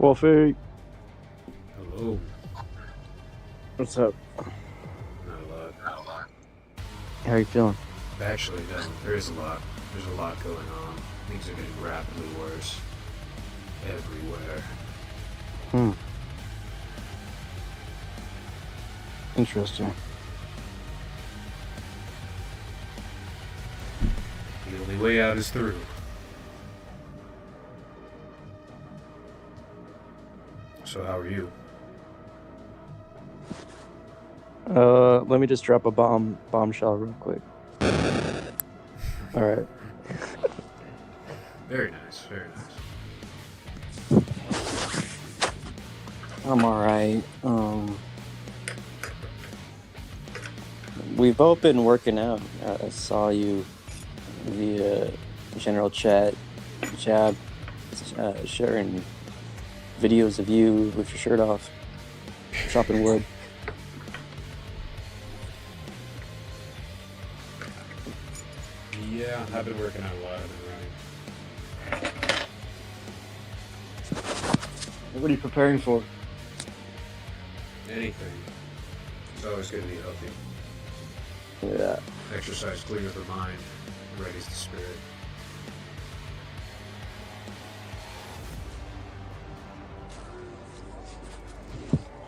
Wolfie, Hello. what's up? Not a lot. How you feeling? Actually, no, there is a lot. There's a lot going on. Things are getting rapidly worse. Everywhere. Interesting. The only way out is through. So how are you? Let me just drop a bombshell real quick. All right. Very nice, very nice. I'm all right. We've both been working out. I saw you via general chat, Jab, sharing videos of you with your shirt off, chopping wood. Yeah, I've been working out a lot. I've been running. What are you preparing for? Anything. It's always good to be healthy. Yeah. Exercise clears the mind, readies the spirit.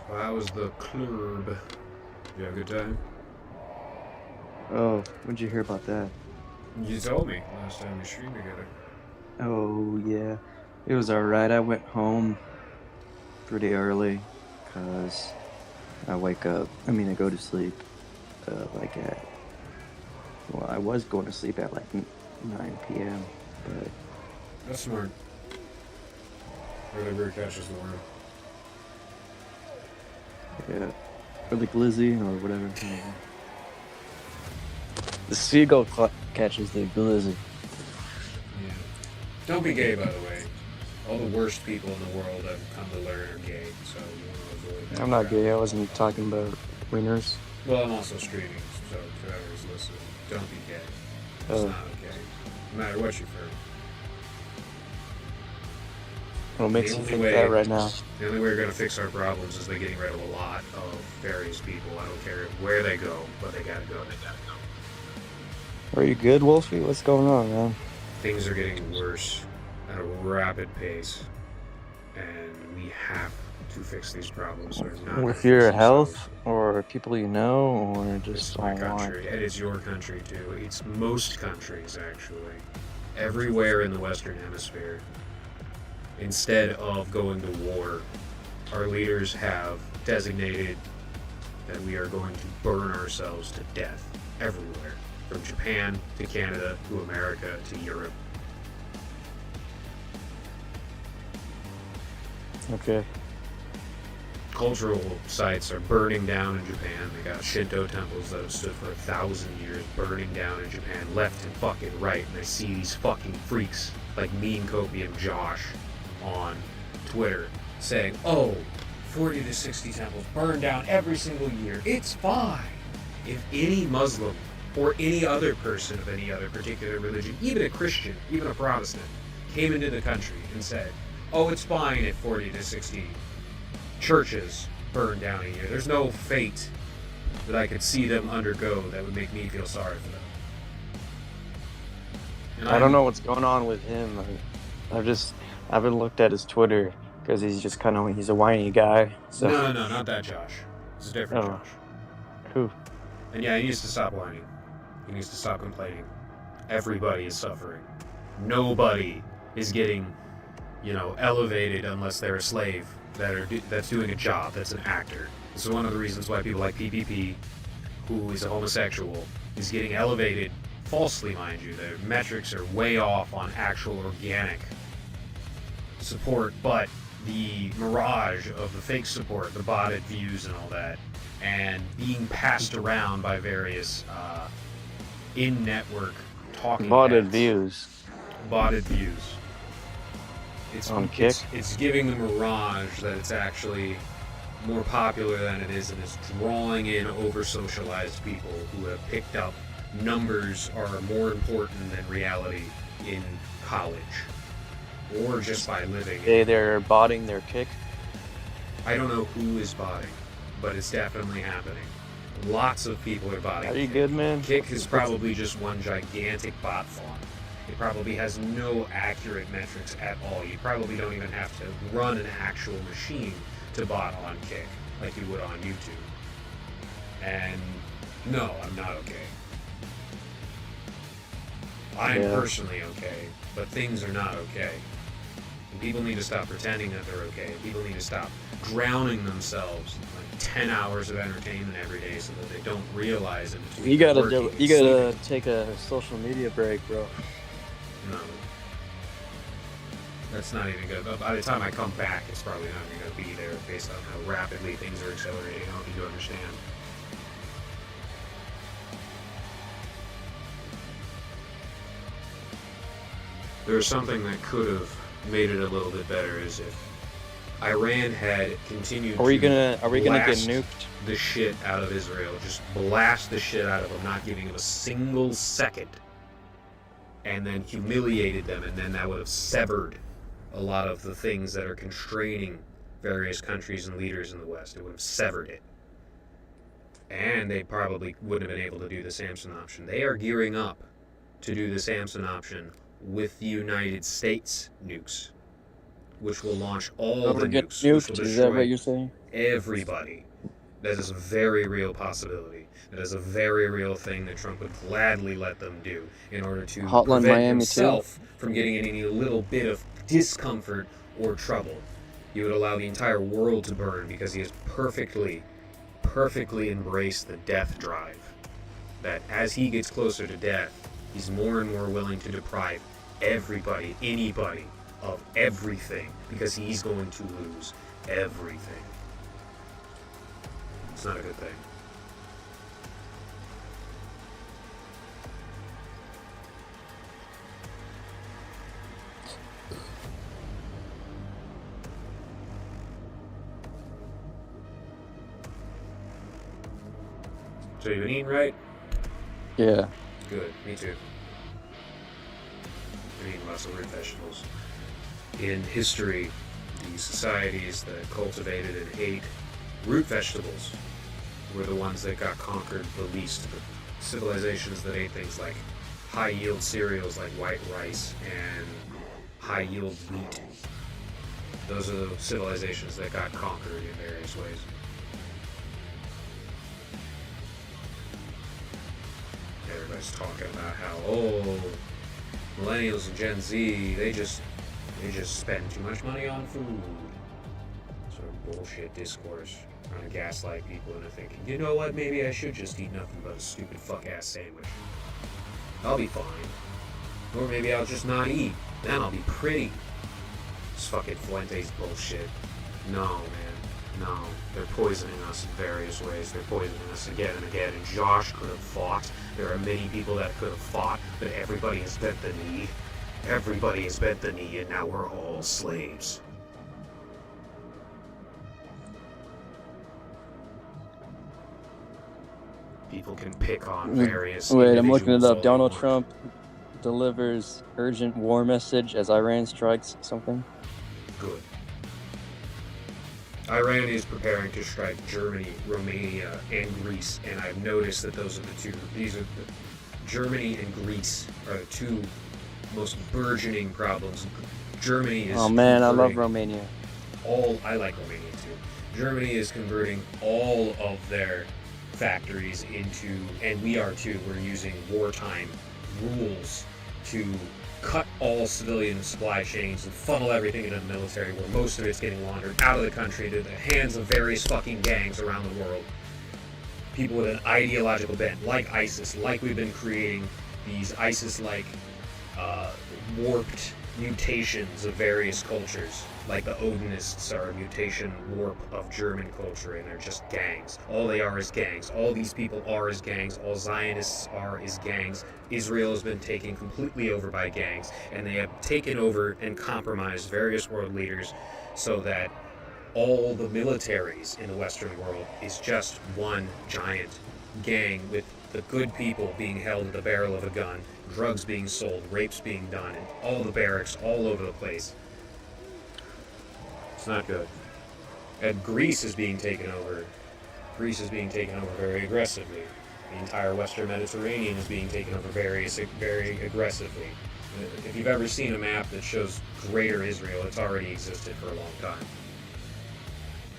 Well, how was the club? You have a good time? Oh, what'd you hear about that? You told me last time we streamed together. Oh, yeah. It was alright. I went home pretty early because I go to sleep I was going to sleep at like 9 p.m., but That's smart. Whatever catches the worm. yeah. Or the glizzy or whatever. The seagull catches the glizzy. Yeah. Don't be gay, by the way. All the worst people in the world I've come to learn are gay, so you want to avoid that. I'm not crowd. gay. I wasn't talking about wieners. Well, I'm also streaming, so whoever's listening, don't be gay. It's Oh. not okay. No matter what you've heard. What makes The you only think way- that right now? The only way we're going to fix our problems is by getting rid of a lot of various people. I don't care where they go, but they gotta go. Are you good, Wolfie? What's going on, man? Things are getting worse at a rapid pace, and we have to fix these problems. Or not With fix your themselves. health, or people you know, or It's just my online? country, and it's your country too. It's most countries, actually. Everywhere in the Western Hemisphere. Instead of going to war, our leaders have designated that we are going to burn ourselves to death everywhere. From Japan to Canada to America to Europe. Okay. Cultural sites are burning down in Japan. They got Shinto temples that have stood for 1,000 years burning down in Japan, left and fucking right. And I see these fucking freaks like Mean Copium Josh on Twitter saying, oh, 40 to 60 temples burn down every single year. It's fine. If any Muslim or any other person of any other particular religion, even a Christian, even a Protestant, came into the country and said, oh, it's fine if 40 to 60 churches burn down a year. There's no fate that I could see them undergo that would make me feel sorry for them. And I don't know what's going on with him. I haven't looked at his Twitter because he's a whiny guy. So. No, not that Josh. It's a different Oh. Josh. Who? And yeah, he needs to stop whining. He needs to stop complaining. Everybody is suffering. Nobody is getting, elevated unless they're a slave that's doing a job, that's an actor. This is one of the reasons why people like PPP, who is a homosexual, is getting elevated falsely, mind you. Their metrics are way off on actual organic support, but the mirage of the fake support, the botted views and all that, and being passed around by various in-network talking Botted heads. views. It's On Kick? It's giving the mirage that it's actually more popular than it is, and it's drawing in over-socialized people who have picked up numbers are more important than reality in college or just by living. They're botting their kick. I don't know who is botting, but it's definitely happening. Lots of people are botting. Are you Kick. good, man? Kick is probably just one gigantic bot farm. It probably has no accurate metrics at all. You probably don't even have to run an actual machine to bot on Kick like you would on YouTube. And no, I'm not okay. I'm personally okay, but things are not okay. And people need to stop pretending that they're okay. People need to stop drowning themselves in like 10 hours of entertainment every day so that they don't realize it. You gotta take a social media break, bro. No. That's not even good. But by the time I come back, it's probably not even going to be there based on how rapidly things are accelerating. I don't need to understand. There's something that could have made it a little bit better is if Iran had continued Are we gonna get blast nuked? the shit out of Israel, just blast the shit out of them, not giving them a single second, and then humiliated them, and then that would have severed a lot of the things that are constraining various countries and leaders in the West. It would have severed it. And they probably wouldn't have been able to do the Samson option. They are gearing up to do the Samson option with the United States nukes, which will launch all the nukes. Nuked? Is that what you're saying? Everybody. That is a very real possibility. That is a very real thing that Trump would gladly let them do in order to Hotline prevent Miami himself from getting any little bit of discomfort or trouble. He would allow the entire world to burn because he has perfectly embraced the death drive. That as he gets closer to death, he's more and more willing to deprive everybody, anybody, of everything because he's going to lose everything. It's not a good thing. So you been eating right? Yeah. Good, me too. Been eating lots of root vegetables. In history, the societies that cultivated and ate root vegetables were the ones that got conquered the least. The civilizations that ate things like high-yield cereals like white rice and high-yield wheat. Those are the civilizations that got conquered in various ways. Everybody's talking about how, millennials and Gen Z, they just spend too much money on food. Sort of bullshit discourse trying to gaslight people into thinking, you know what, maybe I should just eat nothing but a stupid fuck-ass sandwich. I'll be fine. Or maybe I'll just not eat. Then I'll be pretty. This fucking Fuentes bullshit. No, man. No. They're poisoning us in various ways. They're poisoning us again and again. And Josh could have fought. There are many people that could have fought, but everybody has bent the knee. Everybody has bent the knee, and now we're all slaves. People can pick on various. Wait, I'm looking it up. individuals all Donald they want. Trump delivers urgent war message as Iran strikes something. Good. Iran is preparing to strike Germany, Romania, and Greece, and I've noticed that those are the two. Germany and Greece are the two most burgeoning problems. Germany is. Oh man, I love converting Romania. I like Romania too. Germany is converting all of their factories into, and we are too. We're using wartime rules to cut all civilian supply chains and funnel everything into the military, where most of it's getting laundered out of the country into the hands of various fucking gangs around the world. People with an ideological bent, like ISIS, like we've been creating these ISIS-like warped mutations of various cultures. Like the Odinists are a mutation warp of German culture, and they're just gangs. All they are is gangs. All these people are is gangs. All Zionists are is gangs. Israel has been taken completely over by gangs, and they have taken over and compromised various world leaders so that all the militaries in the Western world is just one giant gang, with the good people being held at the barrel of a gun, drugs being sold, rapes being done, and all the barracks all over the place It's not good. And Greece is being taken over. Greece is being taken over very aggressively. The entire Western Mediterranean is being taken over very, very aggressively. If you've ever seen a map that shows Greater Israel, it's already existed for a long time.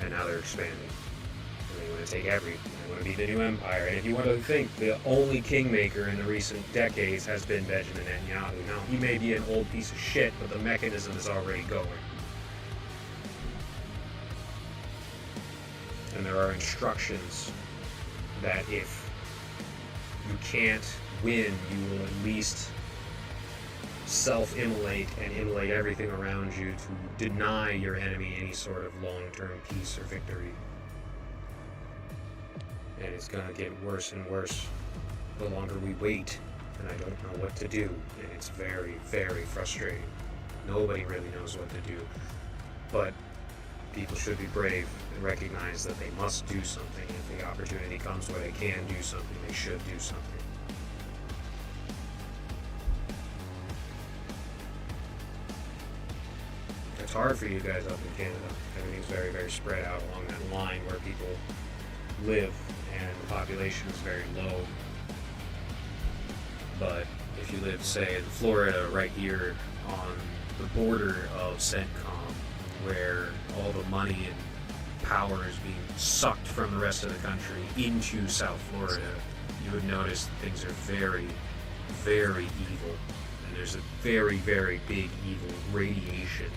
And now they're expanding. And they want to take everything. They want to be the new empire. And if you want to think, the only kingmaker in the recent decades has been Benjamin Netanyahu. Now, he may be an old piece of shit, but the mechanism is already going. And there are instructions that if you can't win, you will at least self-immolate and immolate everything around you to deny your enemy any sort of long-term peace or victory. And it's gonna get worse and worse the longer we wait, and I don't know what to do, and it's very, very frustrating. Nobody really knows what to do, but people should be brave and recognize that they must do something. If the opportunity comes where they can do something, they should do something. It's hard for you guys up in Canada. Everything's very, very spread out along that line where people live, and the population is very low. But if you live, say, in Florida, right here on the border of CENTCOM, where all the money and power is being sucked from the rest of the country into South Florida, you would notice that things are very, very evil. And there's a very, very big evil radiation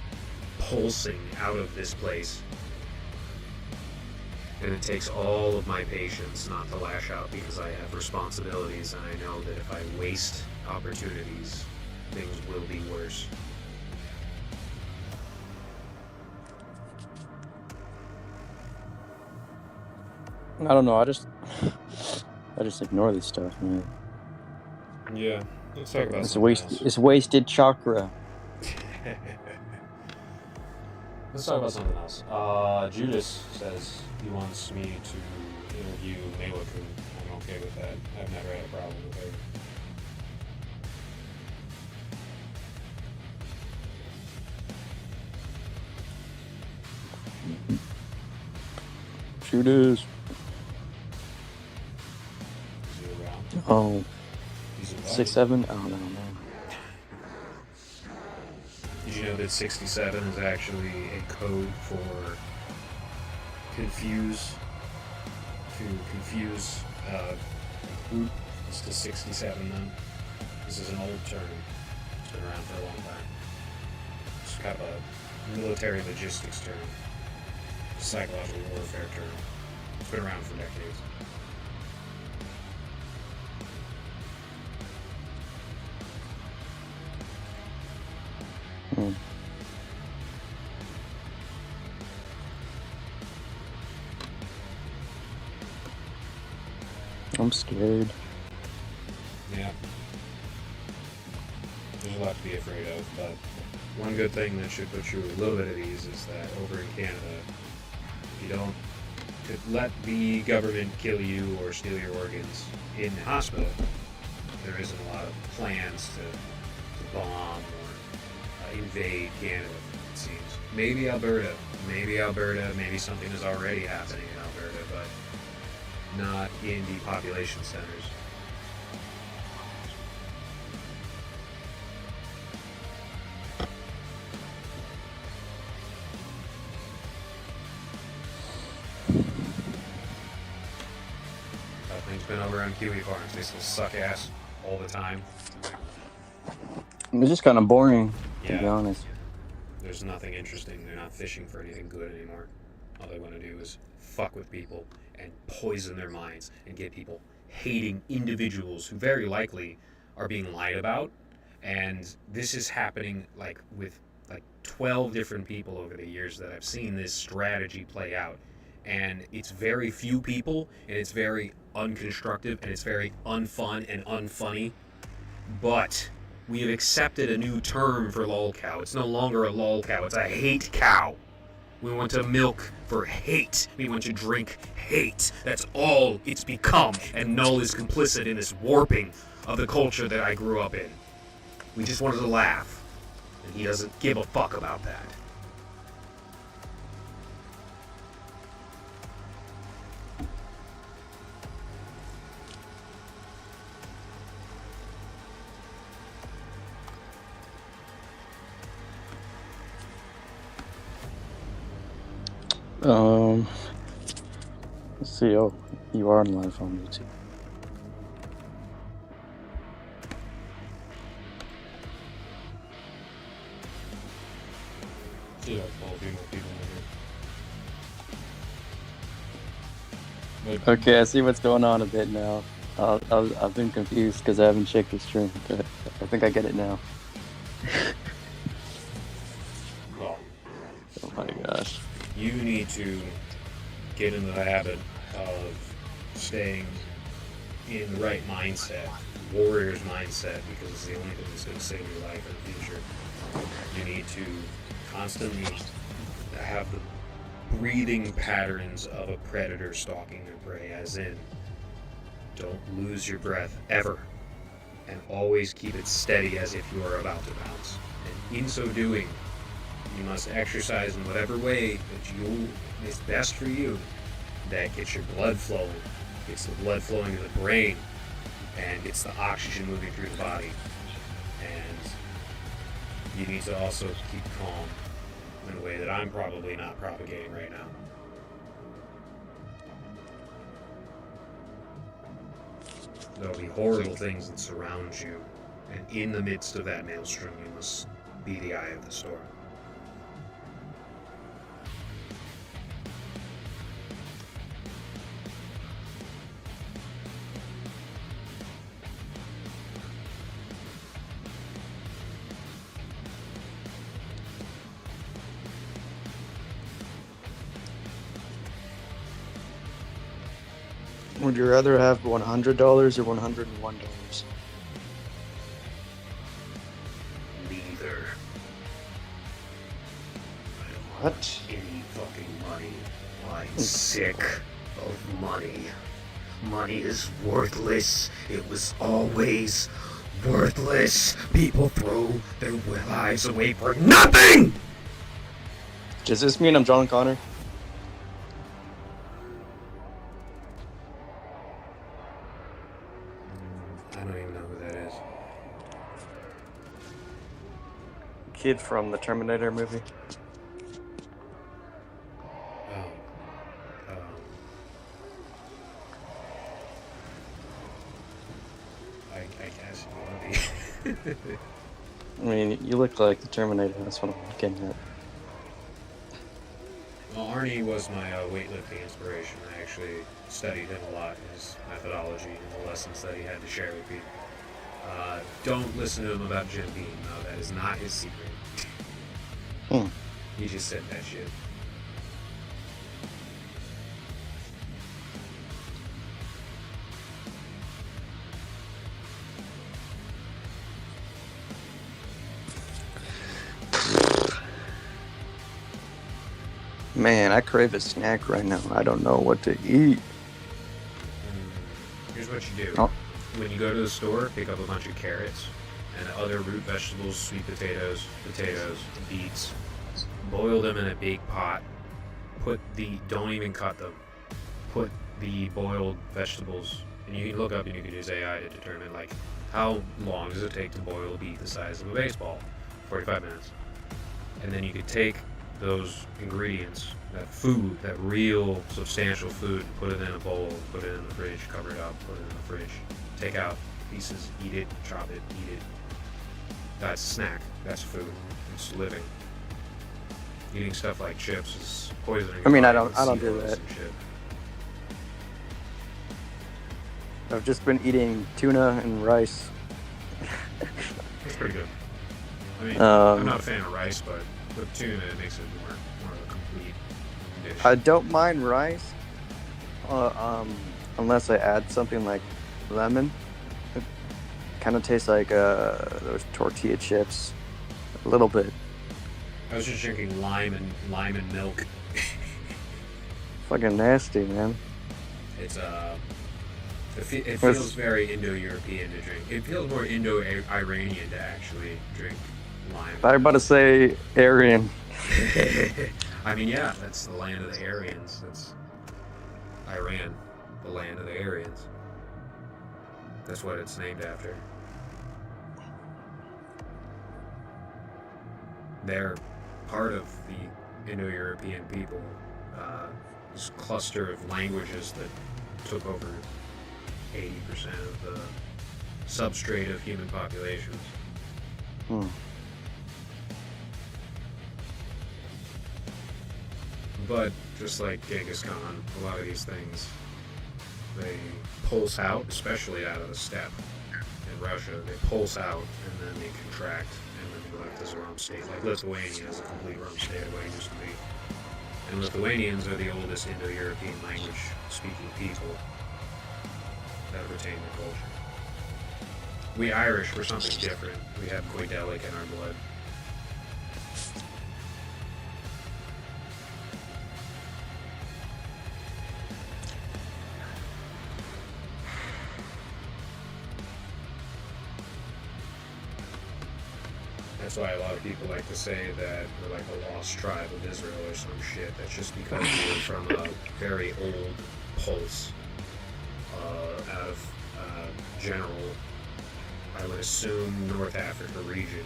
pulsing out of this place. And it takes all of my patience not to lash out, because I have responsibilities, and I know that if I waste opportunities, things will be worse. I don't know. I just ignore this stuff, man. Yeah, let's talk about It's something else. It's wasted chakra. Let's talk about something else. Judas says he wants me to interview Malek, and I'm okay with that. I've never had a problem with her. Shoot is. Is he around? Oh, He's invited. 6'7"? I don't know, man. Did you know that 67 is actually a code for confuse? To confuse group. It's to 67 then. This is an old term. It's been around for a long time. It's kind of a military logistics term. Psychological warfare term. It's been around for decades. Hmm. I'm scared. Yeah. There's a lot to be afraid of, but one good thing that should put you a little bit at ease is that over in Canada, you don't let the government kill you or steal your organs in the hospital. There isn't a lot of plans to bomb or invade Canada, it seems. Maybe Alberta, maybe something is already happening in Alberta, but not in the population centers. Things been over on Kiwi Farms. They still suck ass all the time. It's just kind of boring, to be Yeah. honest. There's nothing interesting. They're not fishing for anything good anymore. All they want to do is fuck with people and poison their minds and get people hating individuals who very likely are being lied about. And this is happening with 12 different people over the years that I've seen this strategy play out. And it's very few people, and it's very unconstructive, and it's very unfun and unfunny. But we have accepted a new term for lolcow. It's no longer a lolcow, it's a hate cow. We want to milk for hate. We want to drink hate. That's all it's become. And Null is complicit in this warping of the culture that I grew up in. We just wanted to laugh. And he doesn't give a fuck about that. Um, let's see. Oh, you are on live on YouTube. See, like 12 people in here. Okay, I see what's going on a bit now. I've been confused because I haven't checked the stream, but I think I get it now. Well, Oh my gosh. you need to get into the habit of staying in the right mindset, warrior's mindset, because it's the only thing that's going to save your life in the future. You need to constantly have the breathing patterns of a predator stalking their prey, as in, don't lose your breath ever, and always keep it steady as if you are about to bounce. And in so doing, you must exercise in whatever way that is best for you, that gets your blood flowing, gets the blood flowing to the brain, and gets the oxygen moving through the body. And you need to also keep calm in a way that I'm probably not propagating right now. There'll be horrible things that surround you, and in the midst of that maelstrom, you must be the eye of the storm. Would you rather have $100 or $101? Neither. What? Any fucking money. I'm sick of money. Money is worthless. It was always worthless. People throw their lives away for nothing! Does this mean I'm John Connor? I don't even know who that is. Kid from the Terminator movie. I guess you want to be. I mean, you look like the Terminator. That's what I'm looking at. Well, Arnie was my weightlifting inspiration. I actually studied him a lot, his methodology and the lessons that he had to share with people. Don't listen to him about Jim Beam, though. That is not his secret. He just said that shit. Man, I crave a snack right now. I don't know what to eat. Here's what you do. Oh. When you go to the store, pick up a bunch of carrots and other root vegetables, sweet potatoes, beets. Boil them in a big pot. Don't even cut them. Put the boiled vegetables, and you can look up and you can use AI to determine, like, how long does it take to boil a beet the size of a baseball? 45 minutes. And then you could take those ingredients, that food, that real substantial food, put it in a bowl, put it in the fridge, cover it up, put it in the fridge, take out pieces, eat it, chop it, eat it. That's a snack. That's food. It's living. Eating stuff like chips is poisoning. I mean, I your don't body do with that. and shit. I've just been eating tuna and rice. That's pretty good. I mean, I'm not a fan of rice, but with tuna, it makes it more of a complete dish. I don't mind rice, unless I add something like lemon. It kind of tastes like those tortilla chips, a little bit. I was just drinking lime and milk. Fucking nasty, man. It's it feels very Indo-European to drink. It feels more Indo-Iranian to actually drink lime. I was about to say Aryan. I mean, yeah, that's the land of the Aryans. That's Iran, the land of the Aryans. That's what it's named after. They're part of the Indo-European people this cluster of languages that took over 80% of the substrate of human populations. But just like Genghis Khan, a lot of these things, they pulse out, especially out of the steppe in Russia. They pulse out and then they contract and then they go left as a Rome state. Like Lithuania is a complete Rome state of what it used to be. And Lithuanians are the oldest Indo-European language-speaking people that have retained their culture. We Irish were something different. We have Goidelic in our blood. That's why a lot of people like to say that we're like the lost tribe of Israel or some shit. That's just because we're from a very old pulse out of general, I would assume, North Africa region,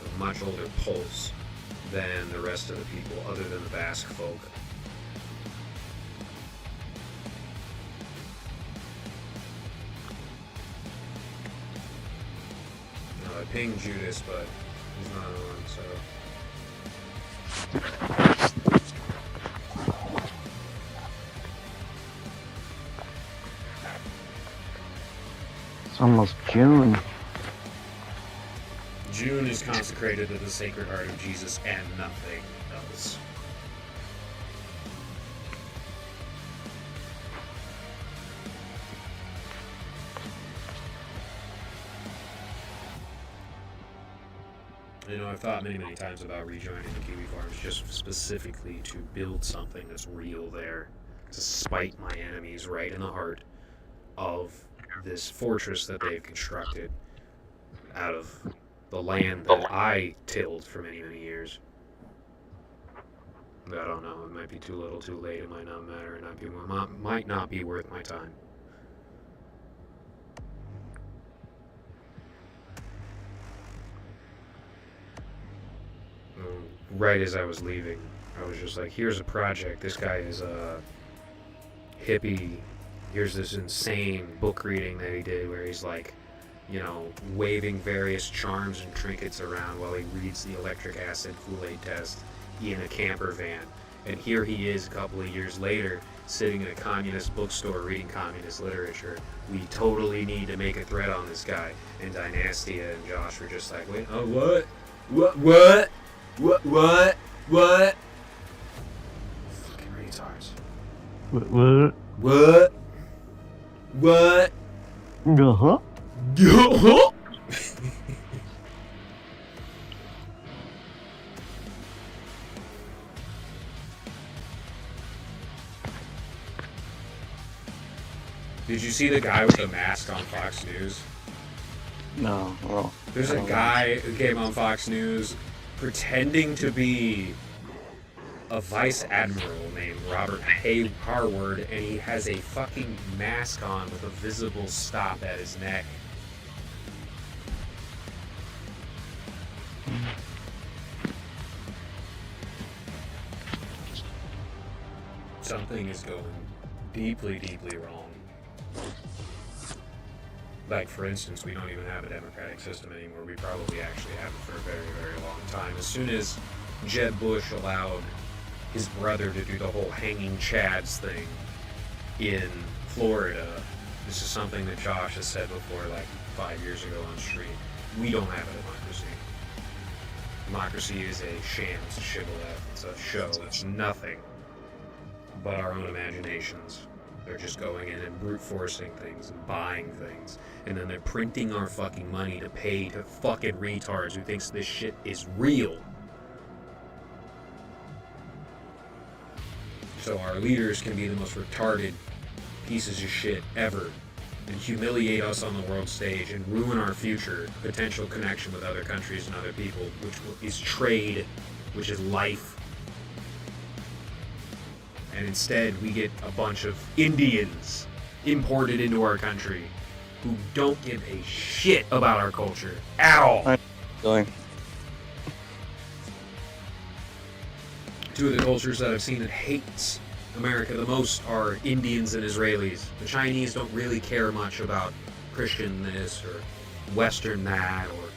a much older pulse than the rest of the people, other than the Basque folk. I pinged Judas, but he's not on, so... It's almost June. June is consecrated to the Sacred Heart of Jesus and nothing else. You know, I've thought many, many times about rejoining the Kiwi Farms just specifically to build something that's real there, to spite my enemies right in the heart of this fortress that they've constructed out of the land that I tilled for many, many years. But I don't know, it might be too little, too late, it might not matter, it might not be worth my time. Right as I was leaving, I was just like, here's a project, this guy is a hippie, here's this insane book reading that he did where he's like, you know, waving various charms and trinkets around while he reads the electric acid Kool-Aid test in a camper van. And here he is a couple of years later, sitting in a communist bookstore reading communist literature. We totally need to make a thread on this guy. And Dynastia and Josh were just like, wait, oh, what? What? Fucking retards. What? What? Uh-huh. Did you see the guy with the mask on Fox News? No, well, There's a guy who came on Fox News pretending to be a vice admiral named Robert Harward, and he has a fucking mask on with a visible stop at his neck. Something is going deeply, deeply wrong. Like, for instance, we don't even have a democratic system anymore. We probably actually haven't for a very, very long time. As soon as Jeb Bush allowed his brother to do the whole hanging chads thing in Florida, this is something that Josh has said before, like 5 years ago on stream, we don't have a democracy. Democracy is a sham, it's a shibboleth, it's a show, it's nothing but our own imaginations. They're just going in and brute forcing things and buying things. And then they're printing our fucking money to pay to fucking retards who thinks this shit is real. So our leaders can be the most retarded pieces of shit ever and humiliate us on the world stage and ruin our future potential connection with other countries and other people, which is trade, which is life. And instead, we get a bunch of Indians imported into our country who don't give a shit about our culture at all. Going. Two of the cultures that I've seen that hates America the most are Indians and Israelis. The Chinese don't really care much about Christian this or Western that or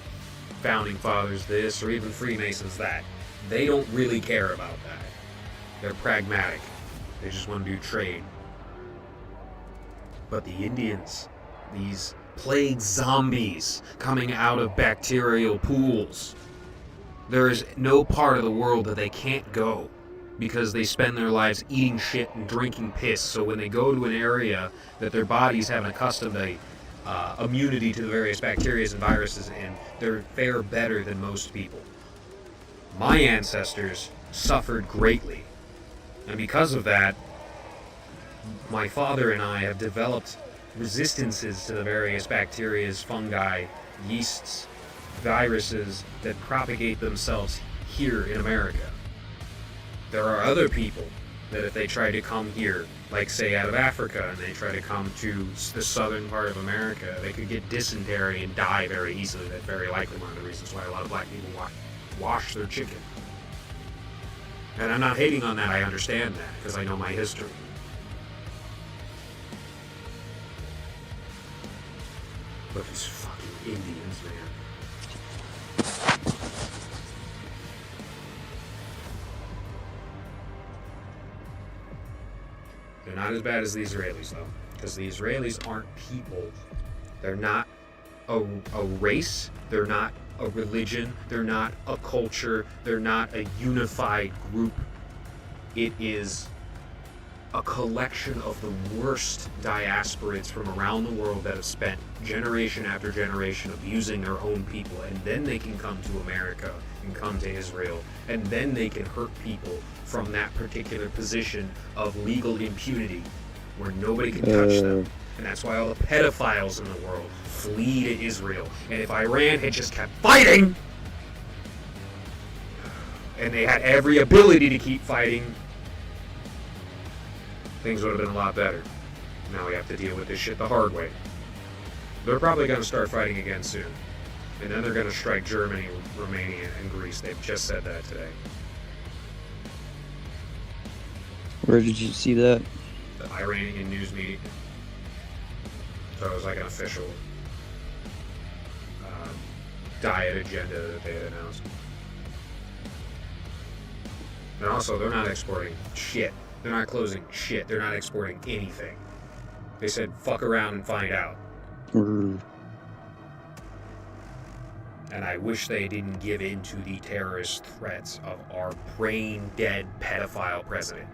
Founding Fathers this or even Freemasons that. They don't really care about that. They're pragmatic. They just want to do trade. But the Indians, these plague zombies coming out of bacterial pools, there is no part of the world that they can't go because they spend their lives eating shit and drinking piss. So when they go to an area that their bodies haven't accustomed immunity to the various bacteria and viruses in, they fare better than most people. My ancestors suffered greatly. And because of that, my father and I have developed resistances to the various bacteria, fungi, yeasts, viruses that propagate themselves here in America. There are other people that if they try to come here, like say out of Africa, and they try to come to the southern part of America, they could get dysentery and die very easily. That's very likely one of the reasons why a lot of black people wash their chicken. And I'm not hating on that, I understand that, because I know my history. But these fucking Indians, man. They're not as bad as the Israelis, though, because the Israelis aren't people. They're not a race. They're not a religion. They're not a culture. They're not a unified group. It is a collection of the worst diasporates from around the world that have spent generation after generation abusing their own people, and then they can come to America and come to Israel, and then they can hurt people from that particular position of legal impunity where nobody can touch them. And that's why all the pedophiles in the world flee to Israel. And if Iran had just kept fighting, and they had every ability to keep fighting, things would have been a lot better. Now we have to deal with this shit the hard way. They're probably going to start fighting again soon. And then they're going to strike Germany, Romania, and Greece. They've just said that today. Where did you see that? The Iranian news media. So it was like an official diet agenda that they had announced. And also, they're not exporting shit. They're not closing shit. They're not exporting anything. They said, fuck around and find out. Mm. And I wish they didn't give in to the terrorist threats of our brain-dead pedophile president.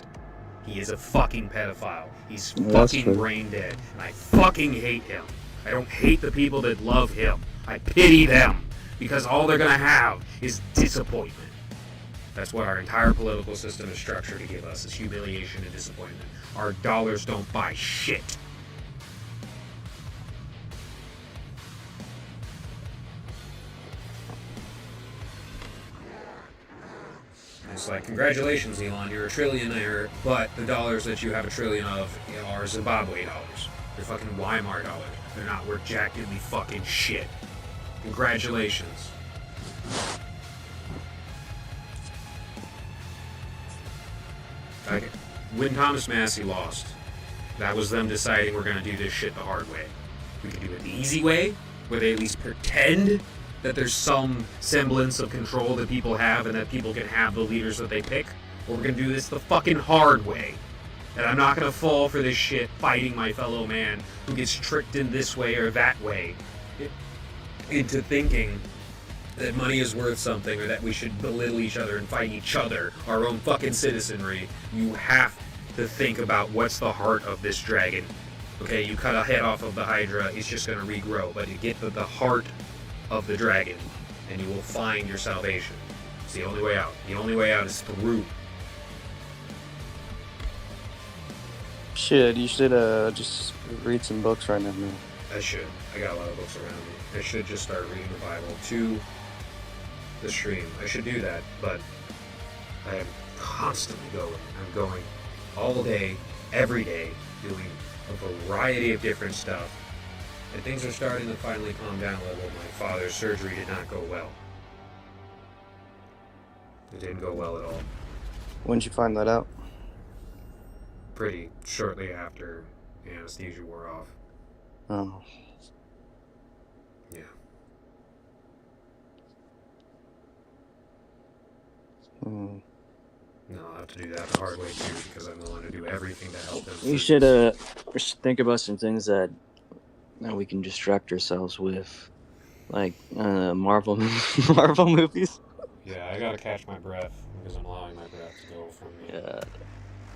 He is a fucking pedophile. He's fucking brain-dead. And I fucking hate him. I don't hate the people that love him. I pity them. Because all they're gonna have is disappointment. That's what our entire political system is structured to give us, is humiliation and disappointment. Our dollars don't buy shit. It's like, congratulations, Elon, you're a trillionaire, but the dollars that you have a trillion of are Zimbabwe dollars. They're fucking Weimar dollars. They're not worth jack diddly fucking shit. Congratulations. Like, when Thomas Massey lost, that was them deciding we're gonna do this shit the hard way. We could do it the easy way, where they at least pretend that there's some semblance of control that people have and that people can have the leaders that they pick, or we're gonna do this the fucking hard way. And I'm not gonna fall for this shit fighting my fellow man who gets tricked in this way or that way into thinking that money is worth something or that we should belittle each other and fight each other, our own fucking citizenry. You have to think about what's the heart of this dragon. Okay, you cut a head off of the Hydra, it's just gonna regrow, but you get to the heart of the dragon, and you will find your salvation. It's the only way out. The only way out is through. Shit, you should just read some books right now, man. I should. I got a lot of books around me. I should just start reading the Bible to the stream. I should do that, but I am constantly going. I'm going all day, every day, doing a variety of different stuff. And things are starting to finally calm down a little. My father's surgery did not go well. It didn't go well at all. When'd you find that out? Pretty shortly after anesthesia wore off. Oh. Yeah. Hmm. No, I'll have to do that the hard way too, because I'm willing to do everything to help them. We should think about some things that we can distract ourselves with, like Marvel Marvel movies. Yeah, I gotta catch my breath because I'm allowing my breath to go from me.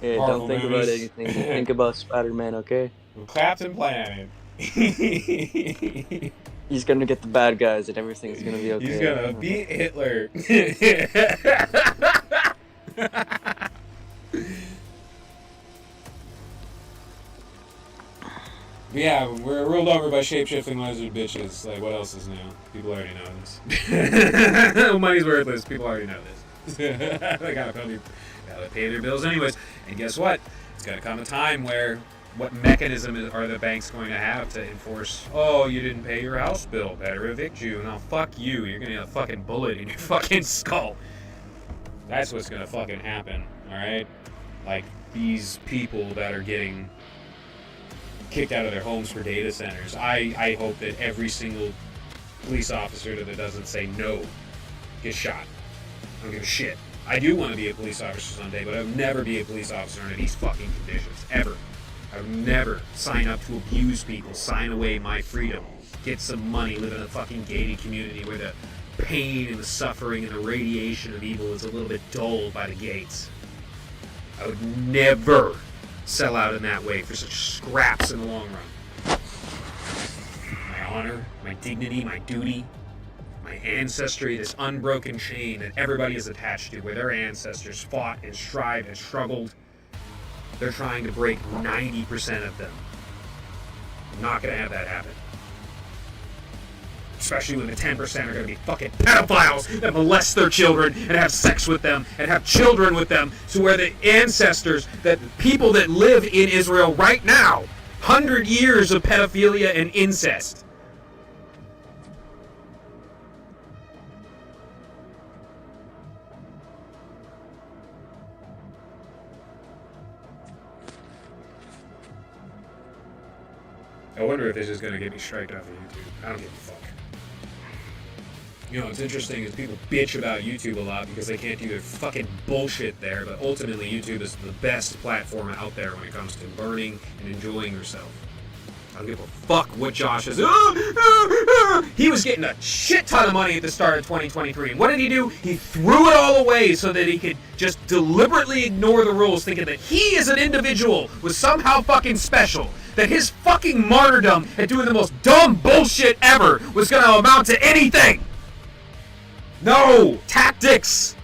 Yeah, Marvel don't think about movies. anything. Just think about Spider-Man, okay? Captain Planet. He's gonna get the bad guys and everything's gonna be okay. He's gonna beat Hitler. Yeah, we're ruled over by shape-shifting lizard bitches. Like, what else is new? People already know this. Money's worthless. People already know this. They gotta pay their bills anyways. And guess what? It's gonna come a time where what mechanism are the banks going to have to enforce, oh, you didn't pay your house bill, better evict you. No, fuck you. You're gonna get a fucking bullet in your fucking skull. That's what's gonna fucking happen, alright? Like, these people that are getting kicked out of their homes for data centers. I hope that every single police officer that doesn't say no gets shot. I don't give a shit. I do want to be a police officer someday, but I would never be a police officer under these fucking conditions. Ever. I would never sign up to abuse people, sign away my freedom, get some money, live in a fucking gated community where the pain and the suffering and the radiation of evil is a little bit dulled by the gates. I would never sell out in that way for such scraps in the long run. My honor, my dignity, my duty, my ancestry, this unbroken chain that everybody is attached to, where their ancestors fought and strived and struggled. They're trying to break 90% of them. I'm not going to have that happen. Especially when the 10% are going to be fucking pedophiles that molest their children and have sex with them and have children with them. So where the ancestors, that people that live in Israel right now, 100 years of pedophilia and incest. I wonder if this is going to get me striked off of YouTube. I don't give a fuck. You know, what's interesting is people bitch about YouTube a lot because they can't do their fucking bullshit there, but ultimately YouTube is the best platform out there when it comes to learning and enjoying yourself. I don't give a fuck what Josh is. He was getting a shit ton of money at the start of 2023, and what did he do? He threw it all away so that he could just deliberately ignore the rules, thinking that he as an individual was somehow fucking special. That his fucking martyrdom at doing the most dumb bullshit ever was gonna amount to anything. No! Tactics!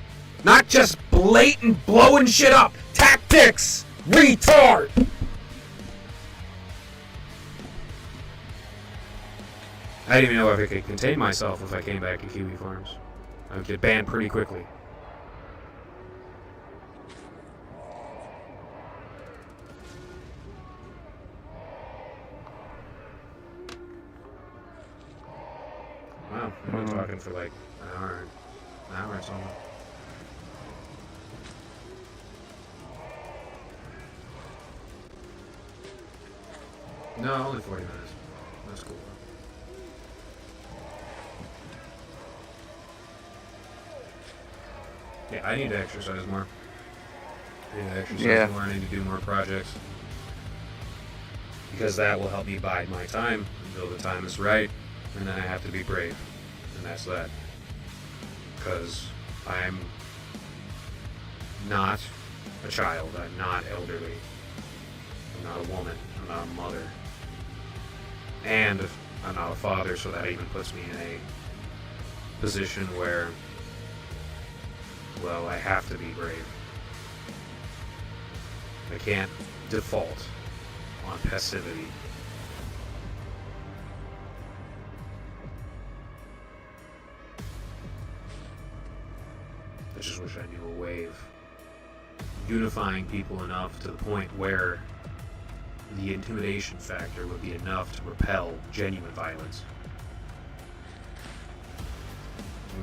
Not just blatant blowing shit up! Tactics! Retard! I didn't even know if I could contain myself if I came back to Kiwi Farms. I would get banned pretty quickly. Wow, I've been talking for like an hour or something. No, only 40 minutes. That's cool. Yeah, I need to exercise more. I need to exercise more. I need to do more projects. Because that will help me bide my time until the time is right. And then I have to be brave. And that's that. Because I'm not a child. I'm not elderly. I'm not a woman. I'm not a mother. And I'm not a father, so that even puts me in a position where, well, I have to be brave. I can't default on passivity. I just wish I knew a way of unifying people enough to the point where the intimidation factor would be enough to repel genuine violence.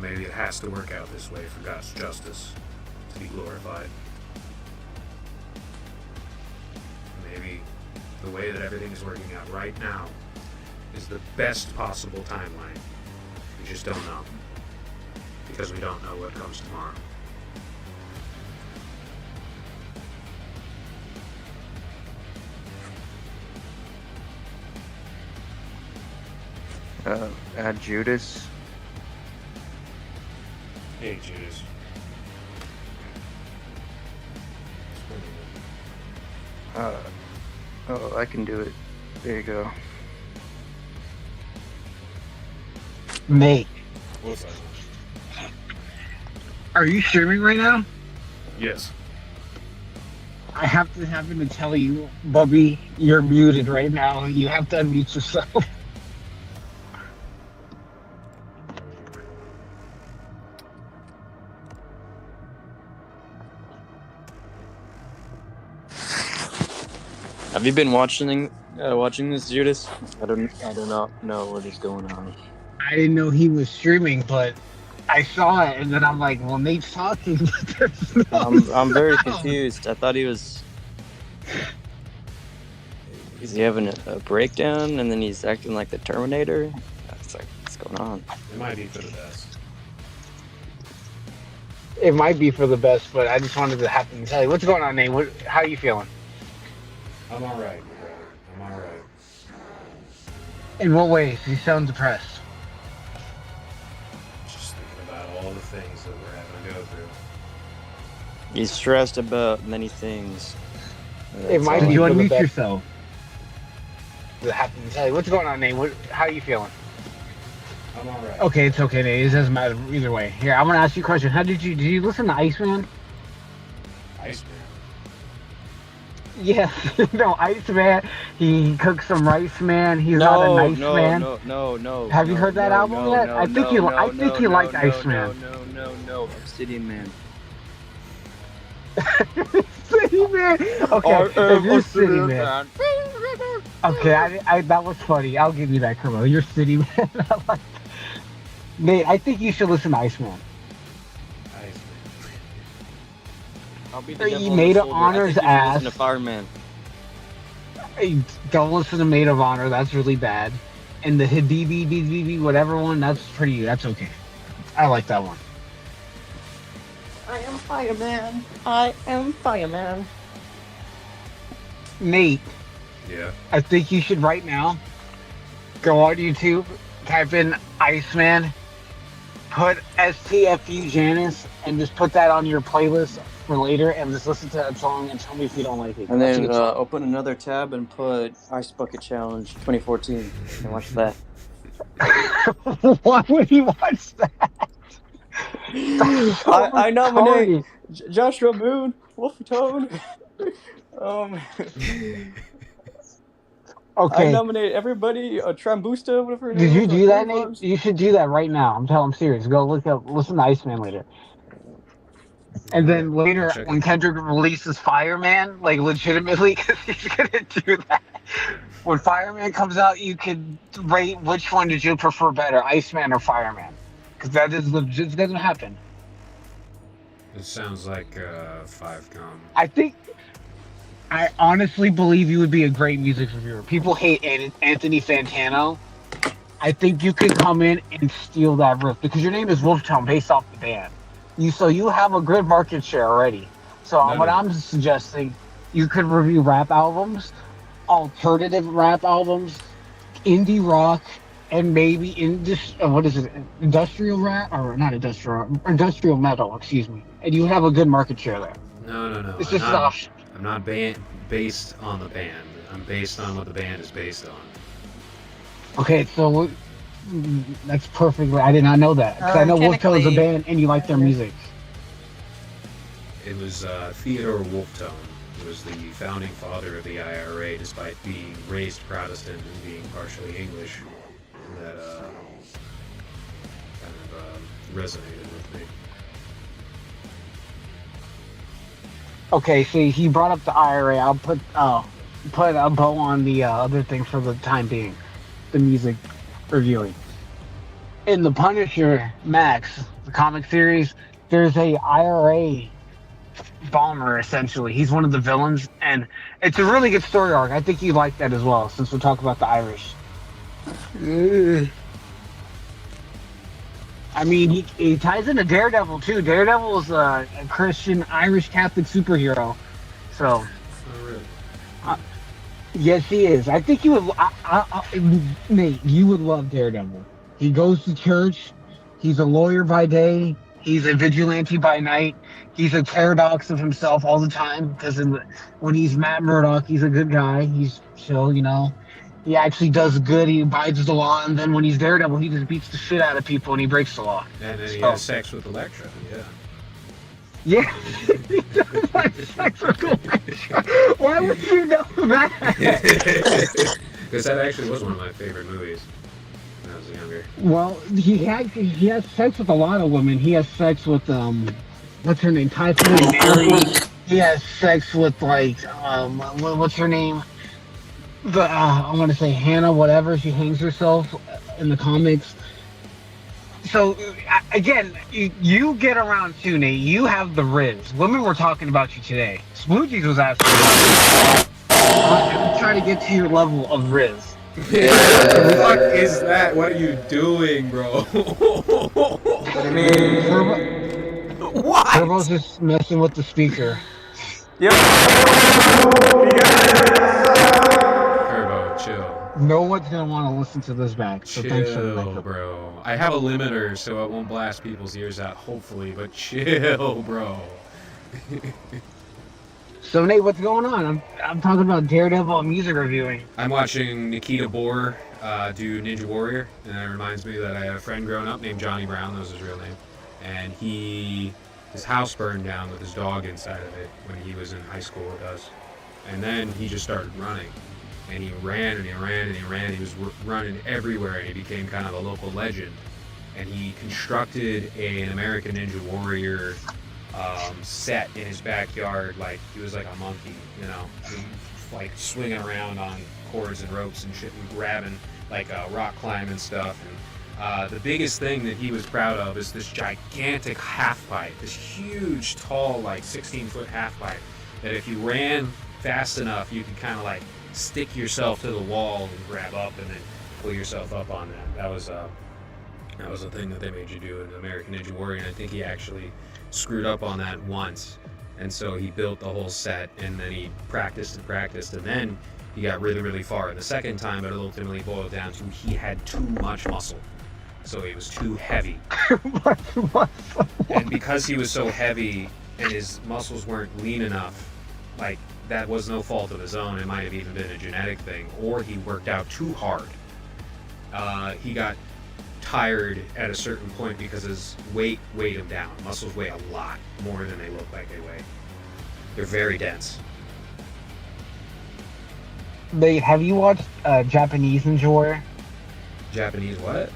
Maybe it has to work out this way for God's justice to be glorified. maybe the way that everything's working out right now is the best possible timeline. We just don't know. Because we don't know what comes tomorrow. Add Judas. Hey, Judas. Oh, I can do it. There you go. Mate, What's up? are you streaming right now? Yes. I happen to tell you, Bubby, you're muted right now. You have to unmute yourself. Have you been watching this, Judas? I don't know what is going on. I didn't know he was streaming, but I saw it, and then I'm like, well, Nate's talking, but there's no I'm very sound. confused. I thought he was. Is he having a breakdown and then he's acting like the Terminator? It's like, what's going on? It might be for the best. It might be for the best, but I just wanted to happen to tell you. What's going on, Nate? How are you feeling? I'm alright, brother. I'm alright. In what ways? You sound depressed. Just thinking about all the things that we're having to go through. He's stressed about many things. It might all. be You for the unmute best. yourself. To happen to tell you. What's going on, Nate? How are you feeling? I'm alright. Okay, it's okay, Nate. It doesn't matter either way. Here, I'm gonna ask you a question. Did you listen to Iceman? Iceman. Yeah, no, Iceman. He cooks some rice, man. He's not a nice man. No. Have you heard that album yet? I think you like Iceman. No. Obsidian Man. City man. Okay, if you're City man. Okay, I that was funny. I'll give you that, Kermo. You're City man. I like Nate, I think you should listen to Iceman. Iceman. I'll be He the devil made in the an folder. I honors think you should ass. listen to Fireman. Hey, don't listen to Maid of Honor. That's really bad. And the Habibi, whatever one, that's okay. I like that one. I am Fireman. I am Fireman. Nate, Yeah. I think you should right now go on YouTube, type in Iceman, put STFU Janice, and just put that on your playlist for later, and just listen to that song and tell me if you don't like it. And That's a then good song. open another tab and put Ice Bucket Challenge 2014 and watch that. Why would you watch that? I nominate retarded. Joshua Moon, Wolfie Tone. I Okay, nominate everybody. Trambusta, whatever her did name you is, do or that, Green Nate? Farms. You should do that right now. I'm serious. Go listen to Iceman later. And then later, Check when it. Kendrick releases Fireman, like legitimately, because he's gonna do that. When Fireman comes out, you can rate which one did you prefer better, Iceman or Fireman, because that is legit. It's gonna happen. It sounds like Five-Com. I honestly believe you would be a great music reviewer. People hate Anthony Fantano. I think you could come in and steal that riff because your name is Wolftown based off the band. So you have a good market share already. So what I'm suggesting, you could review rap albums, alternative rap albums, indie rock, and maybe industrial rap or not industrial metal. Excuse me. And you have a good market share there. No. It's just an option. I'm not based on the band. I'm based on what the band is based on. Okay, so that's perfectly. I did not know that because I know Wolftown is a band and you like their music. It was Theodore Wolftone, who was the founding father of the IRA, despite being raised Protestant and being partially English. That kind of resonated with me. Okay, so he brought up the IRA. I'll put a bow on the other thing for the time being, the music reviewing. In the Punisher Max, the comic series, there's a IRA Balmer, essentially. He's one of the villains, and it's a really good story arc. I think you like that as well, since we're talking about the Irish. I mean, he ties into Daredevil, too. Daredevil is a Christian Irish Catholic superhero. So, Oh, really? yes, he is. I think you would, Nate, you would love Daredevil. He goes to church. He's a lawyer by day. He's a vigilante by night. He's a paradox of himself all the time. Because when he's Matt Murdock, he's a good guy. He's chill, you know. He actually does good. He abides the law. And then when he's Daredevil, he just beats the shit out of people and he breaks the law. And then he So- has sex with Elektra. Yeah. Yeah, he does have sex with Elektra. Why would you know that? Because that actually was one of my favorite movies when I was younger. Well, he has sex with a lot of women. He has sex with what's her name, Typhoon Mary. He has sex with like what's her name? I want to say Hannah, whatever. She hangs herself in the comics. So again, you get around too, Nate. You have the Riz. Women were talking about you today. Smoochies was asking about you. I'm trying to get to your level of Riz. What the fuck is that? What are you doing, bro? Turbo's just messing with the speaker. Turbo, chill. No one's gonna want to listen to this back. So thanks for the Chill, makeup. bro. I have a limiter so it won't blast people's ears out, hopefully, but chill, bro. So Nate, what's going on? I'm talking about Daredevil music reviewing. I'm watching Nikita Bohr do Ninja Warrior, and that reminds me that I had a friend growing up named Johnny Brown, that was his real name, and his house burned down with his dog inside of it when he was in high school with us, and then he just started running, and he ran and he ran and he ran. He was running everywhere, and he became kind of a local legend, and he constructed an American Ninja Warrior set in his backyard, like he was like a monkey, you know, like swinging around on cords and ropes and shit and grabbing like rock climbing stuff. And the biggest thing that he was proud of is this gigantic half pipe, this huge, tall, like 16-foot half pipe that if you ran fast enough, you could kind of like stick yourself to the wall and grab up and then pull yourself up on that. That was a thing that they made you do in American Ninja Warrior, and I think he actually screwed up on that once, and so he built the whole set, and then he practiced, and then he got really, really far. The second time, it ultimately boiled down to he had too much muscle, so he was too heavy. And because he was so heavy and his muscles weren't lean enough, like that was no fault of his own. It might have even been a genetic thing, or he worked out too hard. He got tired at a certain point because his weight weighed him down. Muscles weigh a lot more than they look like they weigh. They're very dense. Nate, have you watched Japanese Ninja Warrior? Japanese what?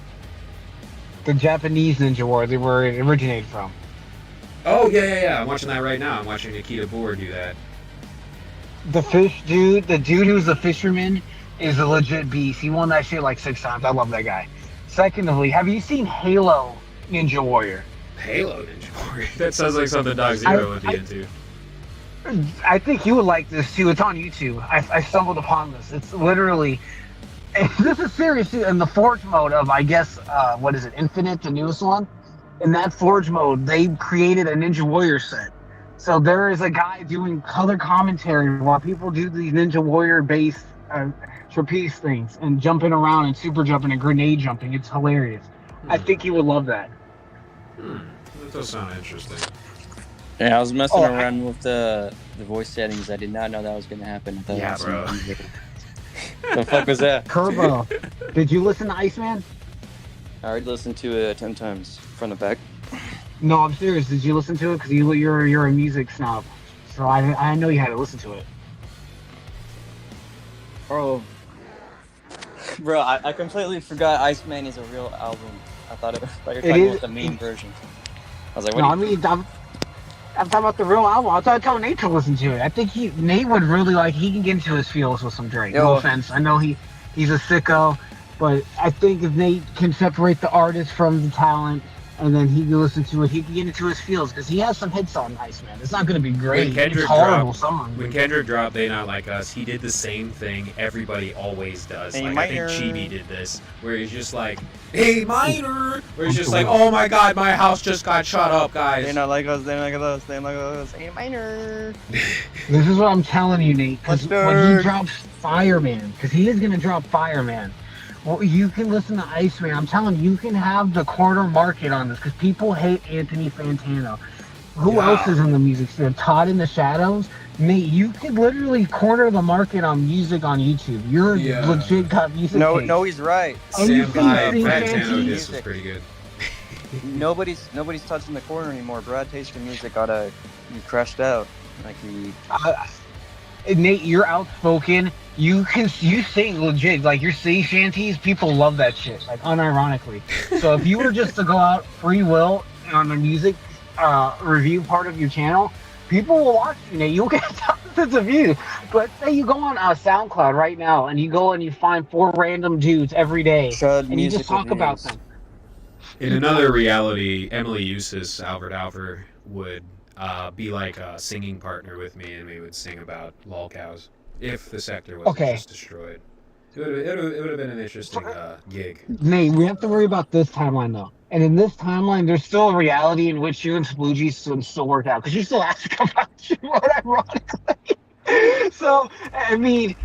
The Japanese Ninja Warrior, they were it originated from. Oh, yeah. I'm watching that right now. I'm watching Nikita Bohr do that. The dude who's a fisherman is a legit beast. He won that shit like 6 times. I love that guy. Secondly, have you seen Halo Ninja Warrior? Halo Ninja Warrior. That sounds like something Dog Zero would be into. I think you would like this too. It's on YouTube. I stumbled upon this. It's literally, this is serious too. In the Forge mode of, I guess, what is it, Infinite, the newest one? In that Forge mode, they created a Ninja Warrior set. So there is a guy doing color commentary while people do these Ninja Warrior based trapeze things and jumping around and super jumping and grenade jumping. It's hilarious. I think you would love that. That does sound interesting. Yeah, I was messing Oh, around with the voice settings. I did not know that was gonna happen. I thought Yeah, it was bro. the fuck was that? Turbo, did you listen to Iceman? I already listened to it 10 times front to back. No, I'm serious. Did you listen to it? Because you're a music snob, so I know you had to listen to it. Bro, I completely forgot Iceman is a real album. I thought you were talking about the meme version. I was like, what No, do you... I'm talking about the real album. I thought I'd tell Nate to listen to it. I think Nate would really like. He can get into his feels with some Drake. No Yo. offense. I know he's a sicko, but I think if Nate can separate the artist from the talent, and then he can listen to it. He can get into his feels because he has some hits on Iceman. It's not going to be great. When Kendrick it's horrible. dropped- Some When Kendrick dropped They Not Like Us, he did the same thing everybody always does. A Like, minor. I think Chibi did this, where he's just like, hey, minor! Where he's just like, oh my god, my house just got shut up, guys. They're not like us, they're not like us, they're not like us. A minor. This is what I'm telling you, Nate. Because when Mustard. he drops Fireman, because he is going to drop Fireman. Well, you can listen to Iceman. I'm telling you, you can have the corner market on this because people hate Anthony Fantano. Who Yeah. else is in the music scene? Todd in the Shadows. Nate, you could literally corner the market on music on YouTube. You're Yeah. legit got music. No, taste. no, he's right. And you Sam see Fantano Fancy diss was pretty good. Nobody's touching the corner anymore. Brad Taster music he crashed out. Like he. Nate, you're outspoken. You sing legit. Like your sea shanties, people love that shit. Like unironically. So if you were just to go out free will on the music review part of your channel, people will watch you. Nate, you'll get thousands of views. But say you go on SoundCloud right now and you go and you find 4 random dudes every day, Chud and you music just talk about reviews. them. In another reality, Emily Eustace, Albert Alver, would be like a singing partner with me, and we would sing about lolcows if the sector wasn't Okay. just destroyed. It would have been an interesting gig. Nate, we have to worry about this timeline though. And in this timeline, there's still a reality in which you and Sploogie still work out because you still ask about you, ironically. So, I mean,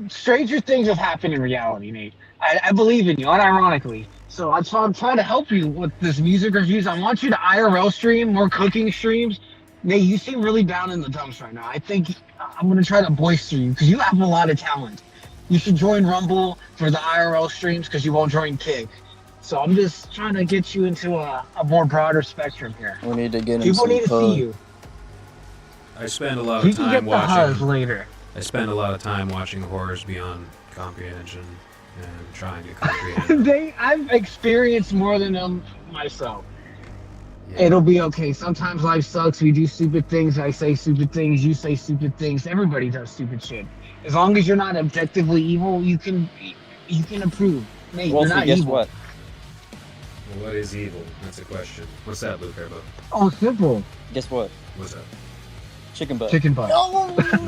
stranger things have happened in reality, Nate. I believe in you, unironically. So that's why I'm trying to help you with this music reviews. I want you to IRL stream more cooking streams. Nate, you seem really down in the dumps right now. I think I'm going to try to boister you because you have a lot of talent. You should join Rumble for the IRL streams because you won't join Kick. So I'm just trying to get you into a more broader spectrum here. We need to get him People some need to see pub. you. I spend a lot You of can get time the Huz watching. later. I spend a lot of time watching horrors beyond comprehension and trying to comprehend. I've experienced more than them myself. Yeah. It'll be okay. Sometimes life sucks. We do stupid things. I say stupid things. You say stupid things. Everybody does stupid shit. As long as you're not objectively evil, you can approve. Nate, you're Wolfie, not guess evil. what? Well, what is evil? That's a question. What's that, Luke Herbo? Oh, simple. Guess what? What's that? Chicken butt. Chicken butt.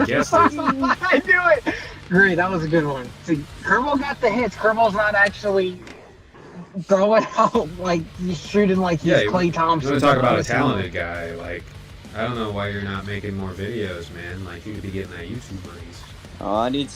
Guess it. I knew it. Great, that was a good one. See, Kerbo got the hits. Kerbo's not actually throwing out like he's shooting like he's Yeah, Klay You Thompson. want to talk about a talented guy? Like, I don't know why you're not making more videos, man. Like, you could be getting that YouTube monies. Oh, I need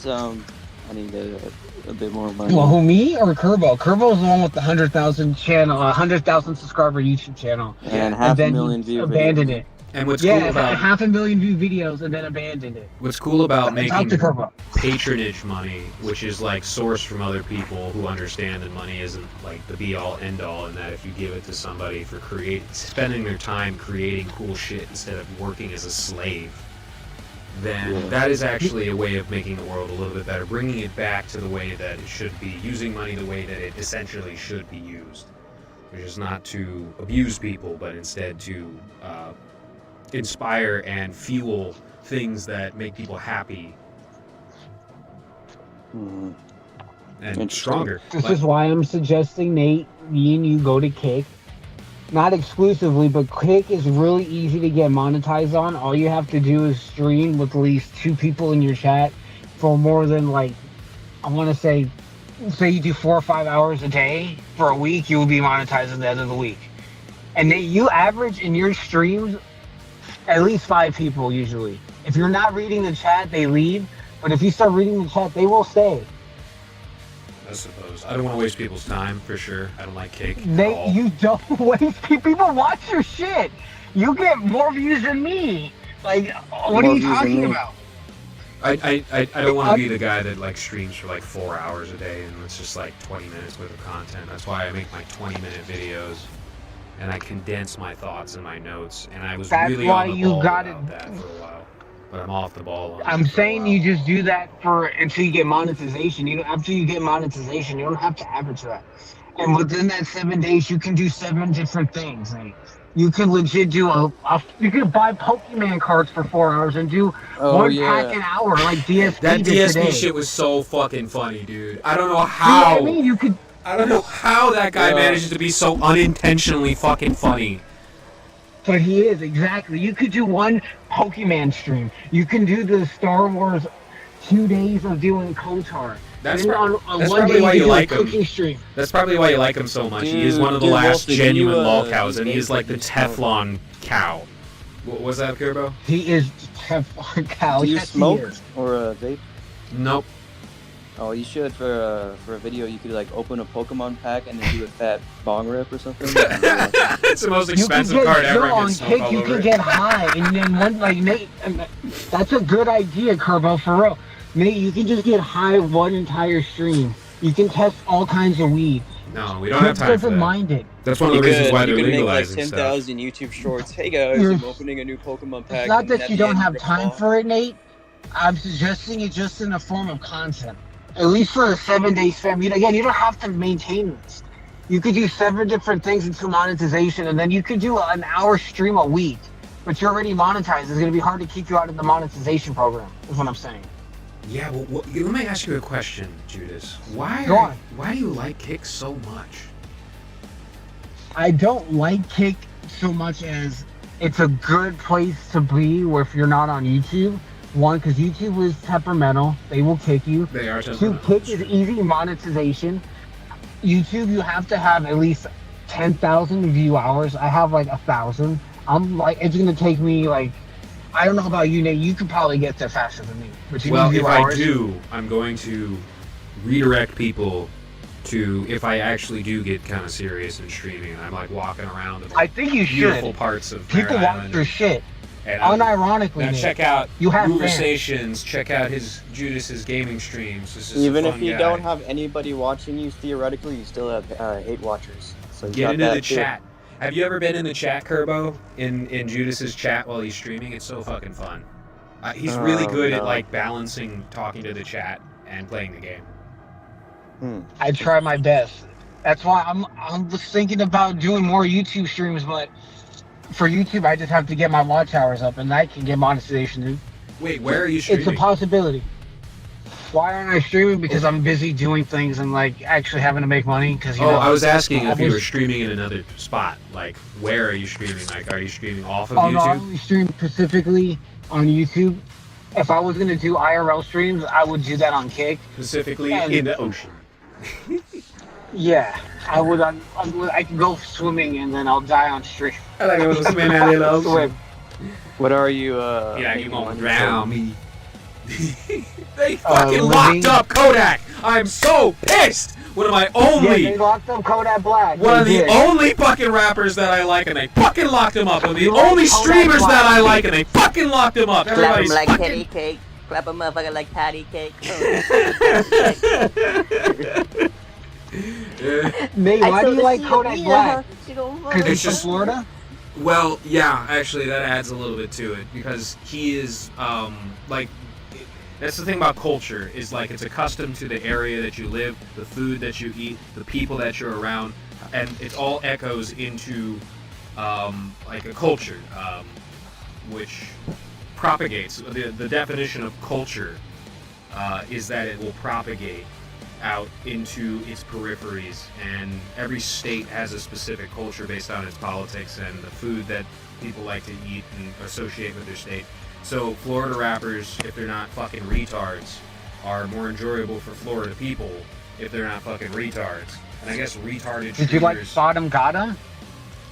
a bit more money. Well, who, me or Kerbo? Kerbo's the one with the 100,000 channel, 100,000 subscriber YouTube channel. and half a then million he view abandoned videos. it. And what's Yeah, cool about 500,000 view videos and then abandoned it. what's cool about Talk to making Kerbo. patronage money, which is like sourced from other people who understand that money isn't like the be all end all, and that if you give it to somebody for spending their time creating cool shit instead of working as a slave, then Yeah. that is actually a way of making the world a little bit better, bringing it back to the way that it should be, using money the way that it essentially should be used, which is not to abuse people, but instead to inspire and fuel things that make people happy Mhm. and Interesting. stronger. This Like, is why I'm suggesting, Nate, me and you go to Kick. Not exclusively, but Kick is really easy to get monetized on. All you have to do is stream with at least 2 people in your chat for more than, like, I want to say you do 4 or 5 hours a day for a week, you will be monetized at the end of the week. And Nate, you average in your streams at least 5 people usually. If you're not reading the chat, they leave. But if you start reading the chat, they will stay. I suppose I don't want to waste people's time for sure. I don't like cake. at Nate, all. you don't waste people watch your shit. You get more views than me. Like, what More are you views than talking me. about? I don't want to be the guy that like streams for like 4 hours a day and it's just like 20 minutes worth of content. That's why I make my 20-minute videos and I condense my thoughts and my notes. And I was That's really why on the you ball gotta- about that for a while, but I'm off the ball. On I'm it for a saying while. you just do that until you get monetization. After you get monetization, you don't have to average that. And within that 7 days, you can do 7 different things. Like, you can legit do you can buy Pokemon cards for 4 hours and do Oh, one yeah. pack an hour like DSP That did DSP today. shit was so fucking funny, dude. I don't know See what how. I mean, you could I don't know how that guy Yeah. manages to be so unintentionally fucking funny. But he is, exactly. You could do one Pokemon stream. You can do the Star Wars 2 days of doing Kotar. That's Then prob- on that's one probably day why you you do like a him. cooking stream. That's probably why you like him so much. He is Dude, one of the dude, last Wolfie, genuine can you, lol cows, and he make is like the this- Teflon cow. What was that, Kirbo? He is Teflon cow. Do you Yes, he smoke is. or vape? Nope. Oh, you should for a video. You could like open a Pokemon pack and then do a fat bong rip or something. It's the most expensive card ever. and on gets smoke Kick, all you over can it. get high, and then one like Nate. That's a good idea, Kerbo, for real. Nate, you can just get high one entire stream. You can test all kinds of weed. No, we don't have Kick time for doesn't that. mind it. That's one of the reasons why they're you could make like legalizing stuff. 10,000 YouTube shorts. Hey guys, You're- I'm opening a new Pokemon pack. It's not and then that at you the don't end, have rip time off. for it, Nate. I'm suggesting it just in the form of content. At least for a 7-day spam. Again, you don't have to maintain this. You could do 7 different things into monetization, and then you could do an hour stream a week. But you're already monetized. It's going to be hard to keep you out of the monetization program, is what I'm saying. Yeah, well, let me ask you a question, Judas. Go on. Why do you like Kick so much? I don't like Kick so much as it's a good place to be where if you're not on YouTube. One, because YouTube is temperamental. They will kick you. They are 2, Kick is easy monetization. YouTube, you have to have at least 10,000 view hours. I have like 1,000. I'm like, it's gonna take me like, I don't know about you, Nate. You could probably get there faster than me. But you Well, need if view I hours. do, I'm going to redirect people to if I actually do get kind of serious in streaming and I'm like walking around in I think you beautiful should. parts of People Merritt watch Island. your shit. And I'm- Unironically, now Nate. check out You have fans. Conversations, check out his Judas's gaming streams. This is Even a if fun you guy. don't have anybody watching you, theoretically, you still have 8 watchers. So you Get got into that the too. chat. Have you ever been in the chat, Kerbo? In Judas's chat while he's streaming? It's so fucking fun. He's really Oh, good at no. like balancing talking to the chat and playing the game. I try my best. That's why I'm just thinking about doing more YouTube streams, but for YouTube I just have to get my watch hours up and I can get monetization, dude. Wait, where are you It's a streaming? possibility. Why aren't I streaming? Because I'm busy doing things and like actually having to make money. Because I was asking if you was- were streaming in another spot. Like, where are you streaming? Like, are you streaming off of Oh no, I YouTube? only stream specifically on YouTube. If I was gonna do IRL streams, I would do that on Kick. Specifically Yeah, in the ocean. Yeah, I would. I could go swimming and then I'll die on stream. I like it was man out in the ocean. Swim. What are you? Yeah, you making gonna money drown for? me. They fucking living- locked up Kodak. I'm so pissed. One of my Yeah, only, they locked up Kodak Black. one of They the did. only fucking rappers that I like, and they fucking locked him up. One of the You like only Kodak streamers Black? that I like, and they fucking locked him up. Clap 'em Everybody's like fucking. patty cake. Clap a motherfucker like patty cake. Nate, why do you like Kodak Black? Because It's he's from just- Florida? Well, yeah, actually, that adds a little bit to it because he is like. That's the thing about culture is like it's accustomed to the area that you live, the food that you eat, the people that you're around, and it all echoes into like a culture, which propagates. The definition of culture is that it will propagate out into its peripheries, and every state has a specific culture based on its politics and the food that people like to eat and associate with their state. So Florida rappers, if they're not fucking retards, are more enjoyable for Florida people if they're not fucking retards. And I guess retarded Did you like streamers- Sodom Gada?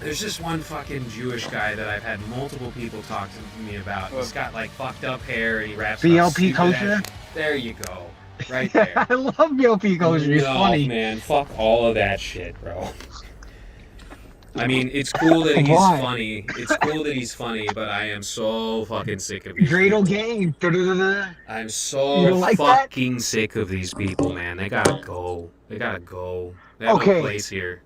There's just one fucking Jewish guy that I've had multiple people talk to me about. He's got like fucked up hair and he raps about BLP stupid ass Kosher? shit. There you go. Right there. I love BLP Kosher. He's No, funny. man, fuck all of that shit, bro. I mean, it's cool that he's Why? funny. It's cool that he's funny, but I am so fucking sick of these Dreidel people. Gang. Da-da-da-da. I'm You so don't like that? fucking sick of these people, man. They gotta go. They gotta go. They have Okay. no place here.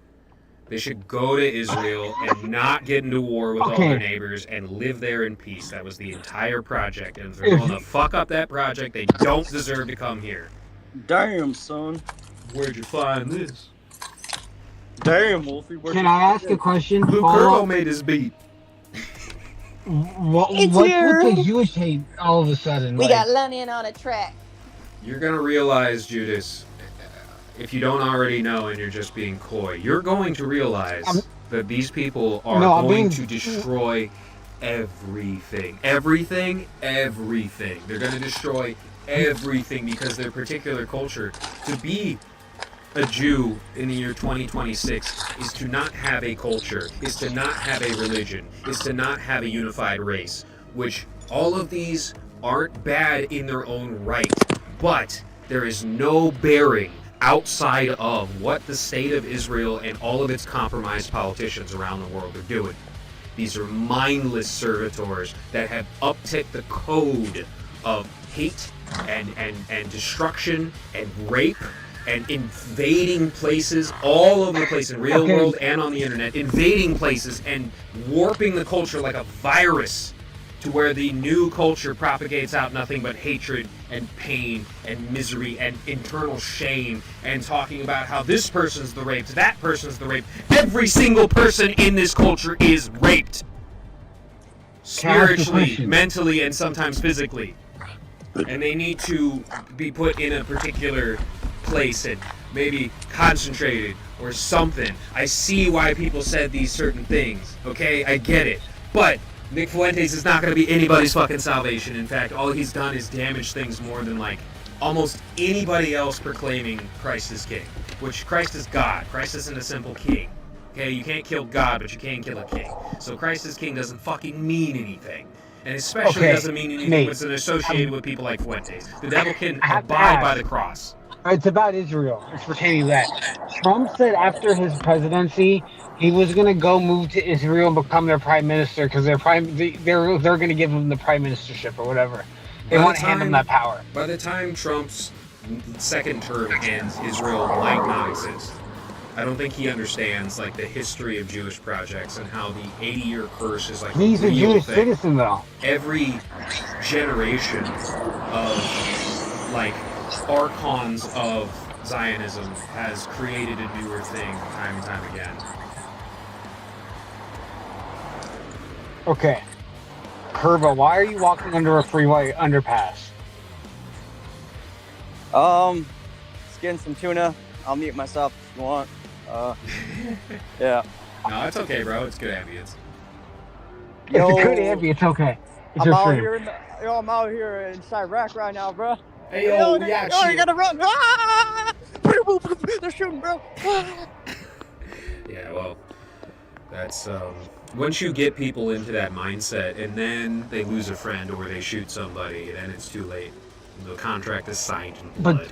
They should go to Israel and not get into war with all Okay. their neighbors and live there in peace. That was the entire project. And if they're If- going to fuck up that project, they don't deserve to come here. Damn, son. Where'd you find this? Damn, Wolfie. where'd Can you I find ask a this? question? Blue Follow Curvo made his beat. What, It's what's here. with the Jewish hate all of a sudden? We Like, got Lennon on a track. You're going to realize, Judas, if you don't already know and you're just being coy, you're going to realize that these people are No, I'm going being- to destroy everything. Everything. They're going to destroy everything because their particular culture, to be a Jew in the year 2026 is to not have a culture, is to not have a religion, is to not have a unified race, which all of these aren't bad in their own right, but there is no bearing outside of what the state of Israel and all of its compromised politicians around the world are doing. These are mindless servitors that have upticked the code of hate and destruction and rape and invading places all over the place in real world and on the internet, invading places and warping the culture like a virus to where the new culture propagates out nothing but hatred and pain and misery and internal shame and talking about how this person's the raped, that person's the raped. Every single person in this culture is raped. Spiritually, mentally, and sometimes physically. And they need to be put in a particular place and maybe concentrated or something. I see why people said these certain things, okay? I get it. But Nick Fuentes is not going to be anybody's fucking salvation. In fact, all he's done is damage things more than like almost anybody else proclaiming Christ is king. Which Christ is God. Christ isn't a simple king. Okay, you can't kill God, but you can kill a king. So Christ is king doesn't fucking mean anything. And especially doesn't mean anything when it's associated with people like Fuentes. The devil can abide by the cross. It's about Israel. It's pertaining to that. Trump said after his presidency, he was going to go move to Israel and become their prime minister because they're going to give him the prime ministership or whatever. They want to hand him that power. By the time Trump's second term ends, Israel might not exist. I don't think he understands like the history of Jewish projects and how the 80-year curse is like He's a Jewish citizen, though. Every generation of like archons of Zionism has created a newer thing time and time again. Okay. Herba, why are you walking under a freeway underpass? Just getting some tuna. I'll mute myself if you want. Yeah. No, it's okay, bro. It's good ambience. It's a good ambience. It's okay. It's I'm your out stream. here I'm out here in Chirac right now, bro. Hey, yo, you gotta run. Ah! They're shooting, bro. Yeah, well, that's once you get people into that mindset and then they lose a friend or they shoot somebody, then it's too late. The contract is signed in blood. But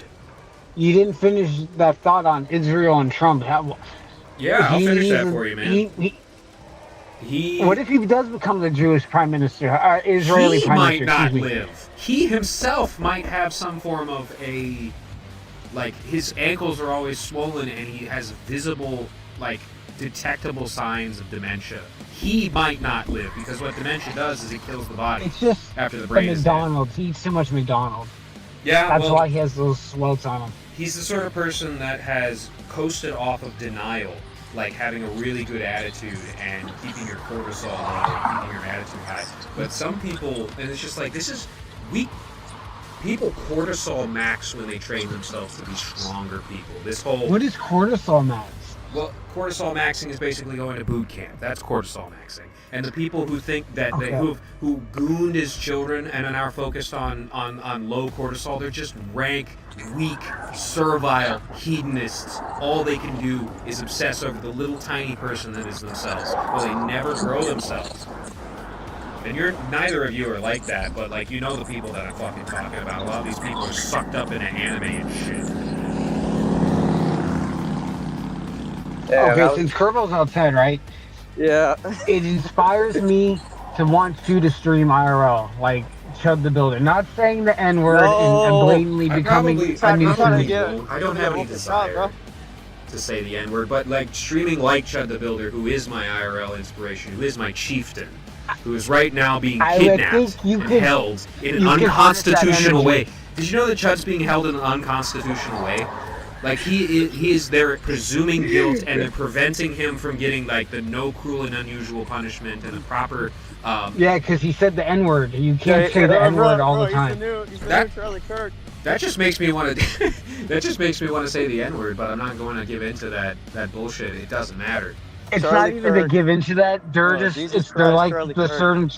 you didn't finish that thought on Israel and Trump. Yeah, I'll finish that for you, man. What if he does become the Jewish prime minister, Israeli prime minister? He might not live. He himself might have some form of a, like, his ankles are always swollen and he has visible, like, detectable signs of dementia. He might not live because what dementia does is it kills the body. It's just after the brain is dead. McDonald's. He eats too much McDonald's. Yeah, that's why he has those swells on him. He's the sort of person that has coasted off of denial, like having a really good attitude and keeping your cortisol low, keeping your attitude high. But some people, and it's just like, this is weak. People cortisol max when they train themselves to be stronger people. This whole... What is cortisol max? Well, cortisol maxing is basically going to boot camp. That's cortisol maxing. And the people who think that who gooned as children and are now focused on low cortisol, they're just rank, weak, servile hedonists. All they can do is obsess over the little tiny person that is themselves. Well, they never grow themselves. And neither of you are like that, but like you know the people that I'm fucking talking about. A lot of these people are sucked up into anime and shit. Yeah, okay, since Kerbo's outside, right? Yeah. It inspires me to want you to stream IRL, like Chud the Builder. Not saying the N-word and blatantly becoming a new stream. I don't have any desire to say the N-word, but like streaming like Chud the Builder, who is my IRL inspiration, who is my chieftain, who is right now being kidnapped and held in an unconstitutional way. Did you know that Chud's being held in an unconstitutional way? Like he is there presuming guilt and then preventing him from getting like the no cruel and unusual punishment and the proper. Yeah, because he said the N-word. You can't say the N-word all the time. He's the new Charlie Kirk. That just makes me want to. That just makes me want to say the N-word, but I'm not going to give into that bullshit. It doesn't matter. It's Charlie not even to Kirk. give into that. They're Oh, just Jesus it's they're Christ, like Charlie the Kirk. certain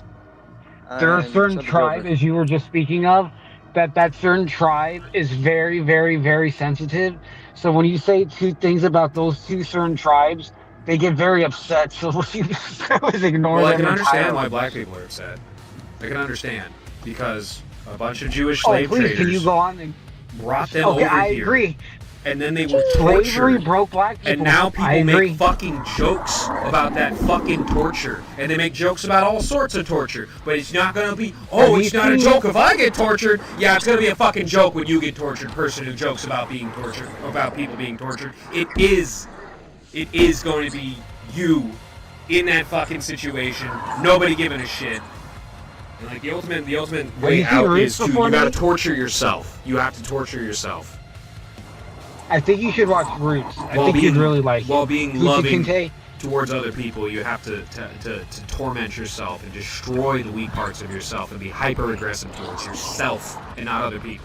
there are And certain shut the tribe door. as you were just speaking of that certain tribe is very very very sensitive. So when you say two things about those two certain tribes, they get very upset. So you always ignore Well, I them can understand entirely. why black people are upset. I can understand because a bunch of Jewish Oh, slave please, can you traders go on? And, brought them okay, over I here, agree. and then they were Slavery tortured. broke black people. And now I people agree. make fucking jokes about that fucking torture. And they make jokes about all sorts of torture. But it's not gonna be, oh, Have it's you not a seen- joke if I get tortured. Yeah, it's gonna be a fucking joke when you get tortured. Person who jokes about being tortured, about people being tortured. It is going to be you in that fucking situation. Nobody giving a shit. And like the ultimate you way seen out Roots is to, before, you gotta Nate? torture yourself. You have to torture yourself. I think you should watch Roots. I While think being- you'd really like while it. being Gucci loving Kinte, towards other people, you have to torment yourself and destroy the weak parts of yourself and be hyper aggressive towards yourself and not other people.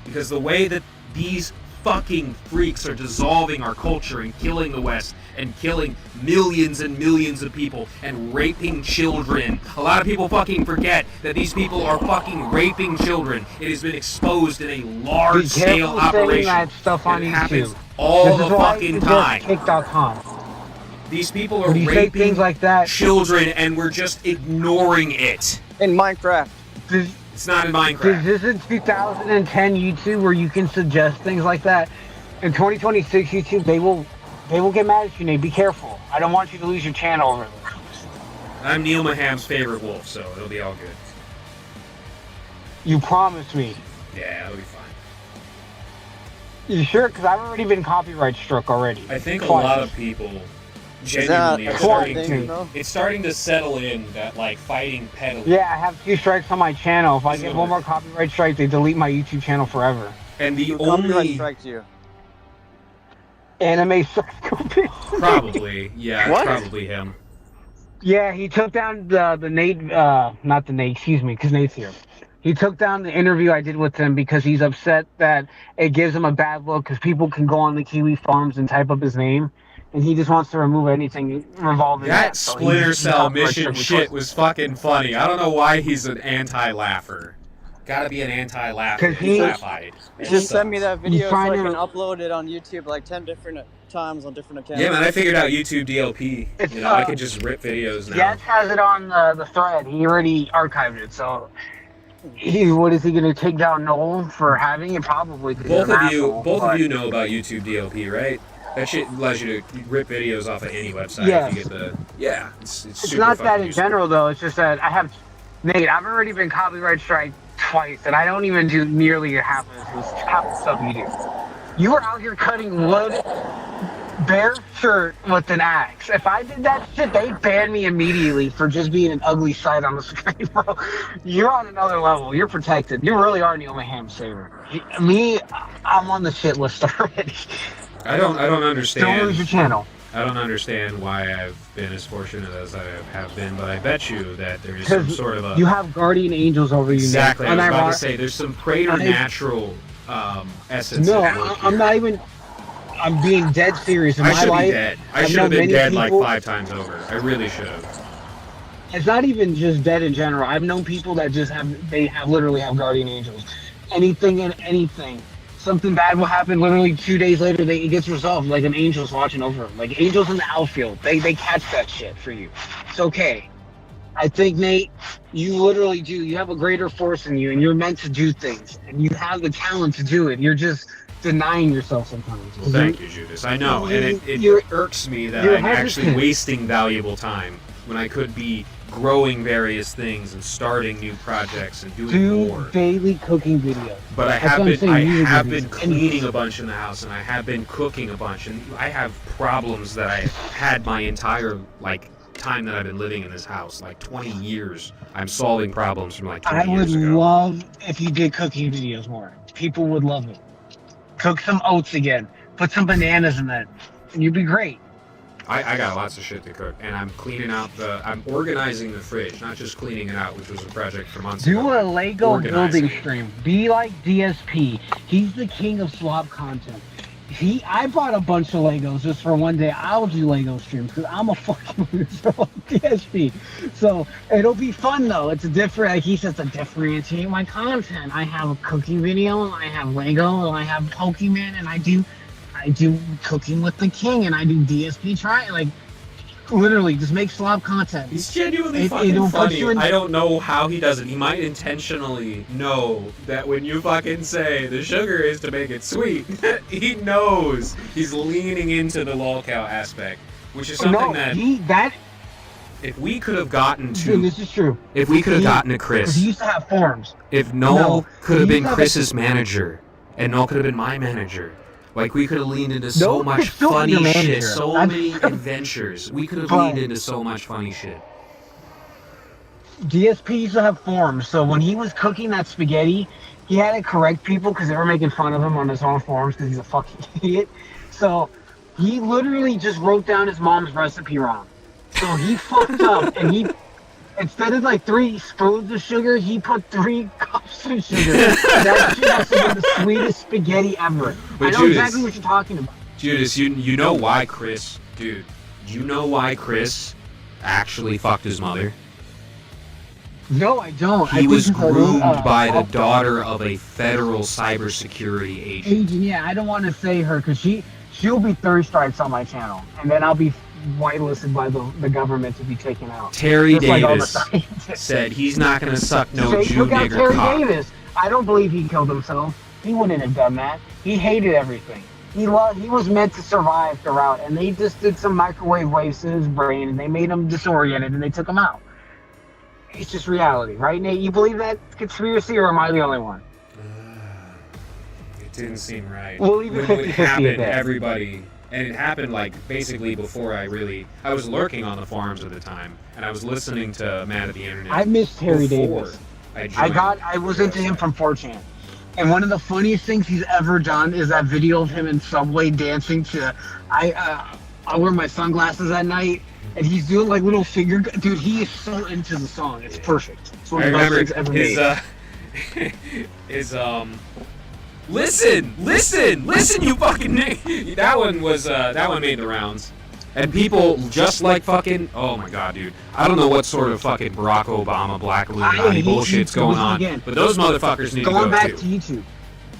Because the way that these fucking freaks are dissolving our culture and killing the West and killing millions and millions of people and raping children. A lot of people fucking forget that these people are fucking raping children. It has been exposed in a large be scale careful saying operation. that stuff on It happens YouTube. all This the is why fucking I time. suggest Kick.com. These people are When you say raping things like that, children and we're just ignoring it. In Minecraft. this, It's not in this Minecraft. isn't 2010 YouTube where you can suggest things like that. In 2026 YouTube, they will get mad at you, Nate. Be careful. I don't want you to lose your channel over this. I'm Neil Maham's favorite wolf, so it'll be all good. You promised me. Yeah, it'll be fine. You sure? Because I've already been copyright struck already. I think a Twice. lot of people Is that genuinely a are Twice. starting thing, to. though? It's starting to settle in that like fighting peddling. Yeah, I have 2 strikes on my channel. If I get So- one more copyright strike, they delete my YouTube channel forever. And the Who copyright only strikes you? Anime sucks. probably yeah, What? it's probably him. Yeah, he took down the Nate, not the Nate, excuse me, because Nate's here. He took down the interview I did with him because he's upset that it gives him a bad look because people can go on the Kiwi Farms and type up his name, and he just wants to remove anything involving That So Splinter he's Cell copyright mission struck shit with was fucking funny. I don't know why he's an anti-laugher. Gotta be an anti-laugher. 'Cause he- laugh-eyed. Just send me that video so I trying can to- upload it on YouTube like 10 different times on different accounts. Yeah, man, I figured out YouTube DLP. It's, You know, I can just rip videos now. Jets has it on the thread. He already archived it, so what is he going to take down Noel for having it? Probably. 'Cause he's Both an of you, asshole, both but- of you know about YouTube DLP, right? That shit allows you to rip videos off of any website Yes. if you get the. Yeah, it's It's super not that fucking in useful. general, though. It's just that I have, Nate. I've already been copyright strike twice, and I don't even do nearly half the stuff you do. You were out here cutting wood, bare shirt with an axe. If I did that shit, they'd ban me immediately for just being an ugly sight on the screen, bro. You're on another level. You're protected. You really are Neil Maham's favorite. Me, I'm on the shit list already. I don't Don't lose your understand. channel. I don't understand why I've been as fortunate as I have been, but I bet you that there is some Because sort of a. you have guardian angels over you, Nate. Exactly. I was about Unironic- to say there's some preternatural essence. No, at work I'm here. not even. I'm being dead serious. In I my should be life, dead. I I've should have known been many dead people- like 5 times over. I really should have. It's not even just dead in general. I've known people that just literally have guardian angels. Anything and anything. Something bad will happen. Literally 2 days later, it gets resolved. Like an angel's watching over them. Like angels in the outfield. They catch that shit for you. It's okay. I think, Nate, you literally do. You have a greater force in you, and you're meant to do things, and you have the talent to do it. You're just denying yourself sometimes. Well, thank you, Judas. I know, and it You're- irks me that you're I'm actually hesitant. wasting valuable time when I could be growing various things and starting new projects and doing Do more. daily cooking videos. But I That's have what I'm been saying, I music have videos. been cleaning a bunch in the house, and I have been cooking a bunch, and I have problems that I had my entire time that I've been living in this house, like 20 years. I'm solving problems from like 20 I would years ago. love if you did cooking videos more. People would love it. Cook some oats again. Put some bananas in that, and you'd be great. I got lots of shit to cook, and I'm I'm organizing the fridge, not just cleaning it out, which was a project for months ago. Do a Lego Organizing building stream. Be like DSP. He's the king of slob content. I bought a bunch of Legos just for one day. I'll do Lego streams because I'm a fucking loser like DSP. So it'll be fun though. It's a different, like he says, to differentiate my content. I have a cooking video, and I have Lego, and I have Pokemon, and I do cooking with the king, and I do DSP try like literally just make slob content. He's genuinely It'll fucking put funny. you in- I don't know how he does it. He might intentionally know that when you fucking say the sugar is to make it sweet, he knows he's leaning into the lolcow aspect, which is something that if we could have gotten to, dude, this is true. if we could have gotten to Because Chris, he used to have forums. if Noel could have he been used to have Chris's manager, and Noel could have been my manager. Like, we could have leaned into so Noel much could still be funny your shit, manager. so That's- many adventures. We could have But- leaned into so much funny shit. DSP used to have forums, so when he was cooking that spaghetti, he had to correct people because they were making fun of him on his own forums because he's a fucking idiot. So he literally just wrote down his mom's recipe wrong. So he fucked up, and he, instead of like 3 spoons of sugar, he put 3 cups of sugar. That shit has to be the sweetest spaghetti ever. But I know Judas- exactly what you're talking about. Judas, you know why Chris, dude, you know why Chris actually fucked his mother? No, I don't. I He think was he's a groomed by the fucked up daughter of a federal cybersecurity agent. agent. Yeah, I don't want to say her because she'll be 3 strikes on my channel, and then I'll be whitelisted by the government to be taken out. Terry Just like all the Davis scientists. said he's not gonna suck no They Jew took out nigger Terry cock. Davis. I don't believe he killed himself. He wouldn't have done that. He hated everything. He was meant to survive throughout, and they just did some microwave waves to his brain, and they made him disoriented, and they took him out. It's just reality, right, Nate? You believe that conspiracy, or am I the only one? It didn't seem right. We'll leave it When it 50-50 happened, at that. everybody, and it happened like basically before I was lurking on the forums at the time, and I was listening to Matt at the Internet. I miss Terry before Davis. joined I was the into him website. from 4chan. And one of the funniest things he's ever done is that video of him in Subway dancing to I wear my sunglasses at night, and he's doing like little finger dude, he is so into the song. It's perfect. It's one I of the best remember things ever his made. listen, you fucking nigga. That one made the rounds. And people just like fucking, oh my god, dude. I don't know what sort of fucking Barack Obama Black Illuminati hate bullshit's YouTube going on, again. but those motherfuckers need to Going go back too. to YouTube.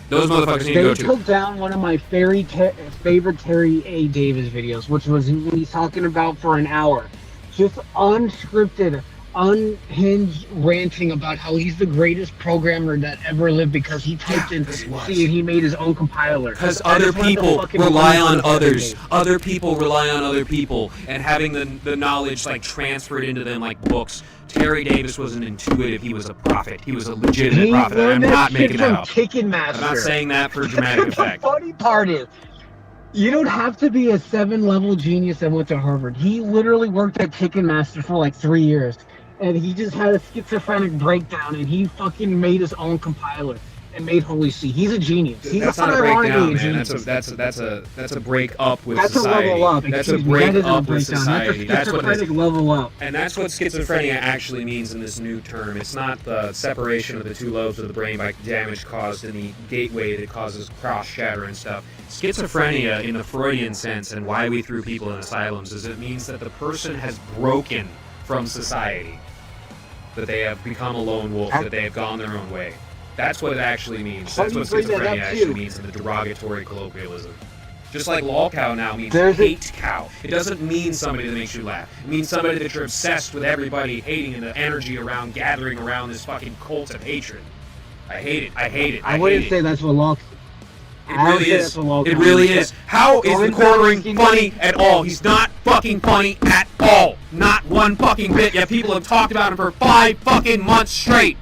Those motherfuckers need to They go too. took down one of my favorite Terry A. Davis videos, which was when he's talking about for an hour. Just unscripted, unhinged ranting about how he's the greatest programmer that ever lived because he typed in he was. C and he made his own compiler. Because That other is one of the people fucking rely funniest on things I've ever others. made. Other people rely on other people, and having the knowledge like transferred into them like books. Terry Davis wasn't intuitive. He was a prophet. He was a legitimate He prophet. And I'm learned that not shit making from that up. Chicken Master. I'm not saying that for dramatic The effect. funny part is, you don't have to be a 7-level genius that went to Harvard. He literally worked at Chicken Master for like 3 years, and he just had a schizophrenic breakdown, and he fucking made his own compiler and made Holy See. He's a genius. He's That's not a ironically breakdown, man. genius. That's a break up with That's society. a level up. That's a Excuse me, break that isn't a up with breakdown. society. That's That's a what this, schizophrenic level up. and that's what schizophrenia actually means in this new term. It's not the separation of the 2 lobes of the brain by damage caused in the gateway that causes cross shatter and stuff. Schizophrenia, in the Freudian sense, and why we threw people in asylums, is it means that the person has broken from society, that they have become a lone wolf, that they have gone their own way. That's what it actually means. How That's do what you bring that schizophrenia up, actually too? means in the derogatory colloquialism. Just like lolcow now means There's a- hate cow. It doesn't mean somebody that makes you laugh. It means somebody that you're obsessed with everybody hating and the energy around gathering around this fucking cult of hatred. I hate it. I hate it. I wouldn't hate say it. that's what Locke. It really is. It really is. How is the Going cornering back- funny at all? He's not fucking funny at all. Not one fucking bit. Yet people have talked about him for 5 fucking months straight.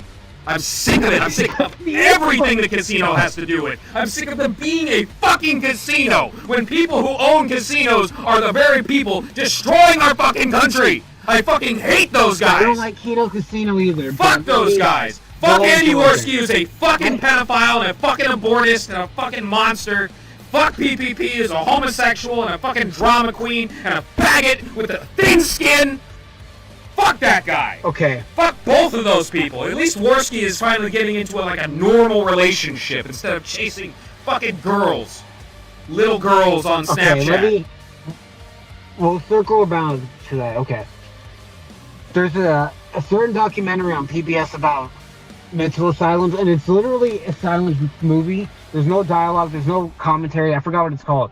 I'm sick of it. I'm sick of everything the casino has to do with. I'm sick of them being a fucking casino when people who own casinos are the very people destroying our fucking country. I fucking hate those guys. I don't like Keto Casino either. Fuck but- those guys. Fuck Go Andy for it. Worski, who's a fucking pedophile and a fucking abortist and a fucking monster. Fuck PPP is a homosexual and a fucking drama queen and a faggot with a thin skin. Fuck that guy. Okay. Fuck both of those people. At least Worski is finally getting into a normal relationship instead of chasing fucking girls. Little girls on Snapchat. We'll circle around to that. Okay. There's a certain documentary on PBS about mental asylums, and it's literally a silent movie. There's no dialogue. There's no commentary. I forgot what it's called.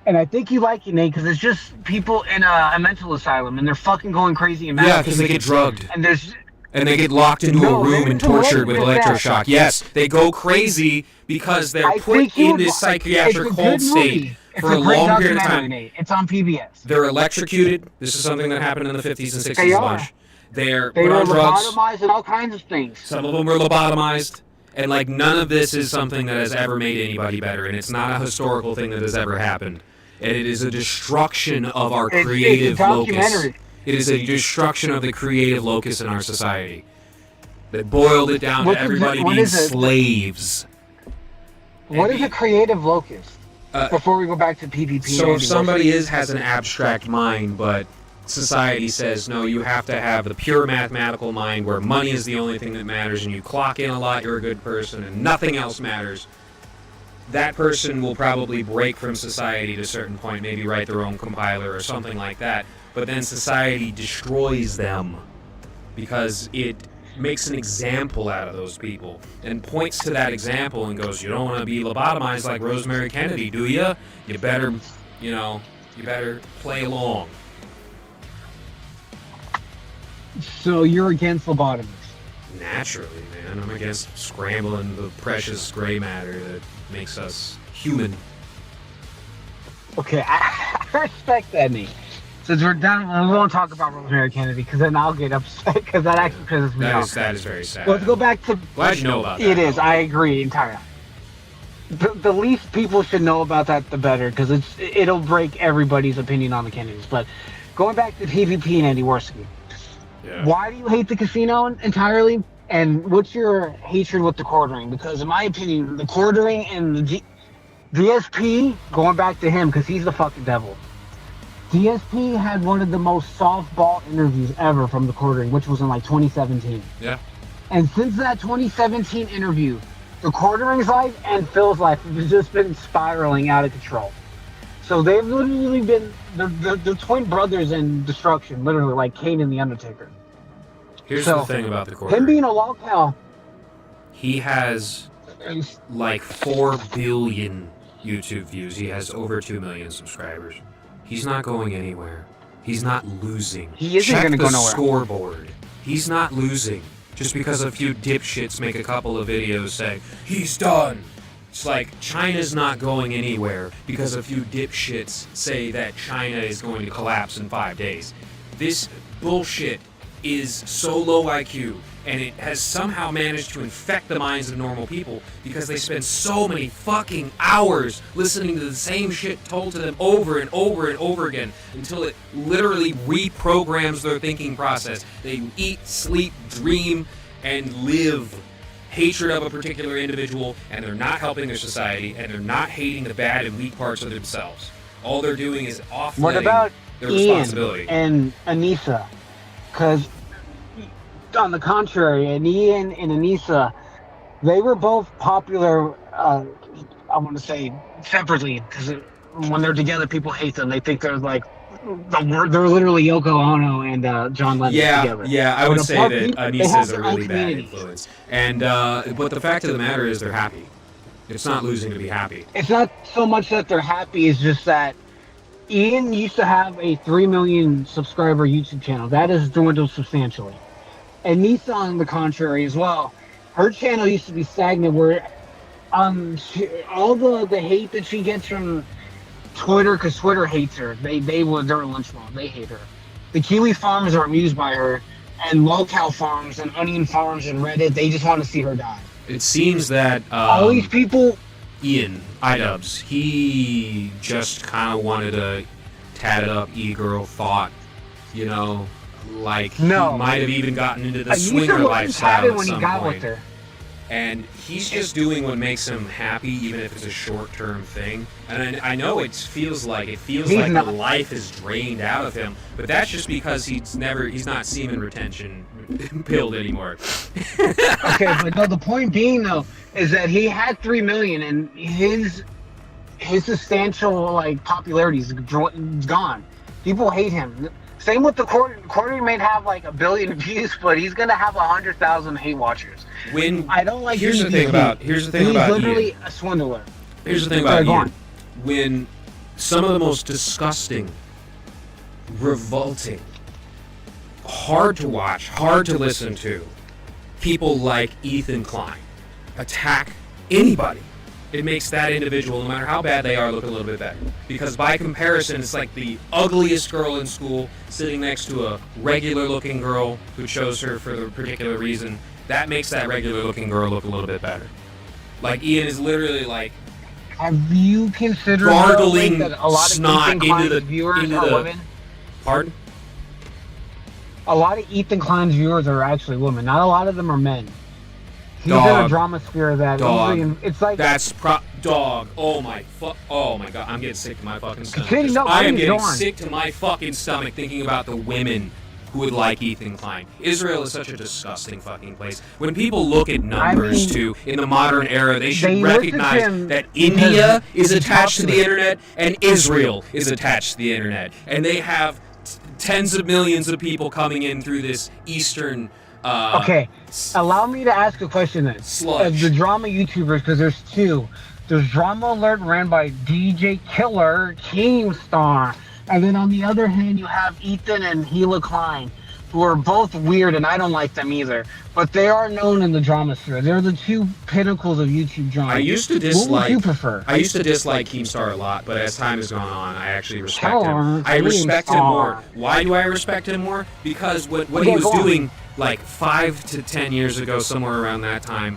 And I think you like it, Nate, because it's just people in a mental asylum, and they're fucking going crazy and mad. Yeah, because they get drugged. And they get locked into a room and tortured with electroshock. Yes, they go crazy because they're put in this psychiatric cold state for a long period of time. Nate. It's on PBS. They're electrocuted. This is something that happened in the 50s and 60s They a are. bunch. They're They put were on drugs. lobotomized and all kinds of things. Some of them were lobotomized. And none of this is something that has ever made anybody better. And it's not a historical thing that has ever happened. And it is a destruction of our creative locus. It is a destruction of the creative locus in our society. That boiled it down to everybody being slaves. What is a creative locus? Before we go back to PPP. So if somebody has an abstract mind, but society says, no, you have to have the pure mathematical mind where money is the only thing that matters and you clock in a lot, you're a good person, and nothing else matters, that person will probably break from society to a certain point, maybe write their own compiler or something like that. But then society destroys them because it makes an example out of those people and points to that example and goes, you don't want to be lobotomized like Rosemary Kennedy, do you? You better, you better play along. So you're against lobotomies? Naturally, man. I'm against scrambling the precious gray matter that makes us human. Okay, I respect that, Nate. Since we're done, we won't talk about Rosemary Kennedy, because then I'll get upset, because that actually pisses me off. That is very sad. Let's go back to... Glad you know about that. It is, I agree entirely. The least people should know about that, the better, because it'll break everybody's opinion on the Kennedys. But going back to PvP and Andy Worski, why do you hate the casino entirely? And what's your hatred with the quartering? Because in my opinion, the quartering and the DSP, going back to him, because he's the fucking devil. DSP had one of the most softball interviews ever from the quartering, which was in 2017. Yeah. And since that 2017 interview, the quartering's life and Phil's life has just been spiraling out of control. So they've literally been the twin brothers in destruction, literally like Kane and the Undertaker. Here's the thing about the quartering. Him being a locale. He has 4 billion YouTube views. He has over 2 million subscribers. He's not going anywhere. He's not losing. He isn't going to go nowhere. Check the scoreboard. He's not losing. Just because a few dipshits make a couple of videos saying, he's done. It's like, China's not going anywhere because a few dipshits say that China is going to collapse in 5 days. This bullshit is so low IQ, and it has somehow managed to infect the minds of normal people because they spend so many fucking hours listening to the same shit told to them over and over and over again until it literally reprograms their thinking process. They eat, sleep, dream, and live hatred of a particular individual, and they're not helping their society, and they're not hating the bad and weak parts of themselves. All they're doing is offloading their responsibility. Ian and Anissa? Because, on the contrary, Ian and Anissa, they were both popular, I want to say, separately, because when they're together, people hate them. They think they're they're literally Yoko Ono and John Lennon together. Yeah, I would say that Anissa is a really bad influence. And, but the fact of the matter is they're happy. It's not losing to be happy. It's not so much that they're happy, it's just that Ian used to have a 3 million subscriber YouTube channel. That has dwindled substantially. And Nisa, on the contrary, as well. Her channel used to be stagnant, where all the hate that she gets from Twitter, because Twitter hates her. They're a lunch mob. They hate her. The Kiwi farms are amused by her, and locale farms and onion farms and Reddit, they just want to see her die. It seems that all these people. Ian, iDubbbz, he just kind of wanted to tatted up e-girl thought, he might have even gotten into the swinger lifestyle at some point. And he's just doing what makes him happy, even if it's a short-term thing. And I know it feels like the life is drained out of him, but that's just because he's not semen retention pilled anymore. Okay, but no, the point being though is that he had 3 million, and his substantial like popularity is gone. People hate him. Same with the Courtney may have like 1 billion views, but he's gonna have 100,000 hate watchers. When I don't like. Here's the thing about he's Ian. literally a swindler. Here's the thing about Ian. When some of the most disgusting, revolting, hard to watch, hard to listen to, people like Ethan Klein attack anybody, it makes that individual, no matter how bad they are, look a little bit better. Because by comparison, it's like the ugliest girl in school sitting next to a regular-looking girl who chose her for the particular reason. That makes that regular-looking girl look a little bit better. Like, Ian is literally like... Have you considered gargling that a lot of snot Ethan Klein's into the viewers are women? Pardon? A lot of Ethan Klein's viewers are actually women. Not a lot of them are men. He's in a drama sphere that it's like dog. Oh my god, I'm getting sick to my fucking stomach. I am getting sick to my fucking stomach thinking about the women who would like Ethan Klein. Israel is such a disgusting fucking place. When people look at numbers too in the modern era, they should recognize that India is attached to the internet and Israel is attached to the internet, and they have tens of millions of people coming in through this eastern. Okay, allow me to ask a question then. The drama YouTubers, because there's two. There's Drama Alert ran by DJ Killer, Keemstar, and then on the other hand you have Ethan and Hila Klein, who are both weird, and I don't like them either. But they are known in the drama sphere. They're the two pinnacles of YouTube drama. I used to dislike. What would you prefer? I used to dislike Keemstar a lot, but as time has gone on, I actually respect him. I respect him more. Why do I respect him more? Because what he was doing like 5 to 10 years ago, somewhere around that time,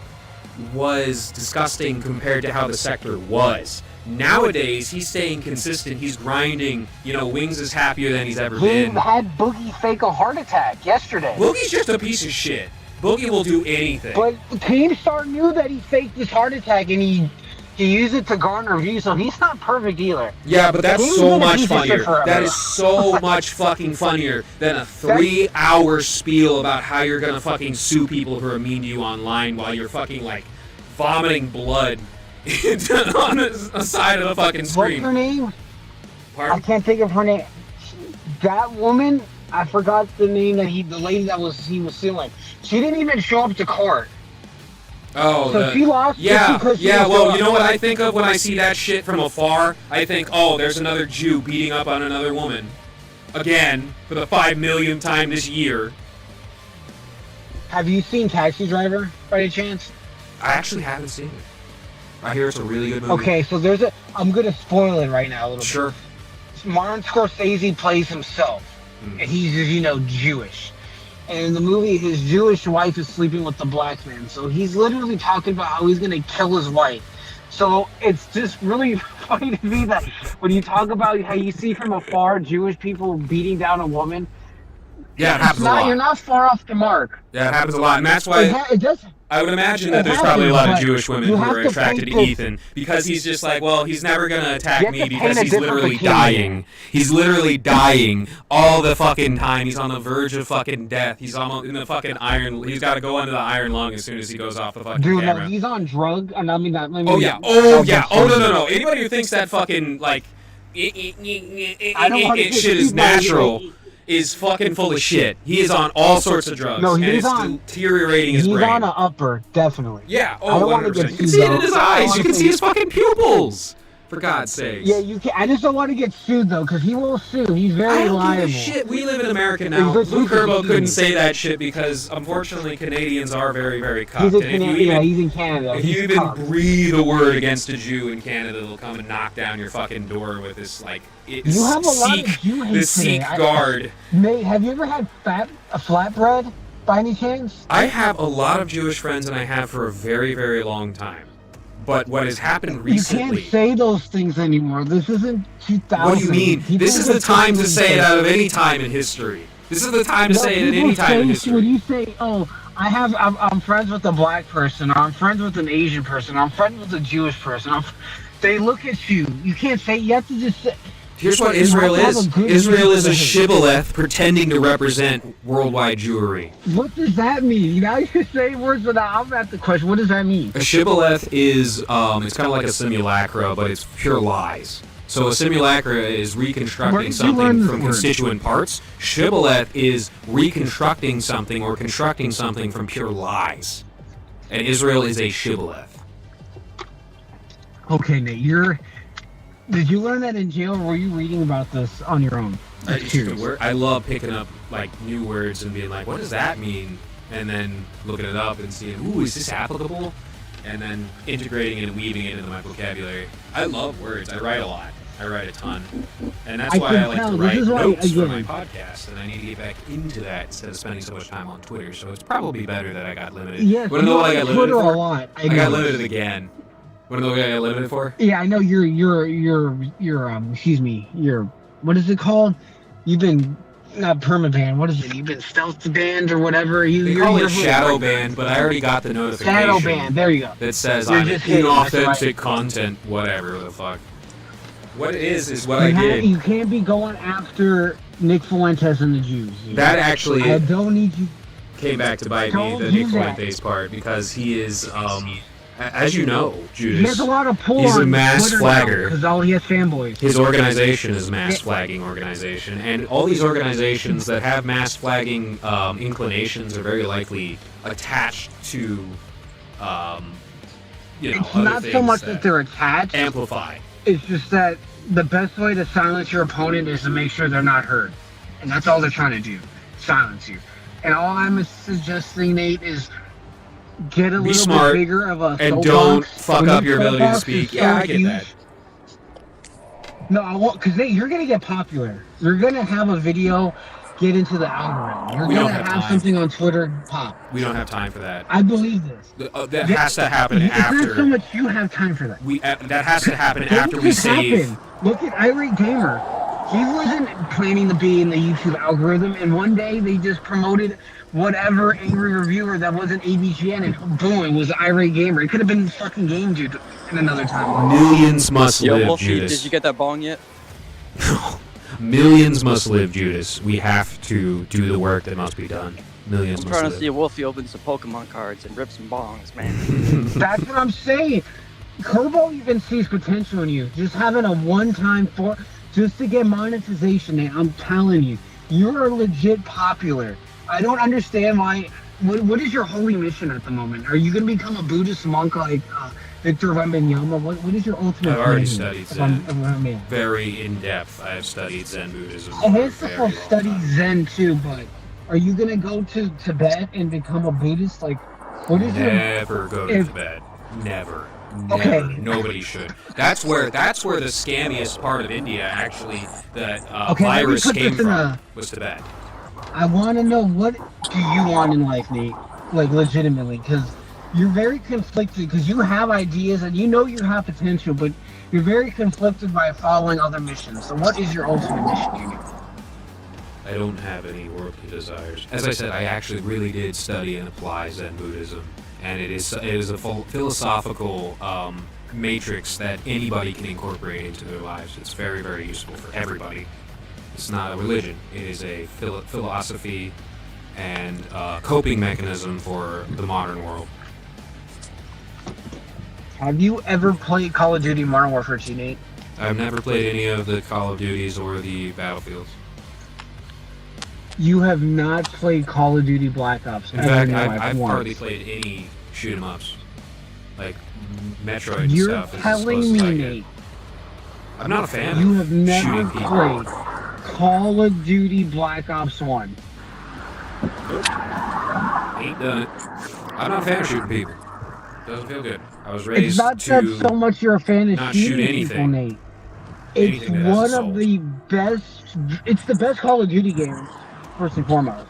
was disgusting compared to how the sector was. Nowadays, he's staying consistent. He's grinding. You know, Wings is happier than he's ever been. He had Boogie fake a heart attack yesterday. Boogie's just a piece of shit. Boogie will do anything. But Keemstar knew that he faked his heart attack, and he used it to garner views, so he's not perfect either. Yeah, but that's so much funnier. That is so much fucking funnier than a 3-hour spiel about how you're gonna fucking sue people who are mean to you online while you're fucking like vomiting blood on the side of the fucking screen. What's her name? Pardon? I can't think of her name. That woman, I forgot the name that the lady that he was suing. She didn't even show up to court. Oh, so she lost. Yeah. Well, you know what I think of when I see that shit from afar? I think, oh, there's another Jew beating up on another woman, again for the 5 millionth time this year. Have you seen Taxi Driver by any chance? I actually haven't seen it. I hear it's a really good movie. Okay, so I'm gonna spoil it right now a little bit. Sure. Martin Scorsese plays himself, and he's Jewish. And in the movie, his Jewish wife is sleeping with the black man. So he's literally talking about how he's going to kill his wife. So it's just really funny to me that when you talk about how you see from afar Jewish people beating down a woman. Yeah, it happens a lot. You're not far off the mark. Yeah, it happens a lot. And that's why it does. I would imagine that there's probably a lot of Jewish women who are attracted to Ethan because he's just like, well, he's never going to attack me because he's literally dying. He's literally dying all the fucking time. He's on the verge of fucking death. He's almost in the fucking iron. He's got to go under the iron lung as soon as he goes off the fucking camera. Dude, no, he's on drugs. And I mean that. Oh yeah. Oh no. Anybody who thinks that fucking like shit is natural is fucking full of shit. He is on all sorts of drugs. No, he's deteriorating his brain. He's on an upper, definitely. Yeah, 100%. You can see it in his eyes. You can see his fucking pupils. For God's sakes. Yeah, you can. I just don't want to get sued though, because he will sue. He's very liable. I don't give a shit. We live in America now. Lou Curbo couldn't say that shit because, unfortunately, Canadians are very, very cucked. He's in Canada. If you even breathe a word against a Jew in Canada, they'll come and knock down your fucking door with this like. You have a lot of Jew hate. This Sikh guard. Nate, have you ever had a flatbread by any chance? I have a lot of Jewish friends, and I have for a very, very long time. But what has happened recently... You can't say those things anymore. This isn't 2000. What do you mean? This is the time to say it out of any time in history. This is the time to say it at any time in history. When you say, oh, I'm friends with a black person, or I'm friends with an Asian person, or I'm friends with a Jewish person. They look at you. You can't say. You have to just say. Here's what Israel is. Israel is a shibboleth pretending to represent worldwide Jewry. What does that mean? Now you're saying words without. I'm at the question. What does that mean? A shibboleth is, it's kind of like a simulacra, but it's pure lies. So a simulacra is reconstructing something from constituent parts. Shibboleth is reconstructing something or constructing something from pure lies. And Israel is a shibboleth. Okay, Nate, did you learn that in jail, or were you reading about this on your own? I love picking up like new words and being like, what does that mean? And then looking it up and seeing, ooh, is this applicable? And then integrating it and weaving it into my vocabulary. I love words. I write a lot. I write a ton. And that's why I like to write notes for my podcast, and I need to get back into that instead of spending so much time on Twitter. So it's probably better that I got limited. Yes, Wanna know what I got limited for? a lot. I got limited again. Wanna know what I got limited for? Yeah, I know you're what is it called? You've been not permabanned. What is it? You've been stealth banned or whatever. They call it shadow ban, but I already got the notification. Shadow ban. There you go. That says You're I'm just kidding, that's inauthentic right. content, whatever the fuck. What it is what I did. You can't be going after Nick Fuentes and the Jews. That actually I don't need you. came back to bite me, Don't the do Nick that. Fuentes part, because he is, as you know, He has Judas, a lot of pull he's a on mass Twitter flagger. because all he has fanboys. His organization is a mass flagging organization, and all these organizations that have mass flagging inclinations are very likely attached to, It's other not so things much that they're attached. amplify. It's just that the best way to silence your opponent is to make sure they're not heard. And that's all they're trying to do. Silence you. And all I'm suggesting, Nate, is get a Be little smart bit bigger of a and soapbox. don't fuck When up your your ability to soapbox speak. is so Yeah, I get huge- that. No, I won't, because you're going to get popular. You're going to have a video get into the algorithm. You're We going don't to have have time. something on Twitter pop. We don't have time for that. I believe this. That has to happen It's not so after. much you have time for that. That has to happen after Things we just save. happen. Look at Irate Gamer. He wasn't planning to be in the YouTube algorithm, and one day they just promoted whatever angry reviewer that wasn't ABGN, and boom, it was Irate Gamer. It could have been fucking Game Dude in another time. Millions must Yo, live, Wolfie, Judas. did you get that bong yet? Millions must live, Judas. We have to do the work that must be done. Millions I'm must trying to see live. if Wolfie opens some Pokemon cards and rips some bongs, man. That's what I'm saying. Kerbo even sees potential in you. Just having a one-time just to get monetization, and I'm telling you, you're legit popular. I don't understand why. What is your holy mission at the moment? Are you going to become a Buddhist monk like Victor Wembanyama? What is your ultimate I've already plan? studied If I'm- Zen. if I'm in. Very in depth. I have studied Zen Buddhism. I for a hate very to long study time. Zen too, but are you going to go to Tibet and become a Buddhist? Like, what is your... Never go to if- Tibet. Never. Okay. Never. Nobody should. That's where the scammiest part of India actually that Okay, let me virus put came this in from was Tibet. I want to know, what do you want in life, Nate? Like, legitimately, because you're very conflicted, because you have ideas and you know you have potential, but you're very conflicted by following other missions. So what is your ultimate mission, Junior? I don't have any worldly desires. As I said, I actually really did study and apply Zen Buddhism, and it is a philosophical matrix that anybody can incorporate into their lives. It's very, very useful for everybody. It's not a religion. It is a philosophy and coping mechanism for the modern world. Have you ever played Call of Duty Modern Warfare 2, Nate? I've never played any of the Call of Duties or the Battlefields. You have not played Call of Duty Black Ops. In ever fact, in your I've life once. hardly played any shoot 'em ups, like Metroid and You're stuff. is as telling close as I me, get. Nate, I'm not a fan you of have never shooting people. played Call of Duty Black Ops 1. Ain't done it. I'm not a fan of shooting people. Doesn't feel good. I was raised It's not to. that so much you're a fan of not shoot shooting people, anything. Nate. It's Anything that has a one soul. of the best. It's the best Call of Duty game, first and foremost.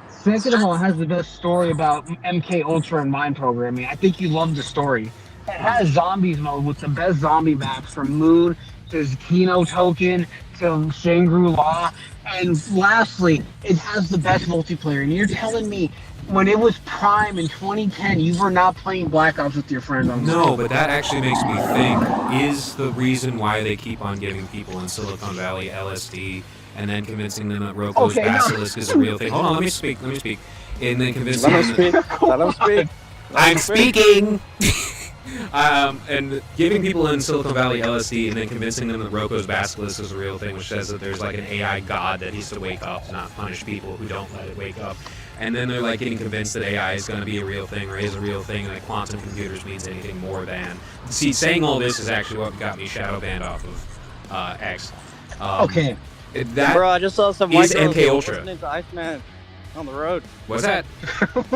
Second of all, it has the best story about MK Ultra and mind programming. I think you love the story. It has zombies mode with the best zombie maps from Moon to Kino Token to Shangri-La. And lastly, it has the best multiplayer. And you're telling me when it was prime in 2010, you were not playing Black Ops with your friends on No, but that actually makes me think, is the reason why they keep on giving people in Silicon Valley LSD and then convincing them that Roko's Okay, no. Basilisk is a real thing? Hold on, let me speak. And then convincing Let him them speak. Let him speak. I'm speaking! And giving people in Silicon Valley LSD and then convincing them that Roko's Basilisk is a real thing, which says that there's like an AI god that needs to wake up to not punish people who don't let it wake up. And then they're like getting convinced that AI is going to be a real thing or is a real thing, and that quantum computers means anything more than. See, saying all this is actually what got me shadow banned off of X. Okay. That Bro, I just saw some is white girls MK Ultra. listening to Iceman on the road. What's that?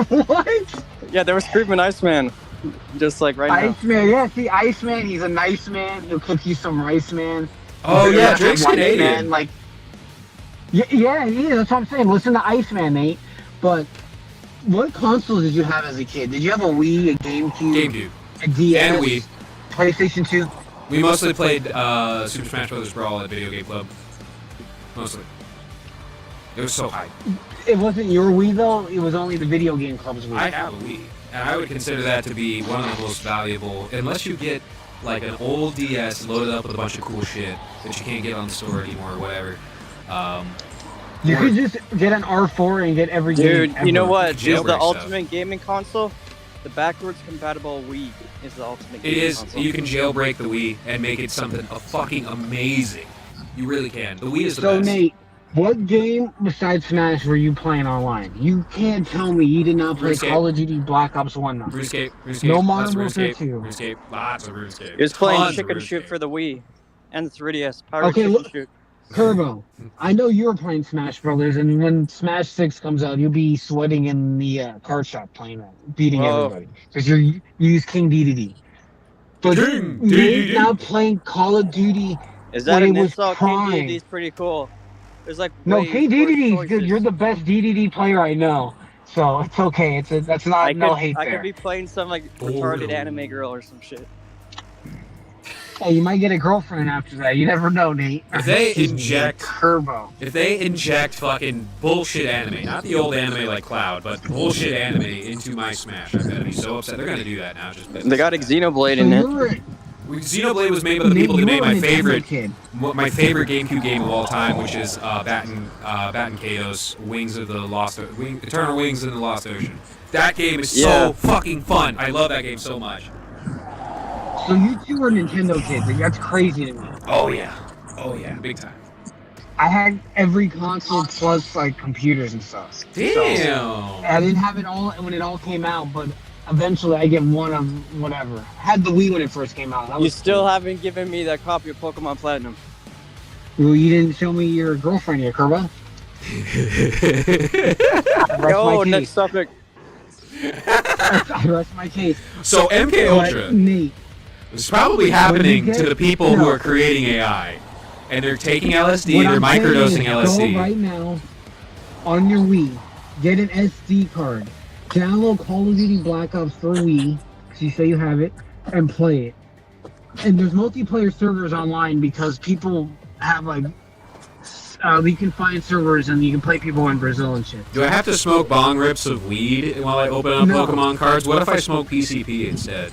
What? Yeah, they were screaming Iceman, just like right now. Iceman, yeah, see, Iceman, he's a nice man. He'll cook you some rice, man. Oh He's yeah, a Drake's white Canadian. Man, like, yeah, that's what I'm saying. Listen to Iceman, Nate. But what consoles did you have as a kid? Did you have a Wii, a GameCube, a DS, And Wii. PlayStation 2? We mostly played Super Smash Bros. Brawl at Video Game Club. Mostly. It was so hype. It wasn't your Wii though. It was only the video game club's Wii. I have a Wii, and I would consider that to be one of the most valuable, unless you get like an old DS loaded up with a bunch of cool shit that you can't get on the store anymore or whatever. You could just get an R4 and get every game. Dude, you know ever. what is the Jailbreak stuff. ultimate gaming console? The backwards compatible Wii is the ultimate It gaming is. console. You can jailbreak the Wii and make it something fucking amazing. You really can. The Wii is the So best. Nate, what game besides Smash were you playing online? You can't tell me you did not play RuneScape. Call of Duty Black Ops 1 now. RuneScape. No lots Modern of Warfare RuneScape, 2. RuneScape, lots of RuneScape. He was playing Tons of Chicken Shoot RuneScape. for the Wii and the 3DS. Pirate Okay, Chicken look- Shoot. Turbo, I know you were playing Smash Brothers, and when Smash 6 comes out, you'll be sweating in the card shop playing that, beating Whoa. everybody. Because you use King Dedede. But King Nate's Dedede. now playing Call of Duty. Is that when an it was insult? prime. King DDD's pretty cool. There's like No, way King worse Dedede is good. choices. You're the best DDD player I know. So it's okay. That's not I no could, hate I there. could be playing some like retarded anime girl or some shit. Hey, you might get a girlfriend after that. You never know, Nate. If they inject Turbo. If they inject fucking bullshit anime, not the old anime like Cloud, but bullshit anime into my Smash, I'm gonna be so upset. They're gonna do that now. Just They got Xenoblade So in it. you're, Xenoblade was made by the people who you're made a my Nintendo favorite, kid. my favorite GameCube game of all time, which is Batten Chaos, Wings of the Lost, Eternal Wings in the Lost Ocean. That game is Yeah. so fucking fun. I love that game so much. So you two are Nintendo kids. and That's crazy to me. Oh yeah, big time. I had every console plus like computers and stuff. Damn. I didn't have it all when it all came out, but eventually I get one of whatever. Had the Wii when it first came out. That You was still cool. haven't given me that copy of Pokemon Platinum. Well, you didn't show me your girlfriend yet, Kerba. Yo, next topic. I rest my case. So MK Ultra. But Nate, It's probably happening to the people who are creating AI. And they're taking LSD, what they're I'm saying microdosing is LSD. Go right now on your Wii, get an SD card, download Call of Duty Black Ops for Wii, because you say you have it, and play it. And there's multiplayer servers online because people have like, you can find servers and you can play people in Brazil and shit. Do I have to smoke bong rips of weed while I open up No. Pokemon cards? What if I smoke PCP instead?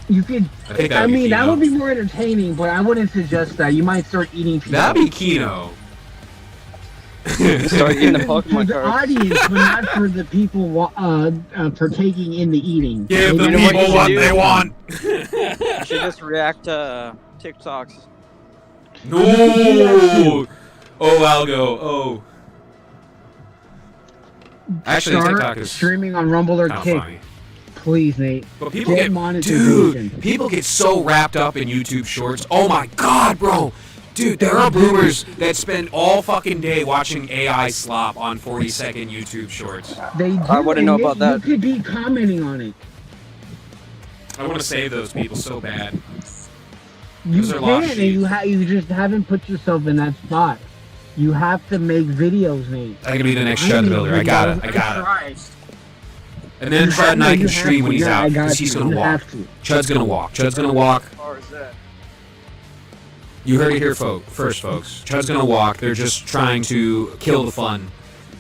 You could. I think that I would be mean, that Kino. would be more entertaining, but I wouldn't suggest that. You might start eating people. That'd be Kino. Start eating the for Pokemon the cards. audience, but not for the people partaking in the eating. Give the You know what people you what should they do? want. You should just react to TikToks. No. Oh, Algo. Oh. Actually, Start TikTok is streaming on Rumble or kind of Kick, funny. please, Nate. But people Get get, monetization. dude, people get so wrapped up in YouTube Shorts. Oh my God, bro. Dude, there are boomers that spend all fucking day watching AI slop on 40-second YouTube Shorts. They do, I wouldn't and know Nick, about that. You could be commenting on it. I want to save those people so bad. You Those are can, lost and sheep. you just haven't put yourself in that spot. You have to make videos, Nate. I can be the next I Shud make Builder. I got it. videos. I got it. Tried. And then Chud and I can stream when he's Yeah, I out got because he's you. gonna You walk. have to. Chud's gonna walk. Chud's gonna walk. As far as that. You heard it here, first, folks. Chud's gonna walk. They're just trying to kill the fun.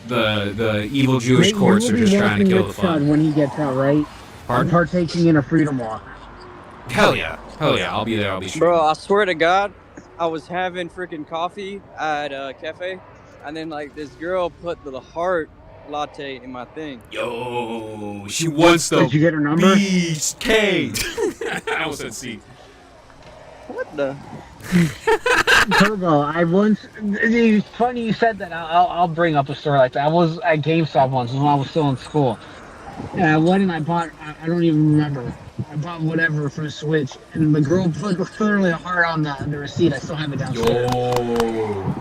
the evil Jewish Nate, courts you are will be just trying to working kill the with fun. Chud when he gets out, right? Pardon? Partaking in a freedom walk. Hell yeah. I'll be there. I'll be streaming. Bro, I swear to God, I was having freaking coffee at a cafe, and then like this girl put the heart latte in my thing. Yo, she wants the Did you get her number? Beast K. I almost said C. What the? Turbo, I once. It's funny you said that. I'll bring up a story like that. I was at GameStop once when I was still in school. And I went and I bought. I don't even remember. I bought whatever for the Switch, and the girl put literally a heart on the receipt. I still have it downstairs. Yo.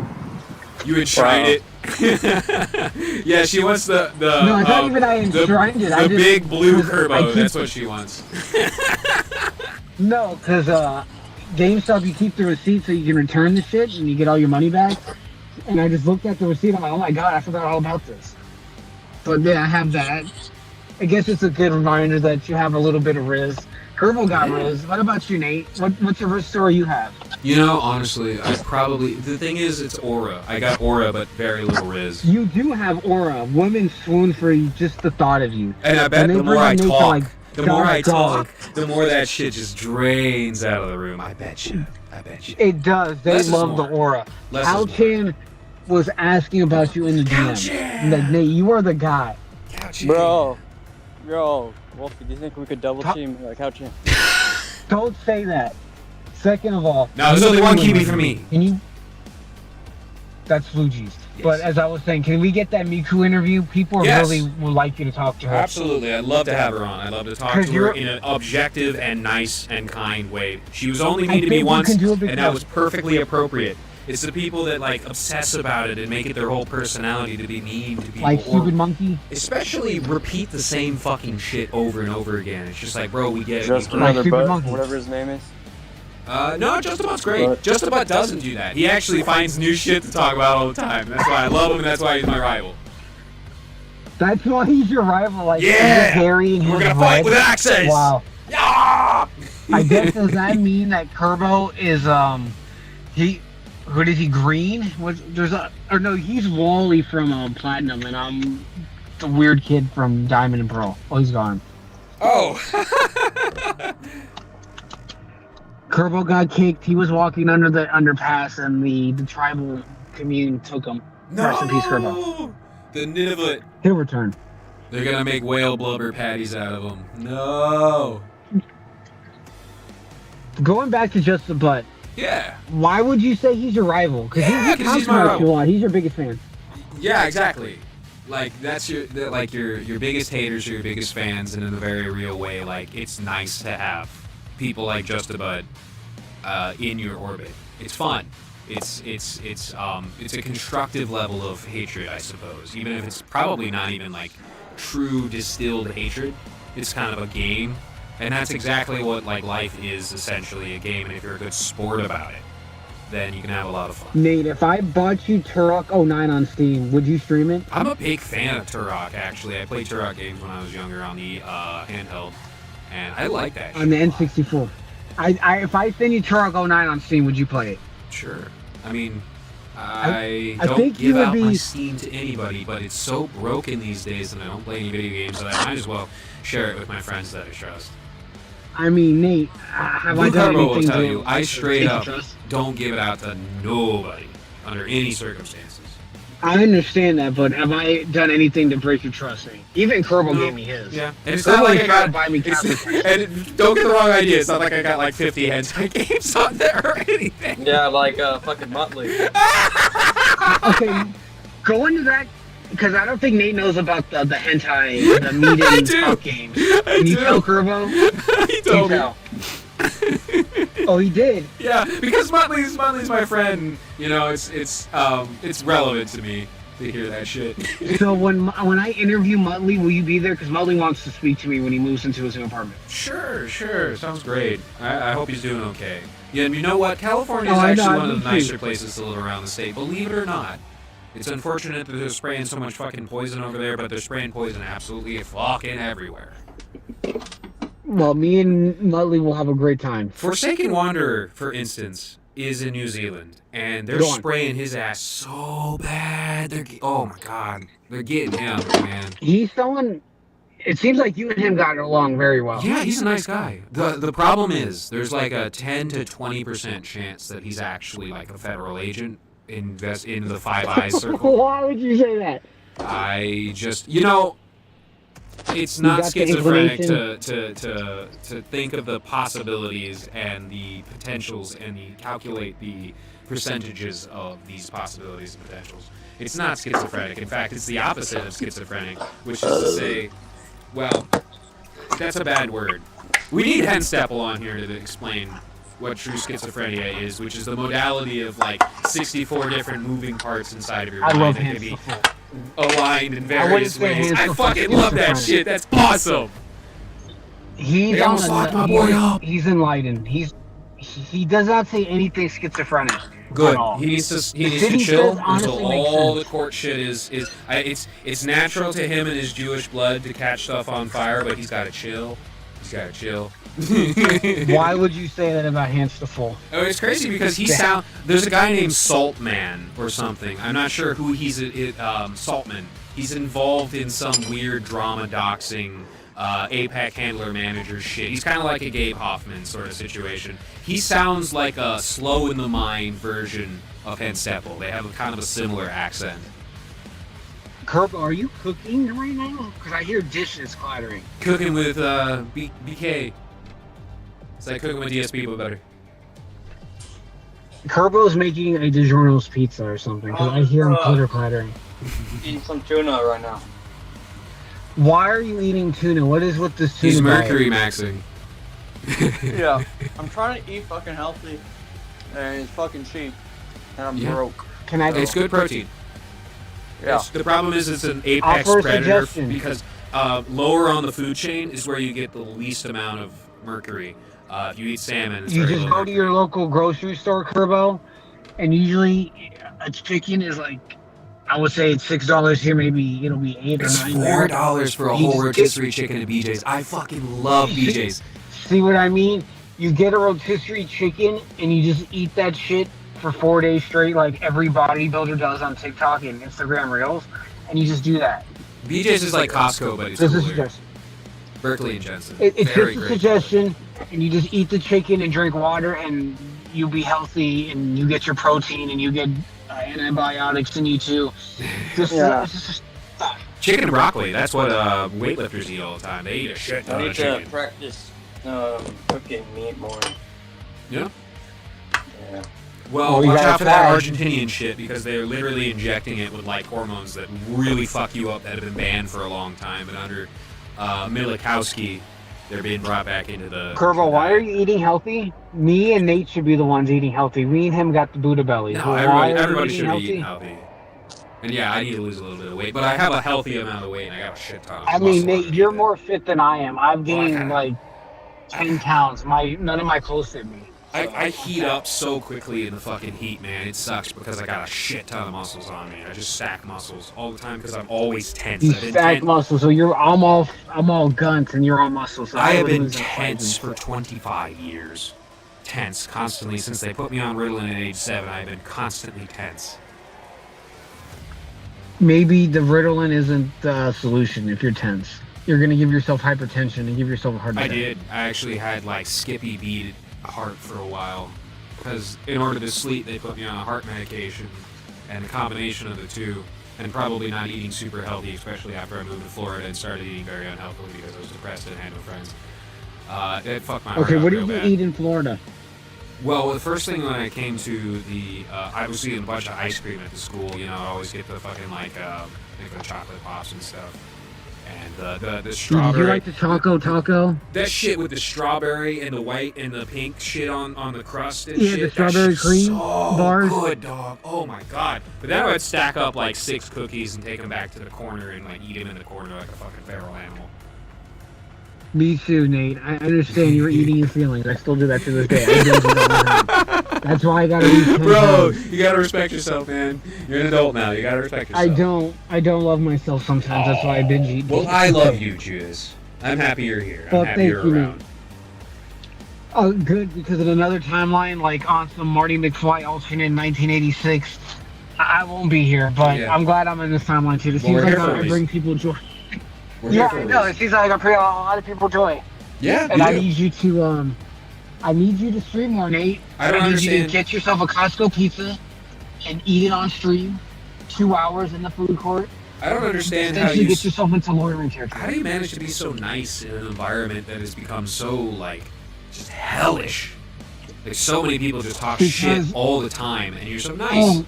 You enshrined it. Yeah, she wants the No, it's not even I enshrined it. The I just, big blue 'cause Kerbo. That's what she wants. No, because GameStop, you keep the receipt so you can return the shit and you get all your money back. And I just looked at the receipt. I'm like, oh my god, I forgot all about this. But yeah, I have that. I guess it's a good reminder that you have a little bit of Riz. Kerbo got Riz. What about you, Nate? What's your Riz story you have? You know, honestly, the thing is, it's aura. I got aura, but very little Riz. You do have aura. Women swoon for you, just the thought of you. And I bet And they the more bring I Nate to, talk, like, the more I God. talk, the more that shit just drains out of the room. I bet you. It does. They Less is love the more. aura. Less Al is more. Chan was asking about you in the Al DM. Chan! Like, Nate, you are the guy. Bro, Wolfie, do you think we could double team Couch in? Don't say that. Second of all, No, there's only one Kiwi for me. Can you? That's Fuji's. But as I was saying, can we get that Miku interview? People Yes. really would like you to talk to her. Absolutely, I'd love to have her on. I'd love to talk 'Cause to her you're- in an objective and nice and kind way. She was only I mean to think me you once, can do it and that because- was perfectly appropriate. It's the people that like obsess about it and make it their whole personality to be mean to people, Like or Stupid Monkey. especially repeat the same fucking shit over and over again. It's just like, bro, we get it. Just we Like another Stupid butt, Monkey. whatever his name is. No, Justabout's great. Justabout doesn't do that. He actually finds new shit to talk about all the time. That's why I love him, and that's why he's my rival. That's why he's your rival. Like, Yeah! he's hairy and We're he's gonna fight red. with axes! Wow. Yeah! I guess does that mean that Kerbo is what is he, green? He's Wally from Platinum, and I'm the weird kid from Diamond and Pearl. Oh, he's gone. Oh! Kerbo got kicked. He was walking under the underpass, and the tribal commune took him. Rest in peace, Kerbo. The Nunavut. He'll return. They're gonna make whale blubber patties out of him. No. Going back to Just the Butt, Yeah. why would you say he's your rival? Because Yeah, 'cause he's talks my about you a rival. lot. He's your biggest fan. Yeah, exactly. Like that's your biggest haters or your biggest fans, and in a very real way, like it's nice to have people like Just a Bud in your orbit. It's fun. It's a constructive level of hatred, I suppose. Even if it's probably not even like true distilled hatred, it's kind of a game, and that's exactly what like life is, essentially a game. And if you're a good sport about it, then you can have a lot of fun. Nate, if I bought you Turok 09 on Steam, would you stream it? I'm a big fan of Turok, actually. I played Turok games when I was younger on the handheld, and I like that On the shit a lot. N64. If I send you Turok 09 on Steam, would you play it? Sure. I mean, I I don't think you give would out my be- Steam to anybody, but it's so broken these days, and I don't play any video games, that I might as well share it with my friends that I trust. I mean, Nate, have I Blue done Carbo will anything tell to you, I straight take up trust? don't give it out to nobody under any circumstances. I understand that, but have I done anything to break your trust, Nate? Even Kerbal No. gave me his. Yeah, and it's Kerbal not like I tried to got. buy me It's, Catholic. and don't get the wrong idea. It's not like I got like 50 hentai games on there or anything. Yeah, like fucking Motley. Okay, go into that, because I don't think Nate knows about the hentai, the meat I and do. fuck games. I Can you do. tell Kerbal? He told me. Tell. Oh, he did. Yeah, because Muttley's my friend. You know, it's relevant to me to hear that shit. So when I interview Muttley, will you be there? Because Muttley wants to speak to me when he moves into his new apartment. Sure, sounds great. I hope he's doing okay. Yeah, and you know what? California is Oh, I know, actually one of me the too. nicer places to live around the state. Believe it or not. It's unfortunate that they're spraying so much fucking poison over there, but they're spraying poison absolutely fucking everywhere. Well, me and Muttley will have a great time. Forsaken Wanderer, for instance, is in New Zealand, and they're Go on. spraying his ass so bad. Oh my god, they're getting him, man. He's someone. It seems like you and him got along very well. Yeah, he's a nice guy. The problem is there's like a 10 to 20% chance that he's actually like a federal agent in the Five Eyes circle. Why would you say that? I just, it's not got the schizophrenic inclination? to think of the possibilities and the potentials and calculate the percentages of these possibilities and potentials. It's not schizophrenic. In fact, it's the opposite of schizophrenic, which is to say, well, that's a bad word. We need Henstepple on here to explain what true schizophrenia is, which is the modality of like 64 different moving parts inside of your I mind love that can be Henstepple. aligned in wouldn't various say ways. I Henstepple fucking love that schizophrenic. shit. That's awesome. He's They almost locked my boy up. He's enlightened. He does not say anything schizophrenic. Good. At all. He needs to city chill says honestly until makes all sense. the court shit is. It's natural to him and his Jewish blood to catch stuff on fire, but he's got to chill. He's got to chill. Why would you say that about Henstepple? Oh, it's crazy because there's a guy named Saltman or something. I'm not sure who he's. Saltman. He's involved in some weird drama doxing. APAC handler manager shit. He's kind of like a Gabe Hoffman sort of situation. He sounds like a slow in the mind version of Henstepple. They have a kind of a similar accent. Curb, are you cooking right now? Because I hear dishes clattering. Cooking with BK. It's like cooking with DSP but better. Kerbo's making a DiGiorno's pizza or something. Because I hear him clattering. Eating some tuna right now. Why are you eating tuna? What is with this tuna? He's diet? mercury maxing. Yeah, I'm trying to eat fucking healthy, and it's fucking cheap, and I'm Yeah. broke. Can I? It's good protein. Yeah. The problem is it's an apex Offer a predator suggestion. because lower on the food chain is where you get the least amount of mercury. If you eat salmon, it's You very just low go to mercury. your local grocery store, Kerbo, and usually a chicken is like, I would say it's $6 here. Maybe it'll be $8 It's or $9 there. $4 for a You whole just rotisserie chicken at BJ's. I fucking love BJ's. See what I mean? You get a rotisserie chicken and you just eat that shit for 4 days straight, like every bodybuilder does on TikTok and Instagram Reels, and you just do that. BJ's is like Costco, but it's This is a cooler. suggestion. Berkeley and Jensen. It's Very just a great. suggestion, and you just eat the chicken and drink water, and you'll be healthy, and you get your protein, and you get antibiotics in you too. Just, Yeah. just Chicken and broccoli. That's what weightlifters eat all the time. They eat a shit I ton need of to chicken. practice cooking meat more. Yeah. Yeah. Well, Oh, you watch gotta out for that fly. Argentinian shit because they're literally injecting it with like hormones that really fuck you up that have been banned for a long time. And under Milikowski, they're being brought back into the. Curvo, why are you eating healthy? Me and Nate should be the ones eating healthy. Me and him got the Buddha belly. No, So why are you everybody eating should be eating healthy. And yeah, I need to lose a little bit of weight, but I have a healthy amount of weight and I got a shit ton of I mean, muscle Nate, underneath you're it. more fit than I am. I've gained kinda- like 10 pounds. None of my clothes fit me. I heat up so quickly in the fucking heat, man. It sucks because I got a shit ton of muscles on me. I just stack muscles all the time because I'm always tense. You I've been stack tense- muscle, so I'm all guns and you're all muscle. So I have would been lose that fight. tense for 25 years. Tense constantly since they put me on Ritalin at age 7. I've been constantly tense. Maybe the Ritalin isn't the solution if you're tense. You're gonna give yourself hypertension and give yourself a heart I attack. did. I actually had like Skippy beat heart for a while because in order to sleep they put me on a heart medication and the combination of the two and probably not eating super healthy, especially after I moved to Florida and started eating very unhealthily because I was depressed and had no friends. It fucked my heart Okay, up what real did you bad. eat in Florida? Well, the first thing when I came to the, I was eating a bunch of ice cream at the school. You know, I always get the fucking like the chocolate pops and stuff, and the Did strawberry. you like the taco? That shit with the strawberry and the white and the pink shit on the crust and Yeah, shit. the that strawberry shit's cream so bars. good, dog. Oh my god. But then I would stack up like 6 cookies and take them back to the corner and like eat them in the corner like a fucking feral animal. Me too, Nate. I understand you were eating your feelings. I still do that to this day. I do it all the time. That's why I gotta eat 10 Bro, pounds. you gotta respect yourself, man. You're an adult now. You gotta respect yourself. I don't love myself sometimes. That's why I binge eat. Well, I love you, Judas. I'm happy you're here. I'm Well, happy thank you're you, around. Oh, good, because in another timeline, like on some Marty McFly alternate in 1986, I won't be here, but Yeah. I'm glad I'm in this timeline too. It Well, seems we're like here for a I reason. bring people joy. We're Yeah, here for I a know. reason. It seems like I bring a lot of people joy. Yeah, And you I do. need you to I need you to stream more, Nate. I don't need you understand. to get yourself a Costco pizza and eat it on stream. 2 hours in the food court. I don't understand how Essentially you. get yourself into loitering territory. How do you manage to be so nice in an environment that has become so like just hellish? Like so many people just talk shit Because- all the time, and you're so nice. Oh,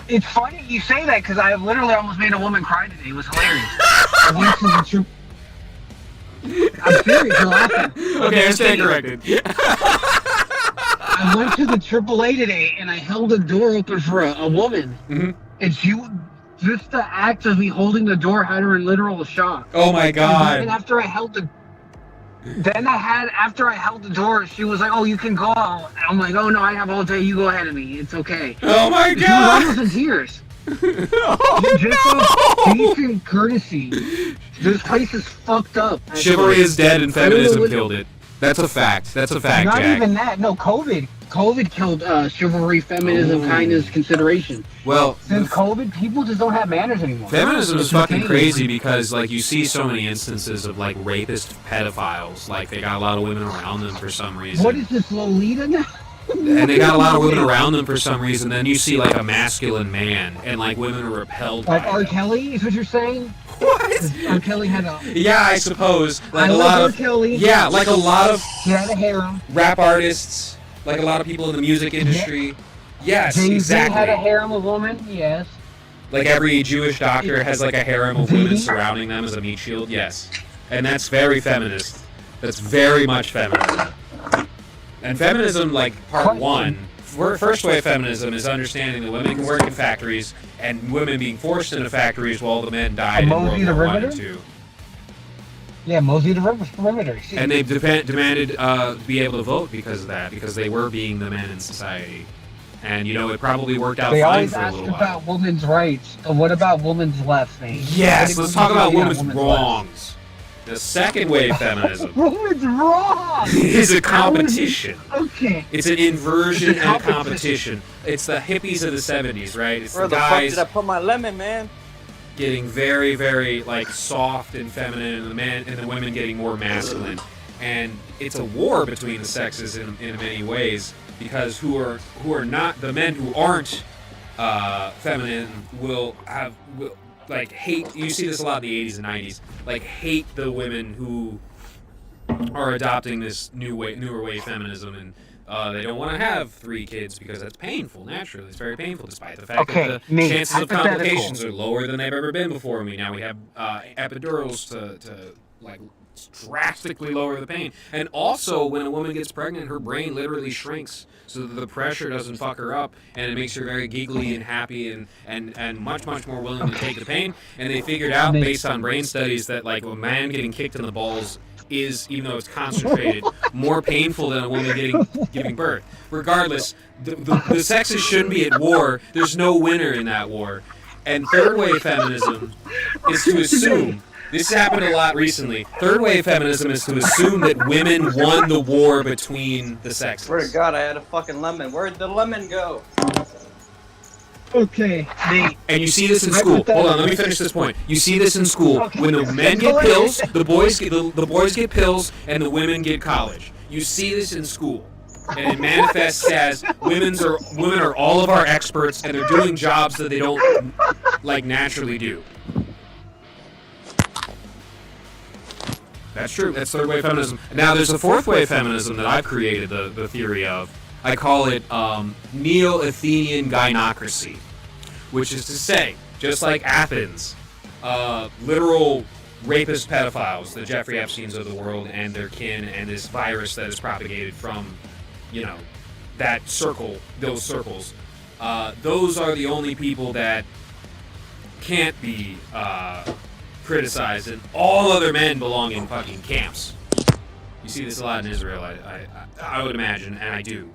it's funny you say that because I literally almost made a woman cry today. It was hilarious. I went to the trip. I'm serious. You're laughing. Okay, I stand corrected. I went to the AAA today and I held the door open for a woman, Mhm. and just the act of me holding the door had her in literal shock. Oh my And god. after I held the door, she was like, "Oh, you can go." And I'm like, "Oh no, I have all day. You go ahead of me. It's okay." Oh my She was god. almost in tears. Oh Just off decent courtesy. This place is fucked up. Chivalry is dead and I don't know feminism what- killed it. That's a fact. That's a fact, Not Jack. even that. No, COVID. COVID killed chivalry, feminism, Ooh. kindness, consideration. Well, Since COVID, people just don't have manners anymore. feminism is It's fucking insane. crazy because like you see so many instances of like rapist pedophiles. Like they got a lot of women around them for some reason. What is this, Lolita now? And they got a lot of women around them for some reason. Then you see like a masculine man, and like women are repelled Like by R. him. Kelly, is what you're saying? What? R. Kelly had a. Yeah, I suppose. Like I a like lot R. of Kelly. yeah, like a lot of He had a harem. rap artists, like a lot of people in the music industry. Yes, Jay-Z exactly. had a harem of women. Yes. Like every Jewish doctor has like a harem of women Diddy? surrounding them as a meat shield. Yes, and that's very feminist. That's very much feminism. And feminism, like part Question. one, first wave feminism is understanding that women can work in factories and women being forced into factories while the men died in Mosey the World War I and Riveter? II. Yeah, Mosey the Riveter. And they demanded to be able to vote because of that, because they were being the men in society. And you know, it probably worked out They fine always for a ask little while. about women's rights. But what about women's left, Nate? Yes, What let's did talk we about say on women's left? wrongs. The second wave feminism Women's wrong. is a competition. Okay. It's an inversion It's a and a competition. competition. It's the hippies of the 70s, right? It's Where the the fuck guys did I put my lemon, man? getting very, very like soft and feminine, and the men and the women getting more masculine. And it's a war between the sexes in many ways, because who are not the men who aren't feminine will like hate. You see this a lot in the 80s and 90s. Like hate the women who are adopting this newer way feminism, and they don't want to have 3 kids because that's painful. Naturally, it's very painful, despite the fact Okay, that the Nate, chances of hypothetical. complications are lower than they've ever been before. We have epidurals to like drastically lower the pain, and also when a woman gets pregnant, her brain literally shrinks so that the pressure doesn't fuck her up, and it makes her very giggly and happy and much more willing to take the pain. And they figured out based on brain studies that like a man getting kicked in the balls is, even though it's concentrated, more painful than a woman giving birth. Regardless, the sexes shouldn't be at war. There's no winner in that war. And third wave feminism is to assume, this happened a lot recently, third wave feminism is to assume that women won the war between the sexes. Swear to God, I had a fucking lemon. Where'd the lemon go? Okay, Nate. And you see this in school. Hold on, let me finish this point. You see this in school. Okay. When the men get pills, the boys get pills, and the women get college. You see this in school. And it manifests as women are all of our experts, and they're doing jobs that they don't like naturally do. That's true. That's third wave feminism. Now there's a fourth wave feminism that I've created the theory of. I call it Neo-Athenian gynocracy, which is to say, just like Athens, literal rapist pedophiles, the Jeffrey Epsteins of the world and their kin, and this virus that is propagated from, that circle, those circles. Those are the only people that can't be criticized, and all other men belong in fucking camps. You see this a lot in Israel, I would imagine, and I do.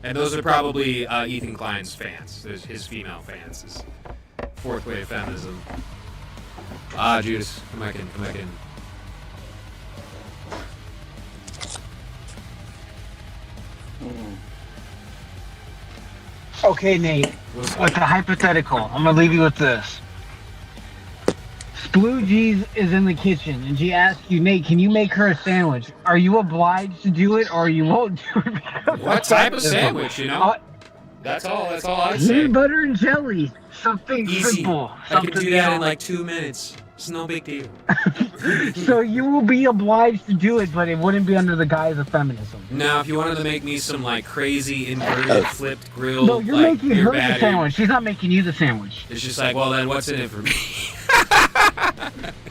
And those are probably Ethan Klein's fans, his female fans, his fourth wave feminism. Judas, come back in. Mm. Okay, Nate. What's With the hypothetical, I'm gonna leave you with this. Blue G's is in the kitchen, and she asks you, Nate, can you make her a sandwich? Are you obliged to do it, or you won't do it? Because What type of sandwich, you know? That's all I say. Peanut butter and jelly. Something Easy. simple. I can do that in like 2 minutes. It's no big deal. So you will be obliged to do it, but it wouldn't be under the guise of feminism. Now, if you wanted to make me some like crazy inverted flipped grilled, No, you're like making her the battered, sandwich. She's not making you the sandwich. it's just like, well then, what's in it for me?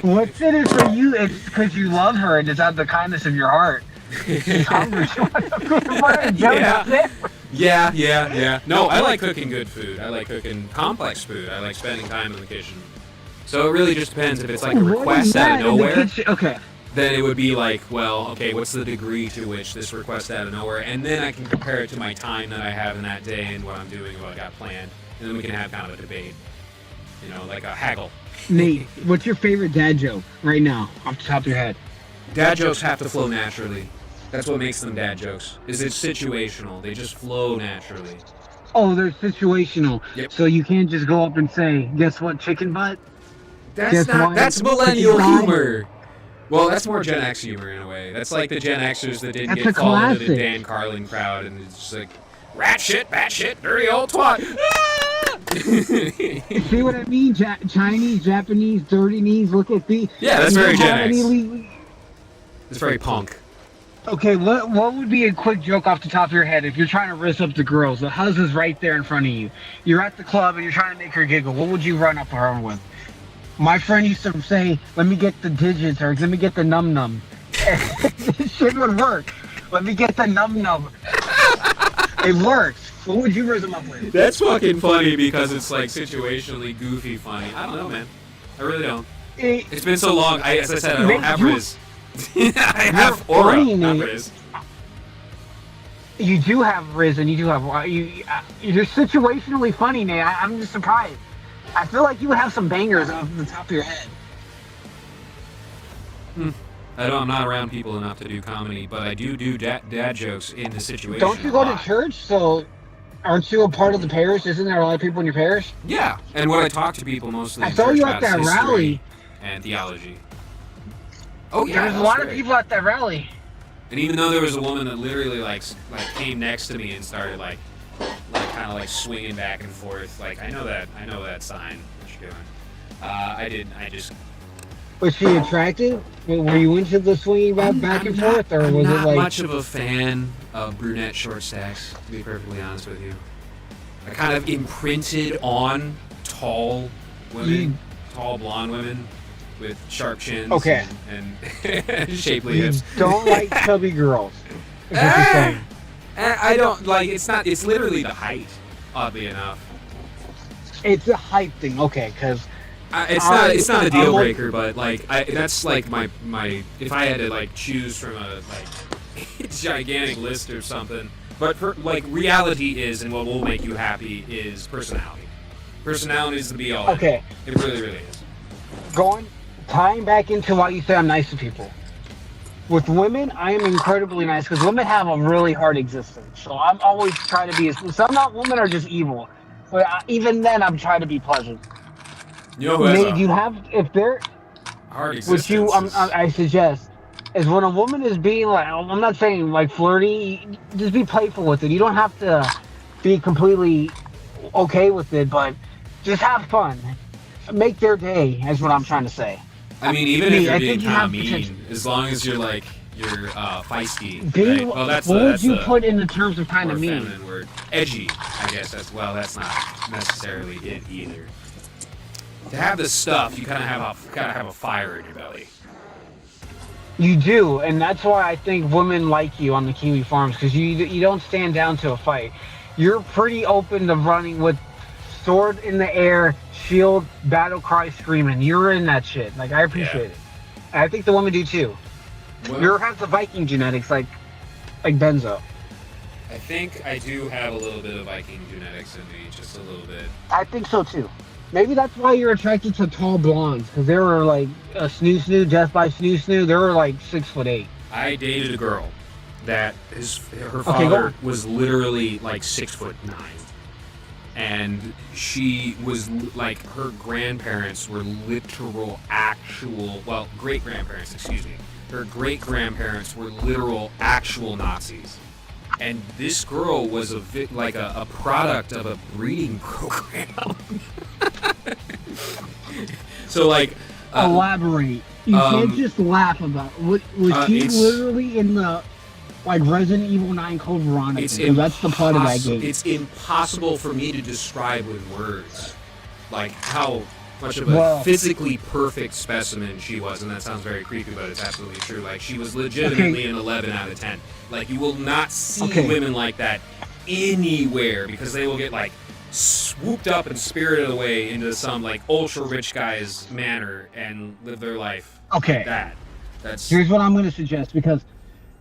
What's in it for you? It's because you love her, and it's out of the kindness of your heart. She's hungry. She wants a peanut butter and jelly sandwich. Yeah. No, I like cooking good food. I like cooking complex food. I like spending time in the kitchen. So it really just depends. If it's like a What is request that out of in the nowhere, kitchen? Okay. then it would be like, well, okay, what's the degree to which this request out of nowhere? And then I can compare it to my time that I have in that day and what I'm doing and what I got planned. And then we can have kind of a debate. You know, like a haggle. Nate, what's your favorite dad joke right now, off the top of your head? Dad jokes have to flow naturally. That's what makes them dad jokes. Is it's situational. They just flow naturally. Oh, they're situational. Yep. So you can't just go up and say, guess what, chicken butt? That's Guess not. why? That's millennial Chicken butt? humor. Well, that's more Gen X humor in a way. That's like the Gen Xers that didn't That's get a called into the classic. Dan Carlin crowd, and it's just like rat shit, bat shit, dirty old twat. See what I mean? Chinese, Japanese, dirty knees, look at the... Yeah, that's You very don't Gen have X. any It's very punk. Okay, what would be a quick joke off the top of your head if you're trying to rizz up the girls? The husband's right there in front of you. You're at the club and you're trying to make her giggle. What would you run up to her with? My friend used to say, let me get the digits, or let me get the num-num. This shit would work. Let me get the num-num. It works. What would you rizz them up with? That's fucking funny because it's like situationally goofy funny. I don't know, man. I really don't. It's been so long. As I said, I don't have Riz. I have You're aura, funny, not Nate. Riz. You do have Riz and you do have... you're situationally funny, Nate. I'm just surprised. I feel like you would have some bangers off the top of your head. I'm not around people enough to do comedy, but I do dad jokes in the situation. Don't you a go to lot. church? So aren't you a part of the parish? Isn't there a lot of people in your parish? Yeah, and when I talk to people, mostly I in saw church you at about that history rally. and theology. Oh yeah, There's that a was lot of great. people at that rally. And even though there was a woman that literally like came next to me and started like kind of like swinging back and forth, like I know that sign. What you're doing? I just. Was she attractive? Were you into the swinging back and forth, or I'm was not it like? much of a fan of brunette short stacks, to be perfectly honest with you. I kind of imprinted on tall women, tall blonde women with sharp chins Okay. and shapely You hips. don't like chubby girls. Is what you're saying. I don't like. It's literally the height. Oddly enough, It's a height thing, okay? Because it's not a deal I'm like- breaker, but like that's like my if I had to like choose from a like gigantic list or something. But like reality is, and what will make you happy is personality. Personality is the be all. okay, It really is. tying back into why you say I'm nice to people. With women, I am incredibly nice because women have a really hard existence. So I'm always trying to be. Some not women are just evil, but even then, I'm trying to be pleasant. You know who has Nate, you have if they're hard existence? what you I suggest is when a woman is being like, I'm not saying like flirty, just be playful with it. You don't have to be completely okay with it, but just have fun. Make their day, is what I'm trying to say. I mean, even if Me, you're I being think you kind of have mean, potential. as long as you're like feisty. Be, Right? Well, that's what the, would that's you the put in the terms of kind more of mean? feminine word. Edgy, I guess. That's not necessarily it either. To have this stuff, you kind of have a fire in your belly. You do, and that's why I think women like you on the Kiwi Farms, because you don't stand down to a fight. You're pretty open to running with sword in the air, shield, battle cry, screaming. You're in that shit. Like, I appreciate it. And I think the women do too. Well, You have the Viking genetics, like Benzo. I think I do have a little bit of Viking genetics in me, just a little bit. I think so too. Maybe that's why you're attracted to tall blondes, because they were like a Snoo, Death by Snoo. They were like 6'8". I dated a girl that her go father on. was literally like 6'9", and she was like, her grandparents were great grandparents, excuse me. Her great grandparents were literal actual Nazis, and this girl was a product of a breeding program. So like, Elaborate. You can't just laugh about it. Was she literally in the like Resident Evil 9 Code Veronica? Because that's the plot of that game. It's impossible for me to describe with words, like how much of a physically perfect specimen she was, and that sounds very creepy, but it's absolutely true. Like, she was legitimately an 11 out of 10. Like, you will not see women like that anywhere, because they will get like swooped up and spirited away into some like ultra rich guy's manor and live their life. Okay. Like that's Here's what I'm going to suggest, because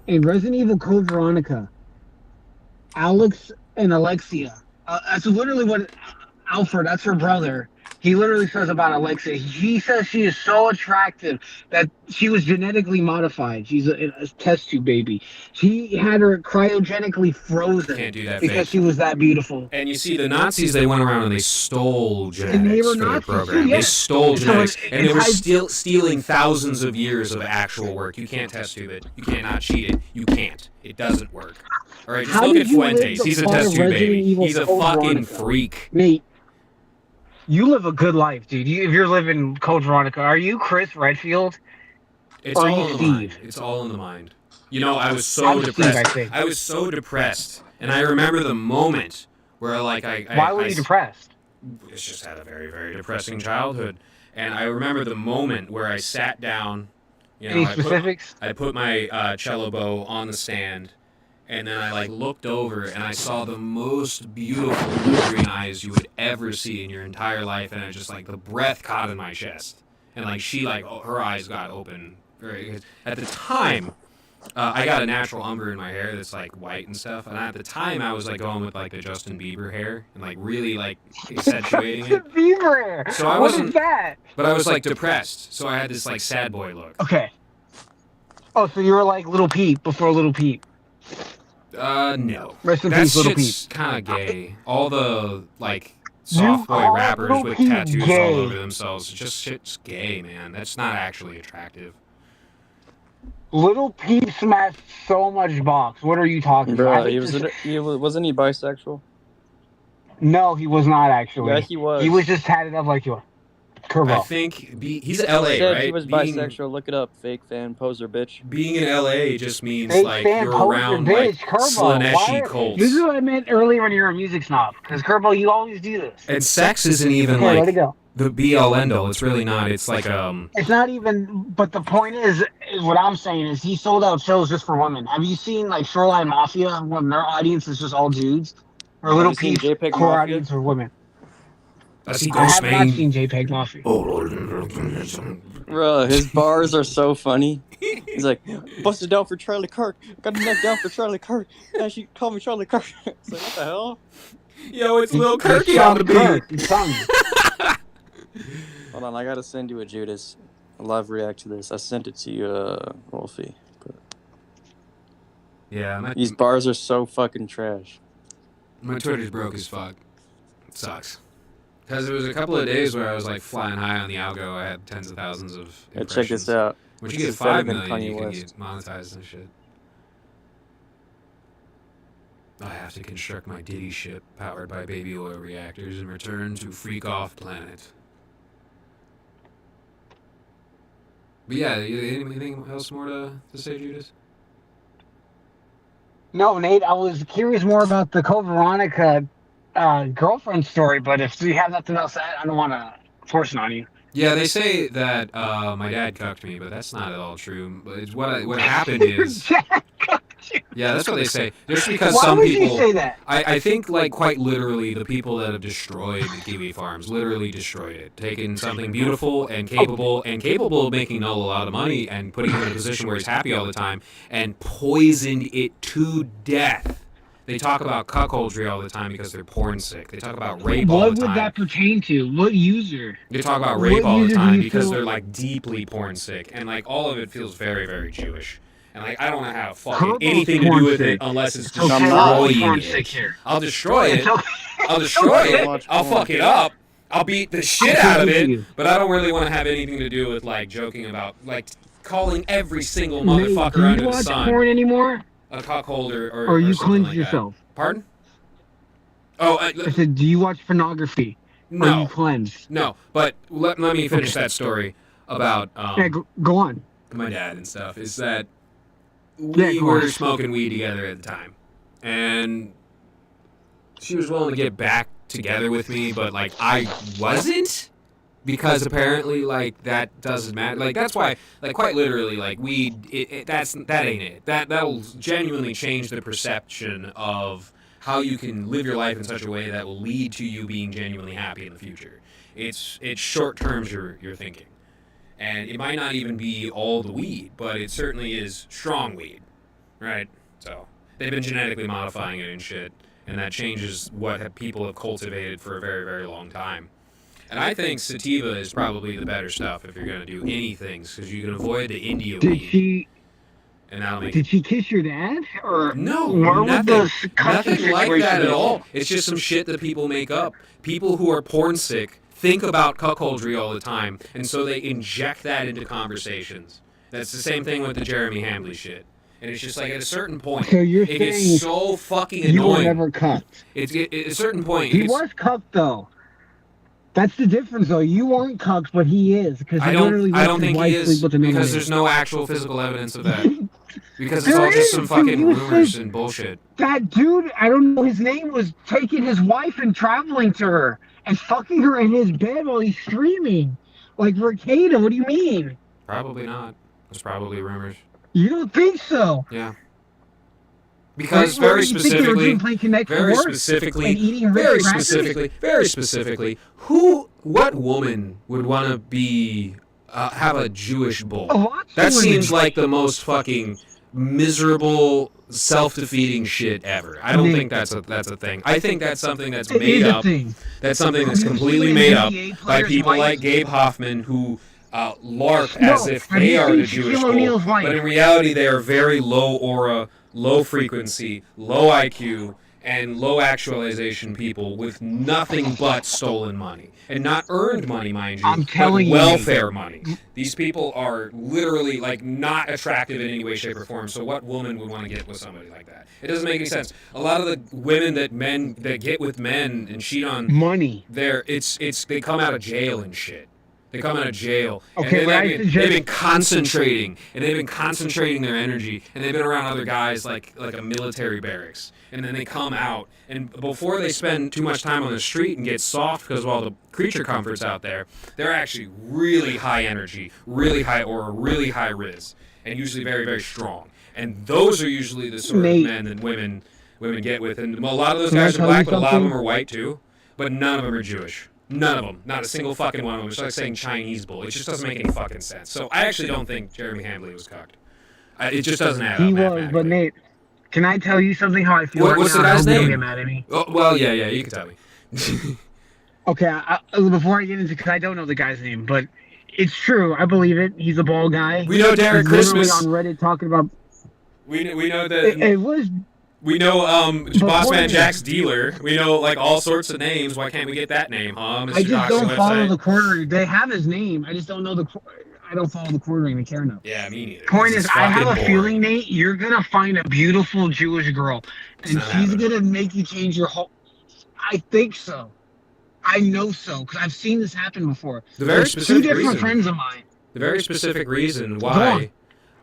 in Resident Evil Code Veronica, Alex and Alexia, that's literally what Alfred, that's her brother, he literally says about Alexia. He says she is so attractive that she was genetically modified. She's a test tube baby. He had her cryogenically frozen. Can't do that because fake. she was that beautiful. And you see, the Nazis, they went around and they stole genetics were for their Nazis program. too, yeah. They stole So genetics, and they were ties- still stealing thousands of years of actual work. You can't test tube it. You cannot cheat it. You can't. It doesn't work. All right, just How look did at you live Fuentes. the He's a part test of tube Resident baby. Evil He's a Code fucking Veronica? freak. Nate, you live a good life, dude. If you're living Code Veronica, are you Chris Redfield? It's Or all you in the mind. Steve? It's all in the mind. You know, I was so I'm Steve, depressed. I think. I was so depressed, and I remember the moment where, like, Why were you depressed? It's just had a very, very depressing childhood. And I remember the moment where I sat down. You know, Any specifics? I put my cello bow on the stand, and then I like looked over and I saw the most beautiful blue green eyes you would ever see in your entire life, and I just like the breath caught in my chest, and like she like her eyes got open. At the time, I got a natural umber in my hair that's like white and stuff, and at the time I was like going with like the Justin Bieber hair and like really like accentuating it. Beaver hair. So I What wasn't- is that? But I was like depressed, so I had this like sad boy look. Okay. Oh, so you were like Little Peep before Little Peep. No. Rest in That peace, Little Peep. shit's kind of gay. All the like soft boy call rappers Lil with Peep tattoos gay. all over themselves. It's just shit's gay, man. That's not actually attractive. Little Peep smashed so much box. What are you talking about? Bro, wasn't he bisexual? No, he was not actually. Yeah, he was. He was just tatted up like you were. I Kerbo. think he's LA, Said right? he was being, bisexual. Look it up. Fake fan, poser, bitch. being in LA just means Fake like fan, you're poser, around bitch, like Kerbo. Slaneshi cults. This is what I meant earlier when you were a music snob. Because Kerbo, you always do this. And sex isn't even Here, let it like go. the be all end all. It's really not. It's like It's not even. But the point is what I'm saying is he sold out shows just for women. Have you seen like Shoreline Mafia when their audience is just all dudes? Or Little you seen Peep's JPEG core Mafia? audience are women. I see I have not Ghostman. seen JPEG Mafia. Bro, his bars are so funny. He's like, busted down for Charlie Kirk. Got the neck down for Charlie Kirk. And she called me Charlie Kirk. It's like, what the hell? Yo, it's Lil It's Kirky on the Charlie beat. Kirk, I'm telling you. Hold on, I gotta send you a Judas. A live react to this. I sent it to you, Wolfie. But Yeah, these bars are so fucking trash. my Twitter's broke as fuck. It sucks. Because it was a couple of days where I was like flying high on the algo. I had tens of thousands of Hey, impressions. check this out. Once you This get is better 5 than million, you Kanye can West. get monetized and shit. I have to construct my Diddy ship powered by baby oil reactors and return to Freak Off Planet. But yeah, anything else more to say, Judas? No, Nate, I was curious more about the Code Veronica girlfriend story, but if you have nothing else to add, I don't want to force it on you. Yeah, they say that my dad cucked me, but that's not at all true. But it's what happened is, yeah, that's what they say. Just because Why some would people, you say that? I think like quite literally, the people that have destroyed the kiwi farms literally destroyed it, taking something beautiful and capable of making Null a lot of money and putting him in a position where he's happy all the time, and poisoned it to death. They talk about cuckoldry all the time because they're porn sick. They talk about rape all What the would time. that pertain to? What user? They talk about rape What all the user do time you because feel- they're like deeply porn sick, and like all of it feels very, very Jewish. And like, I don't want to have fucking Herbo's anything to do porn with sick. it unless it's Okay, I'm I'll not. porn destroying sick it. here. I'll destroy it. It's okay. I'll destroy okay. it. Watch I'll porn. fuck it up. I'll beat the shit I out of believe it. you. But I don't really want to have anything to do with like joking about like calling every single Nate, motherfucker do under you the watch sun porn anymore? a cuckolder Or you something cleanse like yourself? that. Pardon? Oh, I said, do you watch pornography? Or you no, cleanse? no. But let me finish that story about Yeah, go on. my dad and stuff. Is that Yeah, we go were on. smoking weed together at the time, and she was willing to get back together with me, but like I wasn't, because apparently like that doesn't matter. Like that's why, like quite literally, like weed, that ain't it. That'll genuinely change the perception of how you can live your life in such a way that will lead to you being genuinely happy in the future. It's short terms you're thinking. And it might not even be all the weed, but it certainly is strong weed, right? So they've been genetically modifying it and shit, and that changes what people have cultivated for a very, very long time. And I think sativa is probably the better stuff if you're going to do anything, because you can avoid the India Did weed, she and that'll make did she kiss your dad? Or no, what was nothing, the custody nothing like situation that at there? all. It's just some shit that people make up. People who are porn sick think about cuckoldry all the time, and so they inject that into conversations. That's the same thing with the Jeremy Hambley shit. And it's just like at a certain point, So you're it gets saying so fucking you were annoying. never cucked. At a certain point, He it's, was cucked though. That's the difference though. You weren't cucked, but he is. Because I he literally don't lets his think wife he is, sleep with another because man. there's no actual physical evidence of that. Because it's There all just is, some dude. fucking He was rumors like- and bullshit. That dude, I don't know his name, was taking his wife and traveling to her and fucking her in his bed while he's streaming. Like, Ricada, what do you mean? Probably not. It's probably rumors. You don't think so? Yeah. Because Like, very what, you think they were specifically, doing Playing Connect very Four specifically, and eating very Ritz crackers? specifically, what woman would want to be have a Jewish bull? A lot of That women- seems like the most fucking miserable, self-defeating shit ever. I don't Nate. think that's a thing. I think that's something that's It made is a up. thing. That's something that's Have you completely seen made an up NBA by player's people wife? like Gabe Hoffman who LARP No, as if have they you are seen the Jewish Shaquille bull. O'Neal's wife? But in reality, they are very low aura, low frequency, low IQ, and low actualization people with nothing but stolen money. And not earned money, mind you, I'm telling but you. welfare money. These people are literally like not attractive in any way, shape, or form. So what woman would want to get with somebody like that? It doesn't make any sense. A lot of the women that get with men and cheat on Money. they come out of jail and shit. They come out of jail. Okay, and but I they've suggest- been concentrating, and they've been concentrating their energy, and they've been around other guys like a military barracks. And then they come out, and before they spend too much time on the street and get soft because of all the creature comforts out there, they're actually really high energy, really high aura, really high riz, and usually very, very strong. And those are usually the sort of Nate. men that women get with. And a lot of those Can I guys are tell you black, but a lot of them something? are white too. But none of them are Jewish. None of them. Not a single fucking one of them. It's like saying Chinese bull. It just doesn't make any fucking sense. So I actually don't think Jeremy Hambley was cocked. It just doesn't add He up was, but mathematically. Nate, can I tell you something how I feel What- right what's now? the I guy's hope you don't name? get mad at me. Oh, well, yeah, you can tell me. Okay, before I get into, because I don't know the guy's name, but it's true. I believe it. He's a bald guy. We know Derek He's literally Christmas. on Reddit talking about. We know It, that. it was We know Boss Before Man you- Jack's dealer. We know like all sorts of names. Why can't we get that name, huh? Mr. I just Doc's don't follow website? the quartering. They have his name. I just don't know I don't follow the quartering to care enough. Yeah, me neither. Point This is, I have a fucking feeling, boring. Nate, you're gonna find a beautiful Jewish girl, and not she's happening. gonna make you change your whole. I think so. I know so because I've seen this happen before. The very There's two specific different reason. friends of mine. The very specific reason why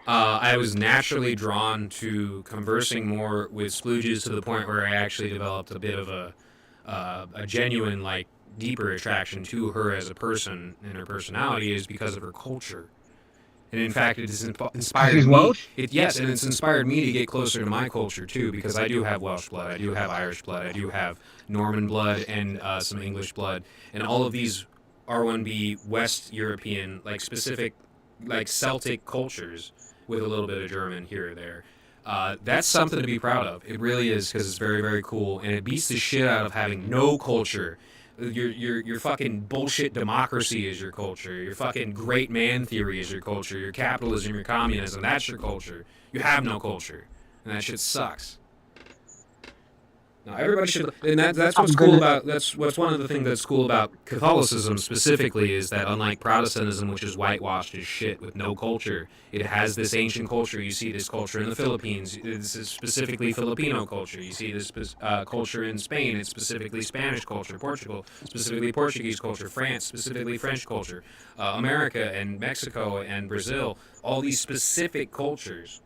I was naturally drawn to conversing more with splooges to the point where I actually developed a bit of a genuine, like, deeper attraction to her as a person and her personality is because of her culture. And in fact, it has inspired She's me. Welsh? Yes, and it's inspired me to get closer to my culture too, because I do have Welsh blood, I do have Irish blood, I do have Norman blood, and some English blood, and all of these R1B West European, like specific, like Celtic cultures with a little bit of German here or there. That's something to be proud of. It really is, because it's very, very cool, and it beats the shit out of having no culture. Your fucking bullshit democracy is your culture. Your fucking great man theory is your culture. Your capitalism, your communism, that's your culture. You have no culture, and that shit sucks. Now everybody should, and that's what's cool about that's one of the things that's cool about Catholicism specifically is that unlike Protestantism, which is whitewashed as shit with no culture, it has this ancient culture. You see this culture in the Philippines. This is specifically Filipino culture. You see this culture in Spain. It's specifically Spanish culture. Portugal, specifically Portuguese culture. France, specifically French culture. America and Mexico and Brazil, all these specific cultures.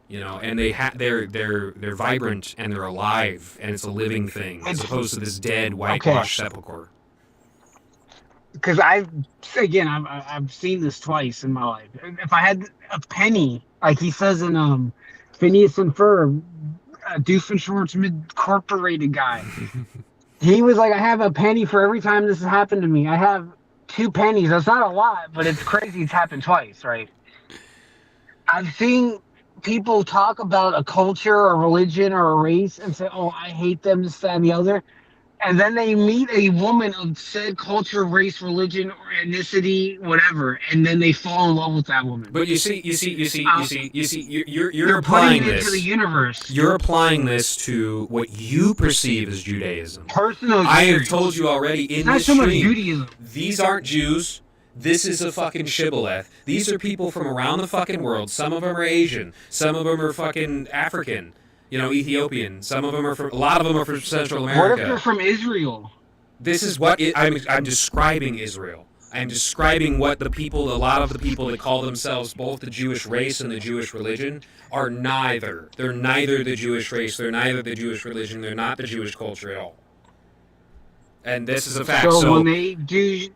You know, and they're vibrant and they're alive and it's a living thing as opposed to this dead whitewashed sepulcher. Because I've seen this twice in my life. If I had a penny, like he says in Phineas and Ferb, Doofenshmirtz Incorporated guy, he was like, I have a penny for every time this has happened to me. I have 2 pennies. That's not a lot, but it's crazy. It's happened twice, right? I've seen people talk about a culture or religion or a race and say, oh, I hate them, this, that, and the other. And then they meet a woman of said culture, race, religion, or ethnicity, whatever, and then they fall in love with that woman. But you're You're applying putting it this to the universe. You're applying this to what you perceive as Judaism. Personal. I have told you already in not this so much stream. Judaism. These aren't Jews. This is a fucking shibboleth. These are people from around the fucking world. Some of them are Asian. Some of them are fucking African. You know, Ethiopian. Some of them are from. A lot of them are from Central America. What if they're from Israel? This is what I'm describing Israel. I'm describing what a lot of the people that call themselves both the Jewish race and the Jewish religion are neither. They're neither the Jewish race. They're neither the Jewish religion. They're not the Jewish culture at all. And this is a fact. So when they do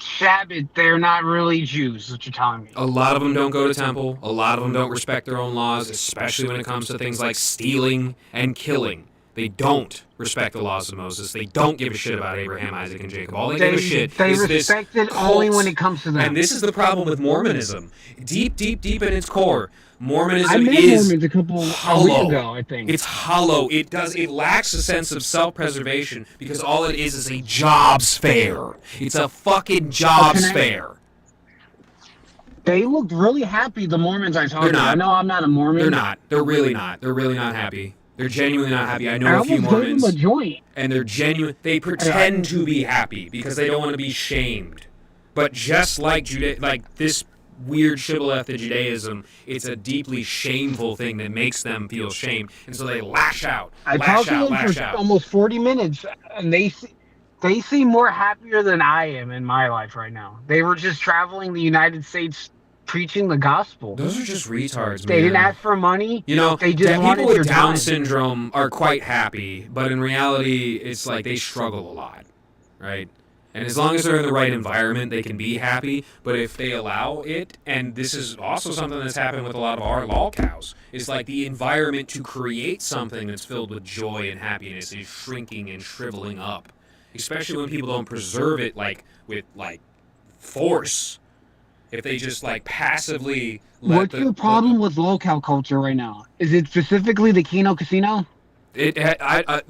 Shabbat, they're not really Jews, is what you're telling me. A lot of them don't go to temple. A lot of them don't respect their own laws, especially when it comes to things like stealing and killing. They don't respect the laws of Moses. They don't give a shit about Abraham, Isaac, and Jacob. All they give a shit they is this respect it cult. only when it comes to them. And this is the problem with Mormonism. Deep in its core, Mormonism I met is Mormons a couple hollow. weeks ago, I think. It's hollow. It lacks a sense of self-preservation because all it is a jobs fair. It's a fucking jobs fair. They looked really happy, the Mormons I talked to. I know I'm not a Mormon. They're not. They're really not. They're really not happy. They're genuinely not happy. I know a few almost gave Mormons. them a joint. And they're genuine. They pretend to be happy because they don't want to be shamed. But just like this weird shibboleth of Judaism, it's a deeply shameful thing that makes them feel shame, and so they lash out. I talked to them for almost 40 minutes, and they seem more happier than I am in my life right now. They were just traveling the United States preaching the gospel. Those are just retards, They man. didn't ask for money. You know, they just wanted people your with Down time. syndrome are quite happy, but in reality, it's like they struggle a lot, right? And as long as they're in the right environment, they can be happy. But if they allow it, and this is also something that's happened with a lot of our lol cows, is like the environment to create something that's filled with joy and happiness is shrinking and shriveling up. Especially when people don't preserve it with force. If they just passively let What's your problem with low-cal culture right now? Is it specifically the Kino Casino? I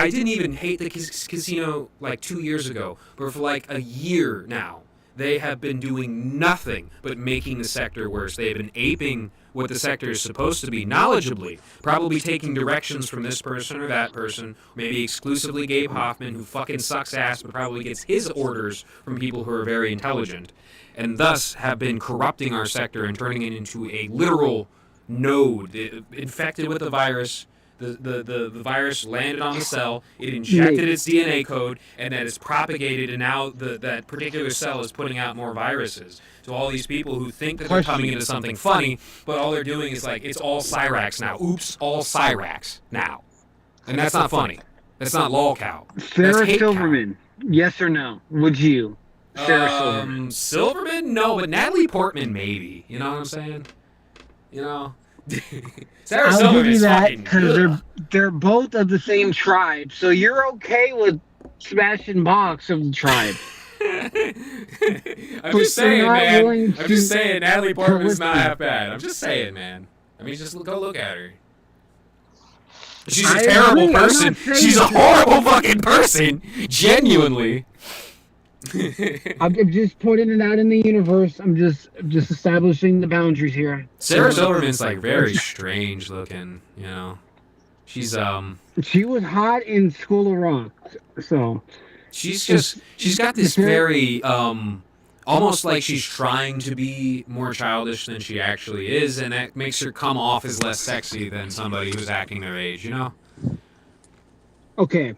didn't even hate the casino 2 years ago, but for a year now, they have been doing nothing but making the sector worse. They've been aping what the sector is supposed to be, knowledgeably, probably taking directions from this person or that person, maybe exclusively Gabe Hoffman, who fucking sucks ass, but probably gets his orders from people who are very intelligent, and thus have been corrupting our sector and turning it into a literal node infected with the virus. The virus landed on the cell, it injected its DNA code, and that is propagated, and now that particular cell is putting out more viruses. So all these people who think that they're coming into something funny, but all they're doing is it's all Cyrax now. Oops, all Cyrax now. And that's not funny. That's not lolcow. Sarah Silverman, yes or no? Would you? Sarah Silverman. Silverman? No, but Natalie Portman, maybe. You know what I'm saying? You know? Sarah I'll give you that fucking because they're both of the same tribe, so you're okay with smashing box of the tribe. I'm just saying, man. I'm just saying, Natalie Portman's not half bad. I'm just saying, man. I mean, just go look at her. She's a I terrible agree, I'm not person. saying She's a that- horrible fucking person. Genuinely. I'm just putting it out in the universe. I'm just establishing the boundaries here. Sarah Silverman's like very strange looking, you know. She's She was hot in School of Rock, so she's got this very almost like she's trying to be more childish than she actually is, and that makes her come off as less sexy than somebody who's acting their age, you know? okay.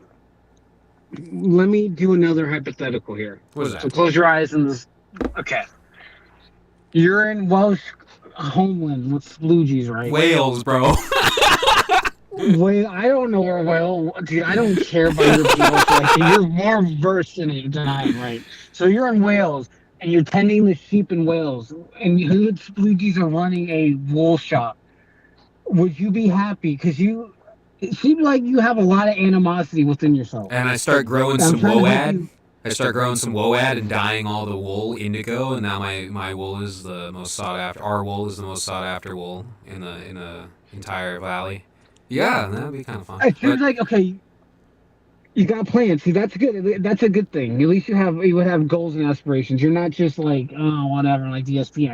Let me do another hypothetical here. What is So that? close your eyes and this. Okay. You're in Welsh homeland with Blue Jays, right? Wales, bro. Wait, I don't know where Wales. Dude, I don't care about your geography. You're more versed in it than I am, right? So you're in Wales and you're tending the sheep in Wales, and Hoods Blue Jays are running a wool shop. Would you be happy? Because it seems like you have a lot of animosity within yourself. And I start growing I'm some trying to help woad. you- I start growing some woad and dyeing all the wool indigo, and now my wool is the most sought after. Our wool is the most sought after wool in the entire valley. Yeah, that would be kind of fun. It seems But like okay. You got plans. See, that's good. That's a good thing. At least you would have goals and aspirations. You're not just like, oh, whatever, like DSP,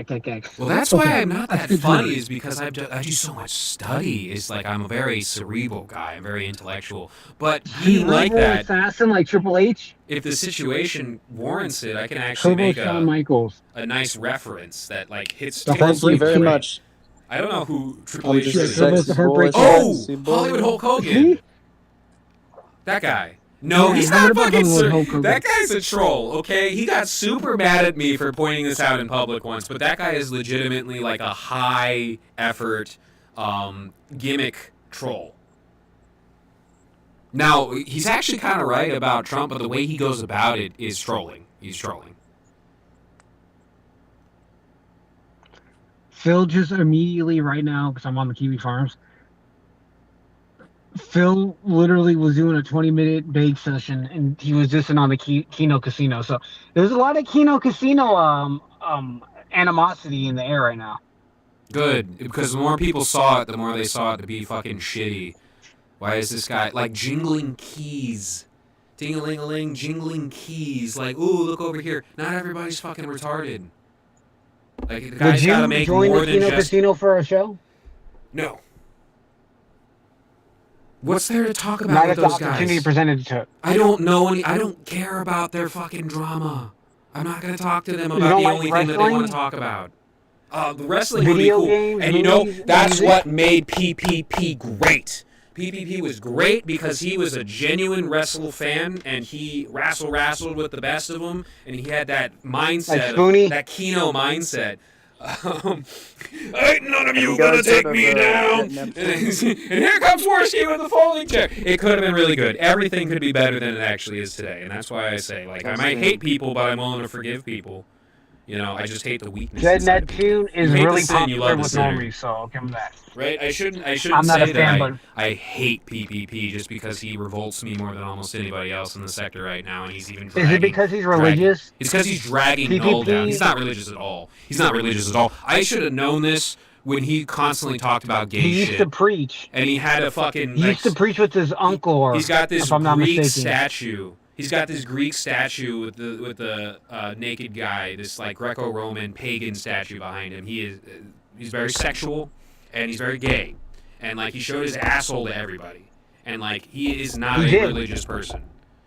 well, that's why Okay, I'm not that's that good to funny. know. Is because I do so much study. It's like I'm a very cerebral guy. I'm very intellectual. But being like that, assassin like Triple H, if the situation warrants it, I can actually Turbo make Shawn a Michaels. nice reference that like hits. The totally Thank you very right. much. I don't know who Triple I'm H just a is. Turbo sexy Heartbreak boy. Oh, sexy boy. Hollywood Hulk Hogan. See? That guy. No, Yeah, he's how not about fucking. Hollywood Hulk Hogan? That guy's a troll. Okay, he got super mad at me for pointing this out in public once, but that guy is legitimately like a high effort gimmick troll. Now he's actually kind of right about Trump, but the way he goes about it is trolling. He's trolling. Phil just immediately right now, because I'm on the Kiwi Farms. Phil literally was doing a 20-minute bake session, and he was just on the Kino Casino. So there's a lot of Kino Casino animosity in the air right now. Good, because the more people saw it, the more they saw it to be fucking shitty. Why is this guy like jingling keys? Ding-a-ling-a-ling, jingling keys. Like, ooh, look over here. Not everybody's fucking retarded. Like, the guy's Would gotta you make join more the than Kino just. Casino for a show? No. What's there to talk about Not with if the those opportunity guys? presented to it. I don't know any. I don't care about their fucking drama. I'm not gonna talk to them You about don't the like only thing that they want wrestling? to talk about. The wrestling would be Video cool, games, and you know movies, that's music? what made PPP great. PPP was great because he was a genuine wrestle fan, and he wrestled with the best of them, and he had that mindset, Like Spoonie? that Kino mindset. Ain't none of you You gonna guys take heard of, me down. Neptune? And here comes Worski with the folding chair. It could have been really good. Everything could be better than it actually is today, and that's why I say, like, I might hate people, but I'm willing to forgive people. You know, I just hate the weakness. Jed inside of people. Neptune is You hate the really sin, you popular love the with sinner. Normie, so I'll give him that. Right? I shouldn't I'm not say a fan, that but I hate PPP just because he revolts me more than almost anybody else in the sector right now, and he's even is dragging. it because he's religious? It's because he's dragging Null down. He's not religious at all. He's not religious at all. I should have known this when he constantly talked about gay He used shit. to preach. And he had a fucking. He used to preach with his uncle, or He's got this if I'm not Greek mistaken. statue. He's got this Greek statue with the naked guy, this like Greco-Roman pagan statue behind him. He's very sexual, and he's very gay, and like he showed his asshole to everybody, and like he is not He a did. religious person.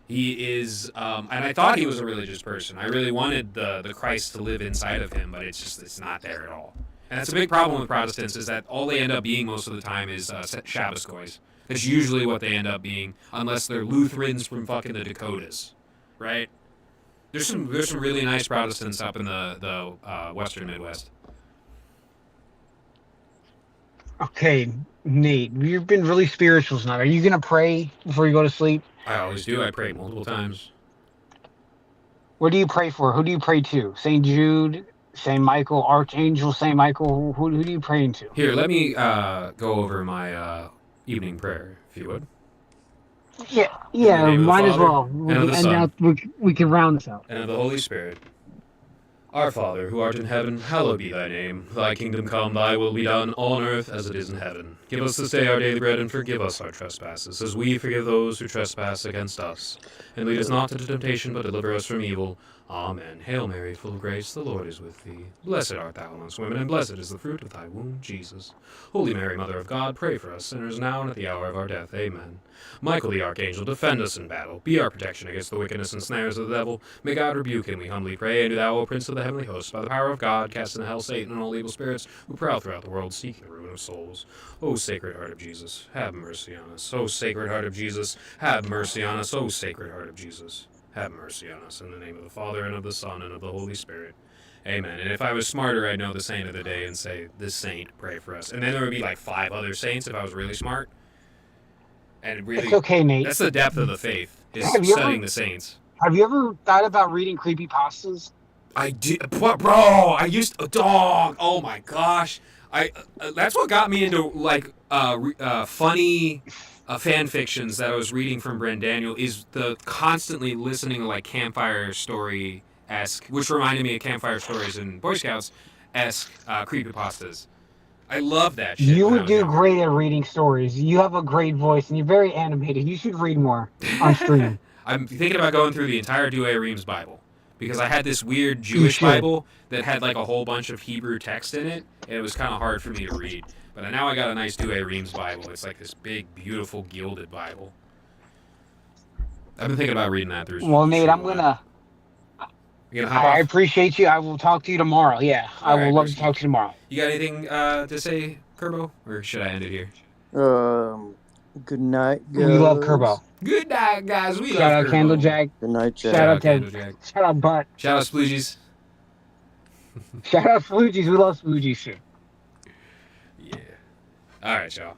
He is, and I thought he was a religious person. I really wanted the Christ to live inside of him, but it's not there at all. And that's a big problem with Protestants is that all they end up being most of the time is Shabbos goys. That's usually what they end up being, unless they're Lutherans from fucking the Dakotas, right? There's some really nice Protestants up in the Western Midwest. Okay, Nate, you've been really spiritual tonight. Are you gonna pray before you go to sleep? I always do. I pray multiple times. What do you pray for? Who do you pray to? Saint Jude, Saint Michael, Archangel, Saint Michael. Who do you pray to? Here, let me go over my evening prayer, if you would. Yeah, In the name of the might as Father, well. and We of can the end Son. out. We can round this out. And of the Holy Spirit. Our Father, who art in heaven, hallowed be thy name. Thy kingdom come, thy will be done, on earth as it is in heaven. Give us this day our daily bread, and forgive us our trespasses, as we forgive those who trespass against us. And lead us not into temptation, but deliver us from evil. Amen. Hail Mary, full of grace, the Lord is with thee. Blessed art thou amongst women, and blessed is the fruit of thy womb, Jesus. Holy Mary, Mother of God, pray for us sinners now and at the hour of our death. Amen. Michael the Archangel, defend us in battle. Be our protection against the wickedness and snares of the devil. May God rebuke him, we humbly pray. And do thou, O Prince of the heavenly host, by the power of God, cast into hell Satan and all evil spirits who prowl throughout the world, seeking the ruin of souls. O Sacred Heart of Jesus, have mercy on us. O Sacred Heart of Jesus, have mercy on us. O Sacred Heart of Jesus, have mercy on us. In the name of the Father, and of the Son, and of the Holy Spirit. Amen. And if I was smarter, I'd know the saint of the day and say, this saint, pray for us. And then there would be like 5 other saints if I was really smart. And really, It's okay, Nate. that's the depth of the faith, is Have you studying ever- the saints. Have you ever thought about reading creepypastas? I did, bro. I used to, dog. Oh my gosh, that's what got me into like funny fan fictions that I was reading from Bren Daniel. Is the constantly listening to like Campfire Story esque, which reminded me of Campfire Stories and Boy Scouts esque creepypastas. I love that shit. You when I would was do younger. great at reading stories. You have a great voice, and you're very animated. You should read more on stream. I'm thinking about going through the entire Douay Rheims Bible because I had this weird Jewish should. Bible that had like a whole bunch of Hebrew text in it, and it was kind of hard for me to read. But now I got a nice Douay Rheims Bible. It's like this big, beautiful, gilded Bible. I've been thinking about reading that through. Well, Nate, I'm gonna. You gonna hop I off? appreciate you. I will talk to you tomorrow. Yeah, I All will right, love to Mercy. talk to you tomorrow. You got anything to say, Kerbo, or should I end it here? Good night, guys. We love Kerbo. Good night, guys. We Shout love out Kerbo. Candlejack. Good night, Jack. Shout out to Candlejack. shout out Butt. Shout out Sploogies. Shout out Spoogies. We love Spoogies too. Yeah. All right, y'all.